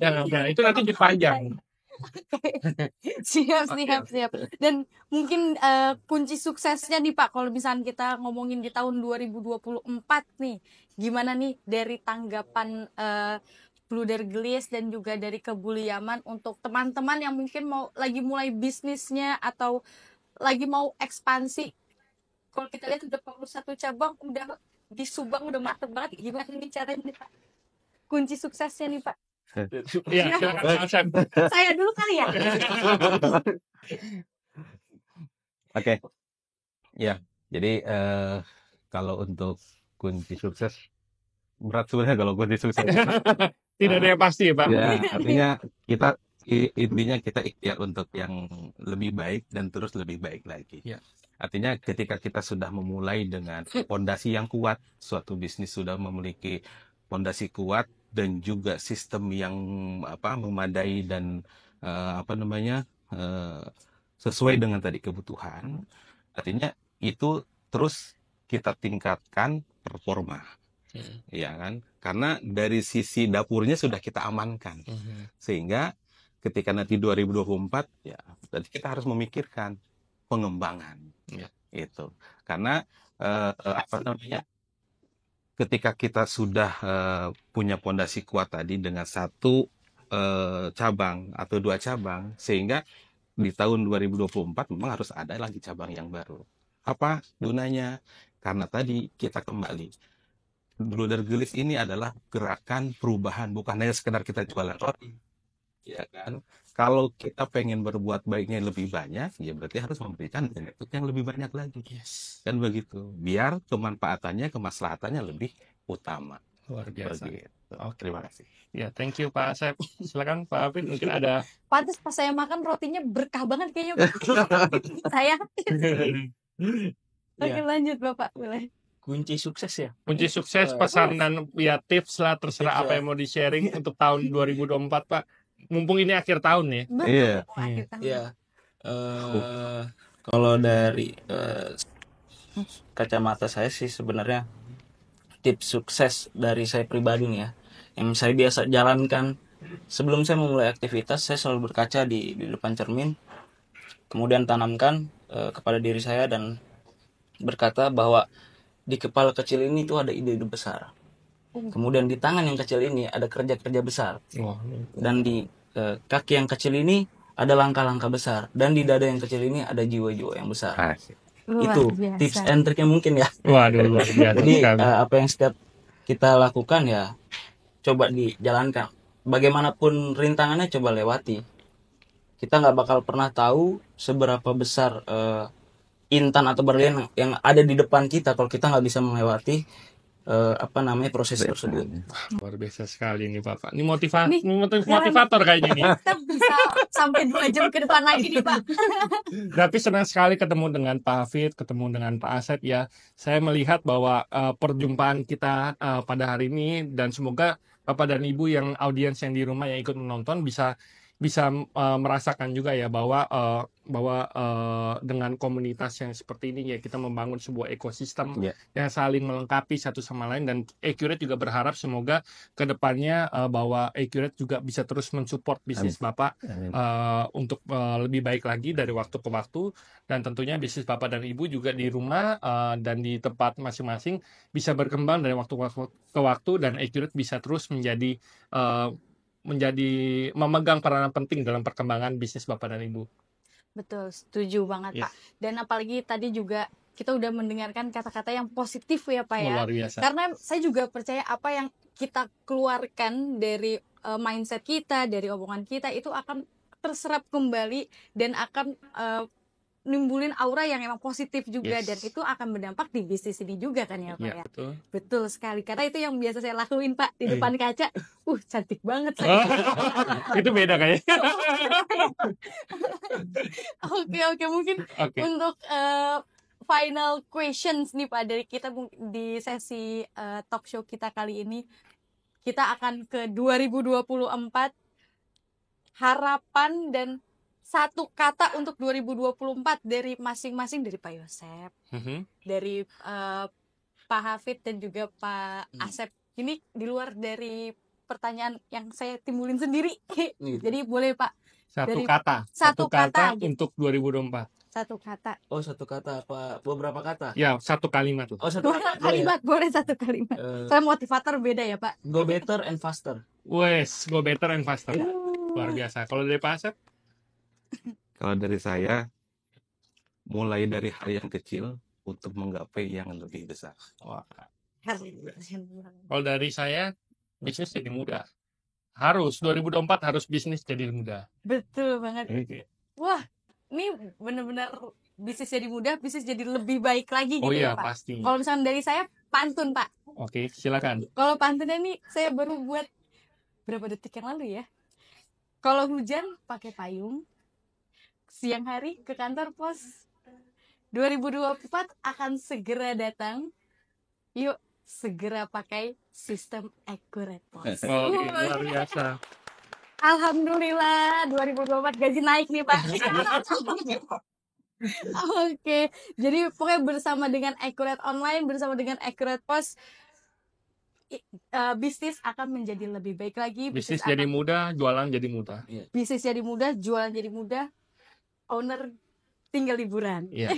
[SPEAKER 6] Itu nanti panjang.
[SPEAKER 9] Siap. Dan mungkin kunci suksesnya nih Pak, kalau misalnya kita ngomongin di tahun 2024 nih, gimana nih dari tanggapan Bludergelis dan juga dari Kebuliaman untuk teman-teman yang mungkin lagi mulai bisnisnya atau lagi mau ekspansi. Kalau kita lihat udah 41 cabang, udah di Subang udah mantep banget. Gimana nih caranya nih Pak? Kunci suksesnya nih Pak.
[SPEAKER 6] Iya,
[SPEAKER 9] saya dulu kali ya.
[SPEAKER 10] Oke. Ya, jadi kalau untuk kunci sukses berat sebenarnya kalau kunci sukses.
[SPEAKER 6] Tidak ada yang pasti ya Pak.
[SPEAKER 10] Ya, artinya intinya kita ikhtiar untuk yang lebih baik dan terus lebih baik lagi.
[SPEAKER 6] Ya.
[SPEAKER 10] Artinya ketika kita sudah memulai dengan fondasi yang kuat, suatu bisnis sudah memiliki fondasi kuat dan juga sistem yang memadai dan sesuai dengan tadi kebutuhan. Artinya itu terus kita tingkatkan performa. Ya kan? Karena dari sisi dapurnya sudah kita amankan. Sehingga ketika nanti 2024 ya berarti kita harus memikirkan pengembangan. Itu. Karena ketika kita sudah punya fondasi kuat tadi dengan satu cabang atau 2 cabang, sehingga di tahun 2024 memang harus ada lagi cabang yang baru. Apa gunanya? Karena tadi kita kembali Bluder Gelis ini adalah gerakan perubahan, bukan hanya sekedar kita jualan roti, ya kan? Kalau kita pengen berbuat baiknya lebih banyak, ya berarti harus memberikan benefit yang lebih banyak lagi, kan begitu? Biar kemanfaatannya, kemaslahatannya lebih utama.
[SPEAKER 6] Luar biasa.
[SPEAKER 10] Begitu. Terima kasih.
[SPEAKER 6] Ya, thank you Pak Asep. Silakan Pak Afid, mungkin ada.
[SPEAKER 9] Pantes pas saya makan rotinya berkah banget kayaknya. Saya. Oke, lanjut Bapak, boleh.
[SPEAKER 5] Kunci sukses ya.
[SPEAKER 6] Kunci sukses, pesan dan ya tips lah, terserah apa yang mau di-sharing untuk tahun 2024 Pak. Mumpung ini akhir tahun ya.
[SPEAKER 10] Iya.
[SPEAKER 5] Iya. Kalau dari kacamata saya sih sebenarnya tips sukses dari saya pribadi nih ya, yang saya biasa jalankan sebelum saya memulai aktivitas, saya selalu berkaca di depan cermin, kemudian tanamkan kepada diri saya dan berkata bahwa di kepala kecil ini tuh ada ide-ide besar. Kemudian di tangan yang kecil ini ada kerja-kerja besar. Dan di kaki yang kecil ini ada langkah-langkah besar. Dan di dada yang kecil ini ada jiwa-jiwa yang besar. Itu tips and triknya mungkin ya.
[SPEAKER 6] Waduh, luar biasa.
[SPEAKER 5] Jadi apa yang setiap kita lakukan ya coba dijalankan. Bagaimanapun rintangannya coba lewati. Kita nggak bakal pernah tahu seberapa besar intan atau berlian yang ada di depan kita kalau kita nggak bisa melewati proses tersebut.
[SPEAKER 6] Luar biasa sekali nih Bapak. Ini motivator kayaknya nih.
[SPEAKER 9] Kita bisa sampai 2 jam ke depan lagi nih Pak.
[SPEAKER 6] Tapi senang sekali ketemu dengan Pak Hafid, ketemu dengan Pak Asep ya. Saya melihat bahwa perjumpaan kita pada hari ini, dan semoga Bapak dan Ibu yang audiens yang di rumah yang ikut menonton bisa merasakan juga ya bahwa dengan komunitas yang seperti ini ya kita membangun sebuah ekosistem yang saling melengkapi satu sama lain, dan Accurate juga berharap semoga kedepannya bahwa Accurate juga bisa terus mensupport bisnis Bapak untuk lebih baik lagi dari waktu ke waktu, dan tentunya bisnis Bapak dan Ibu juga di rumah dan di tempat masing-masing bisa berkembang dari waktu ke waktu, dan Accurate bisa terus menjadi memegang peranan penting dalam perkembangan bisnis Bapak dan Ibu.
[SPEAKER 9] Betul, setuju banget Pak. Dan apalagi tadi juga kita udah mendengarkan kata-kata yang positif ya Pak ya.
[SPEAKER 6] Luar biasa.
[SPEAKER 9] Karena saya juga percaya apa yang kita keluarkan dari mindset kita, dari omongan kita itu akan terserap kembali dan akan nimbulin aura yang emang positif juga, dan itu akan berdampak di bisnis ini juga kan ya Pak ya. Betul sekali, karena itu yang biasa saya lakuin Pak di depan kaca. Cantik banget saya.
[SPEAKER 6] Itu beda kayaknya.
[SPEAKER 9] Oke, mungkin untuk final questions nih Pak dari kita di sesi talk show kita kali ini. Kita akan ke 2024, harapan dan satu kata untuk 2024 dari masing-masing, dari Pak Yosep, dari Pak Hafid dan juga Pak Asep. Ini di luar dari pertanyaan yang saya timbulin sendiri. Jadi boleh Pak.
[SPEAKER 6] Satu kata untuk 2024.
[SPEAKER 9] Satu kata.
[SPEAKER 5] Oh, satu kata apa? Beberapa kata?
[SPEAKER 6] Ya, satu kalimat tuh.
[SPEAKER 5] Oh, satu
[SPEAKER 9] kalimat. Boleh satu kalimat. Saya motivator beda ya Pak.
[SPEAKER 5] Go better and faster.
[SPEAKER 6] Wes, go better and faster. Luar biasa. Kalau dari Pak Asep?
[SPEAKER 10] Kalau dari saya, mulai dari hal yang kecil untuk menggapai yang lebih besar.
[SPEAKER 6] Wah. Kalau dari saya, bisnis jadi mudah. Harus 2024 harus bisnis jadi mudah.
[SPEAKER 9] Betul banget. Wah, ini benar-benar bisnis jadi mudah, bisnis jadi lebih baik lagi gitu
[SPEAKER 6] ya
[SPEAKER 9] Pak.
[SPEAKER 6] Pasti.
[SPEAKER 9] Kalau misalnya dari saya pantun Pak.
[SPEAKER 6] Oke, silakan.
[SPEAKER 9] Kalau pantunnya nih saya baru buat berapa detik yang lalu ya. Kalau hujan pakai payung, siang hari ke kantor pos. 2024 akan segera datang. Yuk segera pakai sistem Accurate POS.
[SPEAKER 6] Oke, luar biasa.
[SPEAKER 9] Alhamdulillah 2024 gaji naik nih Pak. Oke, jadi pokoknya bersama dengan Accurate Online, bersama dengan Accurate POS, bisnis akan menjadi lebih baik lagi.
[SPEAKER 6] Bisnis jadi mudah, jualan jadi mudah.
[SPEAKER 9] Bisnis jadi mudah, jualan jadi mudah, owner tinggal liburan.
[SPEAKER 6] Iya.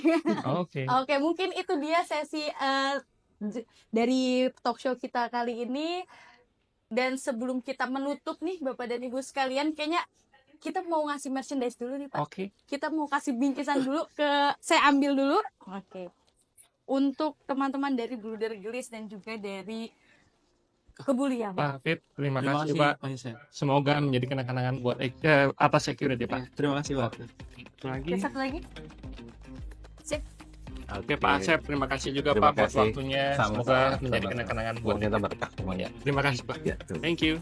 [SPEAKER 6] Oke.
[SPEAKER 9] Oke, mungkin itu dia sesi dari talk show kita kali ini. Dan sebelum kita menutup nih Bapak dan Ibu sekalian, kayaknya kita mau ngasih merchandise dulu nih Pak.
[SPEAKER 6] Oke.
[SPEAKER 9] Kita mau kasih bingkisan dulu saya ambil dulu. Oke. Untuk teman-teman dari Bluder Gelis dan juga dari Kebulia
[SPEAKER 6] Pak Fit, terima
[SPEAKER 5] Terima
[SPEAKER 6] kasih
[SPEAKER 5] kasih,
[SPEAKER 6] Pak.
[SPEAKER 5] Pak Yusef.
[SPEAKER 6] Semoga menjadi kenang-kenangan buat atas security Pak.
[SPEAKER 5] Terima kasih, Pak.
[SPEAKER 6] Satu lagi.
[SPEAKER 9] Oke, satu lagi. Sip.
[SPEAKER 6] Oke Pak Asep, terima kasih juga
[SPEAKER 10] Terima
[SPEAKER 6] Pak buat
[SPEAKER 10] kasih.
[SPEAKER 6] waktunya.
[SPEAKER 10] Sama-sama.
[SPEAKER 6] Semoga menjadi
[SPEAKER 10] Sama-sama.
[SPEAKER 6] kenang-kenangan buat
[SPEAKER 10] Buat kita berkah semuanya.
[SPEAKER 6] Terima kasih Pak.
[SPEAKER 10] Ya, tuh.
[SPEAKER 6] Thank you.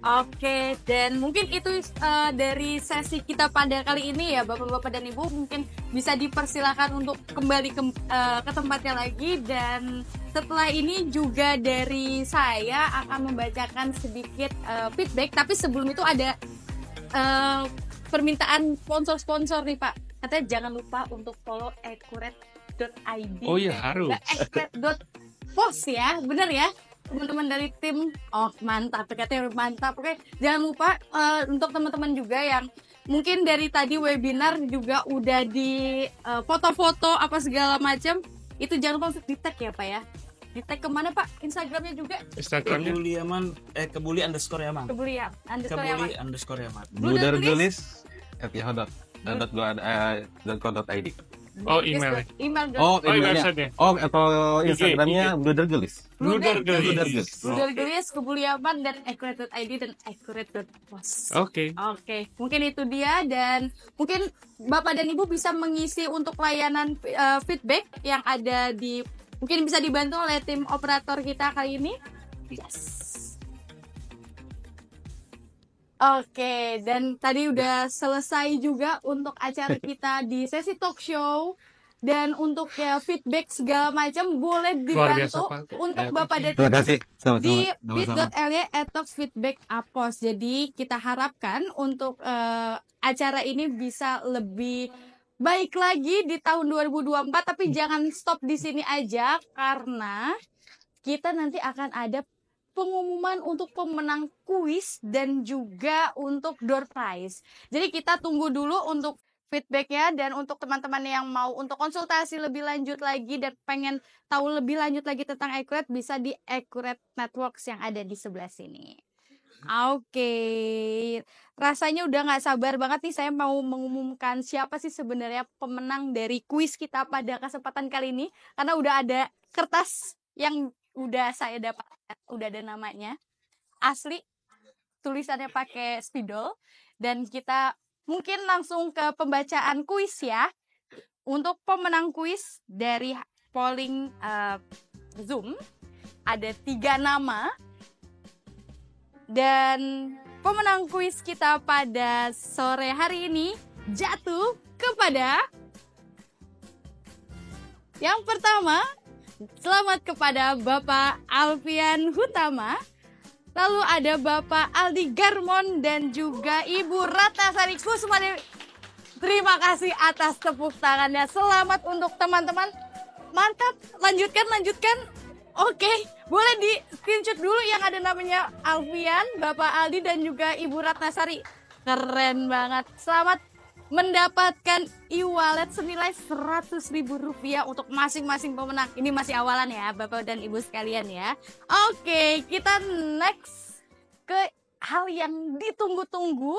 [SPEAKER 9] Oke, dan mungkin itu dari sesi kita pada kali ini ya Bapak-Bapak dan Ibu, mungkin bisa dipersilakan untuk kembali ke tempatnya lagi. Dan setelah ini juga dari saya akan membacakan sedikit feedback, tapi sebelum itu ada permintaan sponsor-sponsor nih Pak. Katanya jangan lupa untuk follow accurate.id.
[SPEAKER 6] Oh iya, harus.
[SPEAKER 9] Accurate.pos ya, bener ya teman-teman dari tim. Oh mantap, katanya mantap. Oke, jangan lupa untuk teman-teman juga yang mungkin dari tadi webinar juga udah di foto-foto apa segala macam, itu jangan lupa untuk di tag ya Pak ya. Di tag kemana Pak? Instagramnya juga?
[SPEAKER 6] Instagramnya
[SPEAKER 5] Kebuli Yaman, Kebuli underscore Yaman.
[SPEAKER 9] Kebuli ya, underscore ya Pak.
[SPEAKER 5] Kebuli underscore Yaman.
[SPEAKER 10] bludergelis@yahoo.co.id.
[SPEAKER 6] Oh, email.
[SPEAKER 9] Email
[SPEAKER 10] Oh,
[SPEAKER 6] emailnya.
[SPEAKER 10] emailnya. Oh, atau Instagramnya bludergelis.
[SPEAKER 6] Bluder
[SPEAKER 10] Bludergelis.
[SPEAKER 9] Bluder Gelis, Kebuli Yaman, dan accurate.id dan accurate.pos.
[SPEAKER 6] Oke.
[SPEAKER 9] Oke, mungkin itu dia. Dan mungkin Bapak dan Ibu bisa mengisi untuk layanan feedback yang ada di, mungkin bisa dibantu oleh tim operator kita kali ini. Yes. Oke, dan tadi udah selesai juga untuk acara kita di sesi talk show. Dan untuk ya feedback segala macam boleh
[SPEAKER 6] Luar biasa,
[SPEAKER 9] dibantu
[SPEAKER 6] Pak.
[SPEAKER 9] untuk Bapak dan
[SPEAKER 10] Terima kasih. Sama-sama.
[SPEAKER 9] di
[SPEAKER 10] Sama-sama.
[SPEAKER 9] bit.ly/feedback@pos. Jadi kita harapkan untuk acara ini bisa lebih baik lagi di tahun 2024, tapi jangan stop di sini aja karena kita nanti akan ada pengumuman untuk pemenang kuis dan juga untuk door prize. Jadi kita tunggu dulu untuk feedbacknya, dan untuk teman-teman yang mau untuk konsultasi lebih lanjut lagi dan pengen tahu lebih lanjut lagi tentang Accurate, bisa di Accurate Networks yang ada di sebelah sini. Oke, rasanya udah nggak sabar banget nih saya mau mengumumkan siapa sih sebenarnya pemenang dari kuis kita pada kesempatan kali ini, karena udah ada kertas yang udah saya dapat, udah ada namanya asli, tulisannya pakai spidol. Dan kita mungkin langsung ke pembacaan kuis ya. Untuk pemenang kuis dari polling Zoom ada 3 nama. Dan pemenang kuis kita pada sore hari ini jatuh kepada yang pertama. Selamat kepada Bapak Alfian Hutama. Lalu ada Bapak Aldi Garmon dan juga Ibu Ratnasari Kusumadi. Terima kasih atas tepuk tangannya. Selamat untuk teman-teman. Mantap, lanjutkan. Oke, boleh di screenshot dulu yang ada namanya Alfian, Bapak Aldi dan juga Ibu Ratnasari. Keren banget. Selamat mendapatkan e-wallet senilai Rp100.000 untuk masing-masing pemenang. Ini masih awalan ya Bapak dan Ibu sekalian ya. Oke, kita next ke hal yang ditunggu-tunggu,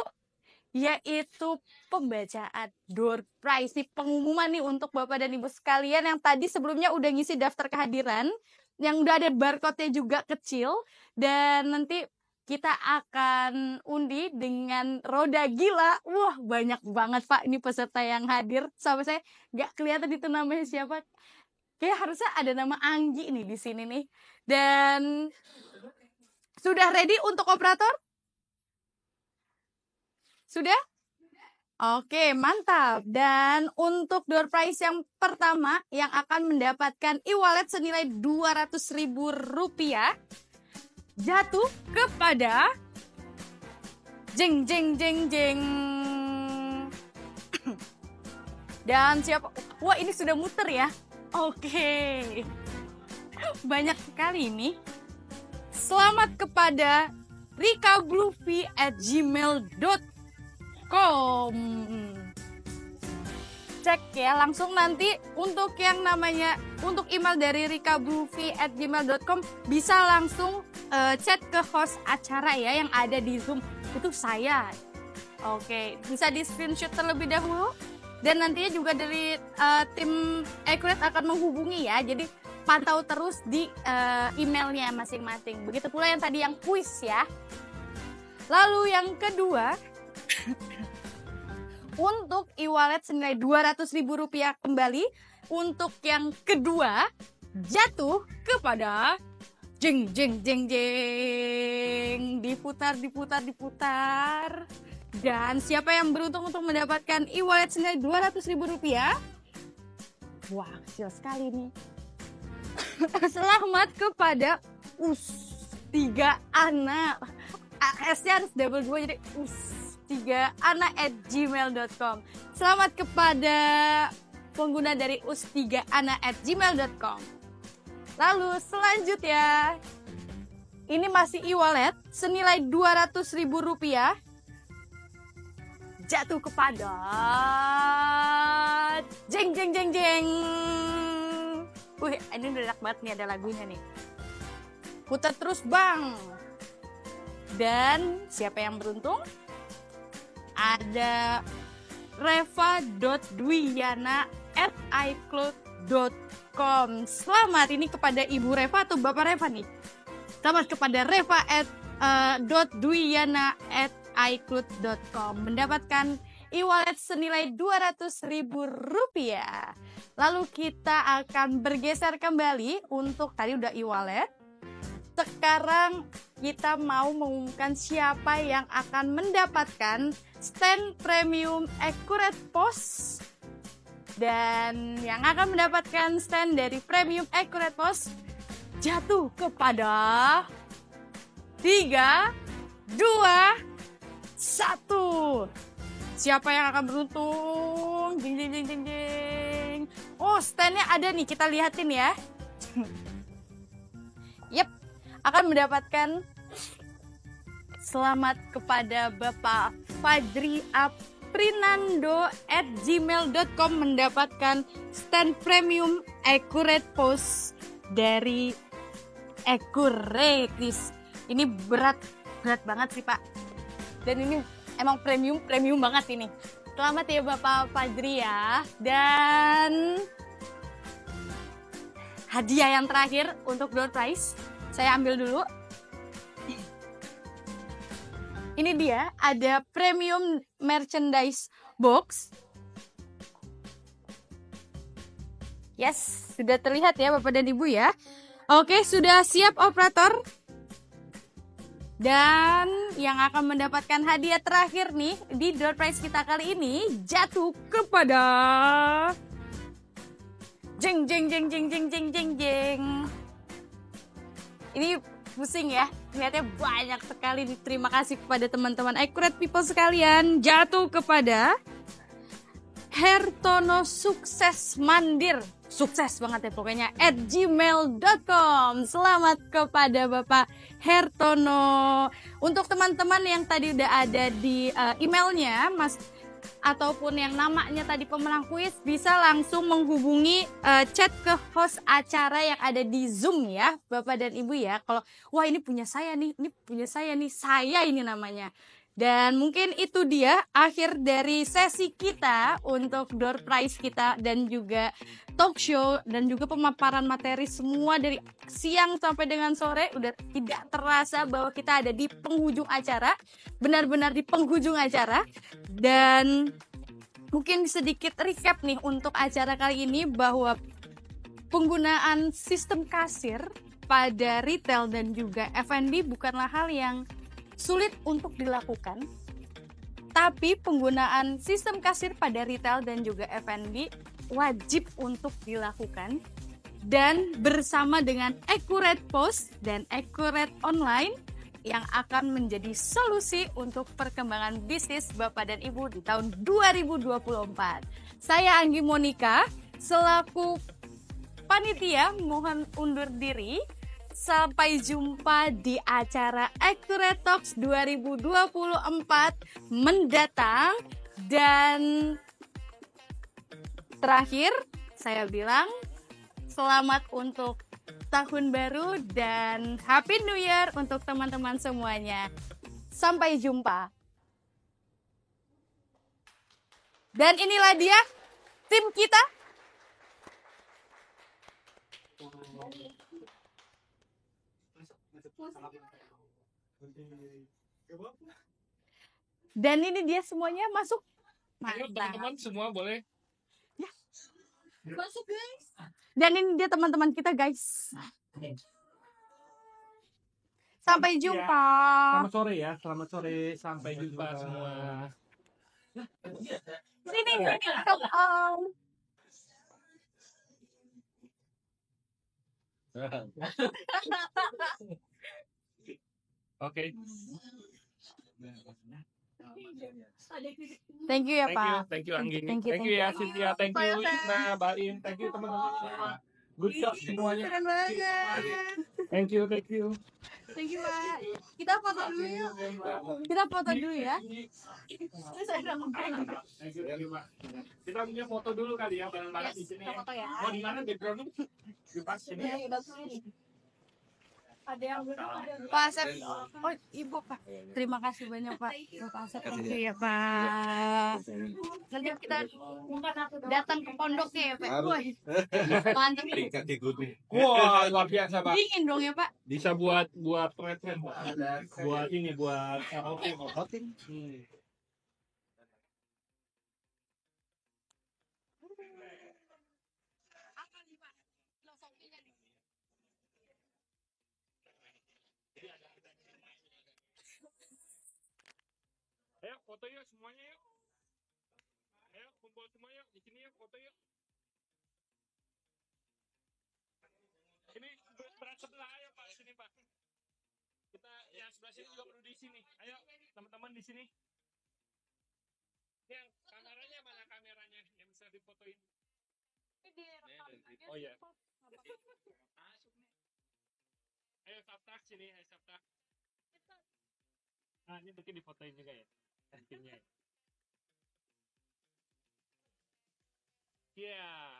[SPEAKER 9] yaitu pembacaan door prize. Nih pengumuman nih untuk Bapak dan Ibu sekalian yang tadi sebelumnya udah ngisi daftar kehadiran, yang udah ada barcode-nya juga kecil. Dan nanti kita akan undi dengan roda gila. Wah, banyak banget Pak ini peserta yang hadir. Sampai saya nggak kelihatan itu namanya siapa. Kayak harusnya ada nama Anggi nih di sini nih. Dan sudah ready untuk operator? Sudah? Oke, mantap. Dan untuk door prize yang pertama yang akan mendapatkan e-wallet senilai Rp200.000 jatuh kepada jeng jeng jeng jeng. Dan siapa? Wah, ini sudah muter ya. Oke. Banyak sekali ini. Selamat kepada rikabluvi@gmail.com. Cek ya, langsung nanti untuk yang namanya, untuk email dari rikabluvi@gmail.com bisa langsung chat ke host acara ya yang ada di Zoom. Itu saya. Oke, bisa di screenshot terlebih dahulu. Dan nantinya juga dari tim Accurate akan menghubungi ya. Jadi pantau terus di emailnya masing-masing. Begitu pula yang tadi yang kuis ya. Lalu yang kedua, untuk e-wallet senilai Rp200.000 kembali. Untuk yang kedua, jatuh kepada jeng jeng jeng jeng. Diputar, diputar, diputar. Dan siapa yang beruntung untuk mendapatkan e-wallet senilai Rp200.000? Wah, kecil sekali nih. Selamat kepada Us3 Ana. S-nya harus double 2 jadi us3ana@gmail.com. Selamat kepada pengguna dari us3ana@gmail.com. Lalu selanjutnya, ini masih e-wallet senilai Rp200.000 jatuh kepada jeng jeng jeng jeng. Wih, ini udah enak banget nih, ada lagunya nih. Putar terus bang. Dan siapa yang beruntung? Ada reva.dwiana@icloud.com. Selamat ini kepada Ibu Reva atau Bapak Reva nih. Selamat kepada reva.dwiana@icloud.com mendapatkan e-wallet senilai Rp200.000. Lalu kita akan bergeser kembali untuk tadi udah e-wallet. Sekarang kita mau mengumumkan siapa yang akan mendapatkan stand premium Accurate POS. Dan yang akan mendapatkan stand dari premium Accurate POS jatuh kepada 3, 2, 1. Siapa yang akan beruntung? Jeng jeng jeng jeng jeng. Oh, standnya ada nih, kita lihatin ya. Yep, akan mendapatkan selamat kepada Bapak Fadri Aprinando@gmail.com mendapatkan stand premium Accurate POS dari Accurate. Ini berat banget sih Pak. Dan ini emang premium banget ini. Selamat ya Bapak Fadri ya. Dan hadiah yang terakhir untuk door prize, saya ambil dulu. Ini dia, ada premium merchandise box. Yes, sudah terlihat ya Bapak dan Ibu ya. Oke, sudah siap operator? Dan yang akan mendapatkan hadiah terakhir nih di door prize kita kali ini jatuh kepada jeng jeng jeng jeng jeng jeng jeng jeng. Ini pusing ya, lihatnya banyak sekali. Terima kasih kepada teman-teman Accurate People sekalian. Jatuh kepada Hertono Sukses Mandir. Sukses banget ya pokoknya @gmail.com. Selamat kepada Bapak Hertono. Untuk teman-teman yang tadi udah ada di emailnya Mas ataupun yang namanya tadi pemenang kuis, bisa langsung menghubungi chat ke host acara yang ada di Zoom ya Bapak dan Ibu ya. Kalau wah ini punya saya nih, saya ini namanya. Dan mungkin itu dia akhir dari sesi kita untuk door prize kita dan juga talk show dan juga pemaparan materi semua dari siang sampai dengan sore. Udah tidak terasa bahwa kita ada di penghujung acara, benar-benar di penghujung acara. Dan mungkin sedikit recap nih untuk acara kali ini bahwa penggunaan sistem kasir pada retail dan juga F&B bukanlah hal yang sulit untuk dilakukan. Tapi penggunaan sistem kasir pada retail dan juga F&B wajib untuk dilakukan. Dan bersama dengan Accurate POS dan Accurate Online yang akan menjadi solusi untuk perkembangan bisnis Bapak dan Ibu di tahun 2024. Saya Anggi Monica, selaku panitia mohon undur diri. Sampai jumpa di acara Accurate Talks 2024 mendatang. Dan terakhir saya bilang selamat untuk tahun baru dan Happy New Year untuk teman-teman semuanya. Sampai jumpa. Dan inilah dia tim kita. Dan ini dia semuanya masuk.
[SPEAKER 6] Ayo teman-teman semua boleh.
[SPEAKER 9] Ya. Masuk guys. Dan ini dia teman-teman kita guys. Sampai jumpa.
[SPEAKER 6] Selamat sore ya, selamat sore. Sampai jumpa semua.
[SPEAKER 9] Sini, come on.
[SPEAKER 6] Oke.
[SPEAKER 9] Thank you ya Pak.
[SPEAKER 6] Thank you Anggi.
[SPEAKER 9] Thank you
[SPEAKER 6] ya Cynthia, thank you Ina, Baim, thank you teman-teman semua. Good job semuanya.
[SPEAKER 9] Keren banget.
[SPEAKER 6] Thank you.
[SPEAKER 9] Thank you Pak. Kita foto dulu yuk. Kita foto dulu ya.
[SPEAKER 6] Thank you Pak. Kita punya foto dulu kali ya bareng-bareng di sini.
[SPEAKER 9] Foto ya.
[SPEAKER 6] Mau di mana background? Di pas sini.
[SPEAKER 9] Ada yang Pak Asep. Oh, Ibu Pak. Terima kasih banyak Pak. Pak Asep. Thank you ya Pak. Nanti kita datang ke pondoknya ya Pak. Wah. Mantap nih.
[SPEAKER 6] Wah, luar biasa Pak.
[SPEAKER 9] Dingin dong ya Pak.
[SPEAKER 6] Bisa buat retret Pak. Buat ini buat outing. Ayo foto yuk semuanya yuk. Ayo kumpul semua yuk di sini yuk foto yuk. Ini berat sebelah ayo Pak sini Pak. Kita yang sebelah sini juga perlu di sini. Ayo teman-teman di sini. Yang kameranya mana kameranya yang bisa difotoin? Oh ya. Ayo Sabtak sini, ayo Sabtak. Nah ini mungkin difotoin juga ya. Timnya. Iya.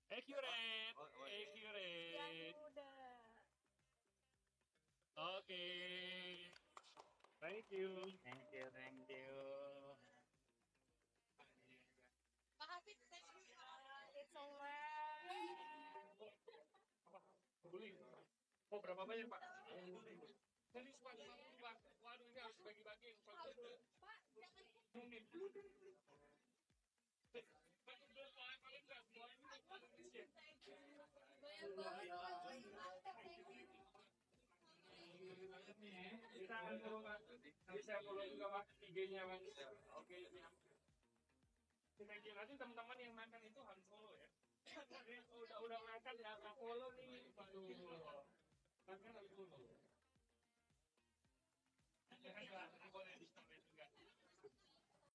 [SPEAKER 6] Accurate. Oke. Thank you.
[SPEAKER 9] Pak Hafid, thank you. It's
[SPEAKER 6] Beli. Oh berapa banyak Pak? Ini Pak. Waduh ini harus bagi-bagi. Pak, Nanti saya follow juga Pak IG-nya Pak. Oke. Thank you. Nanti teman-teman yang makan itu harus follow ya. Udah makan ya, nggak follow nih. Waduh. Makan harus follow.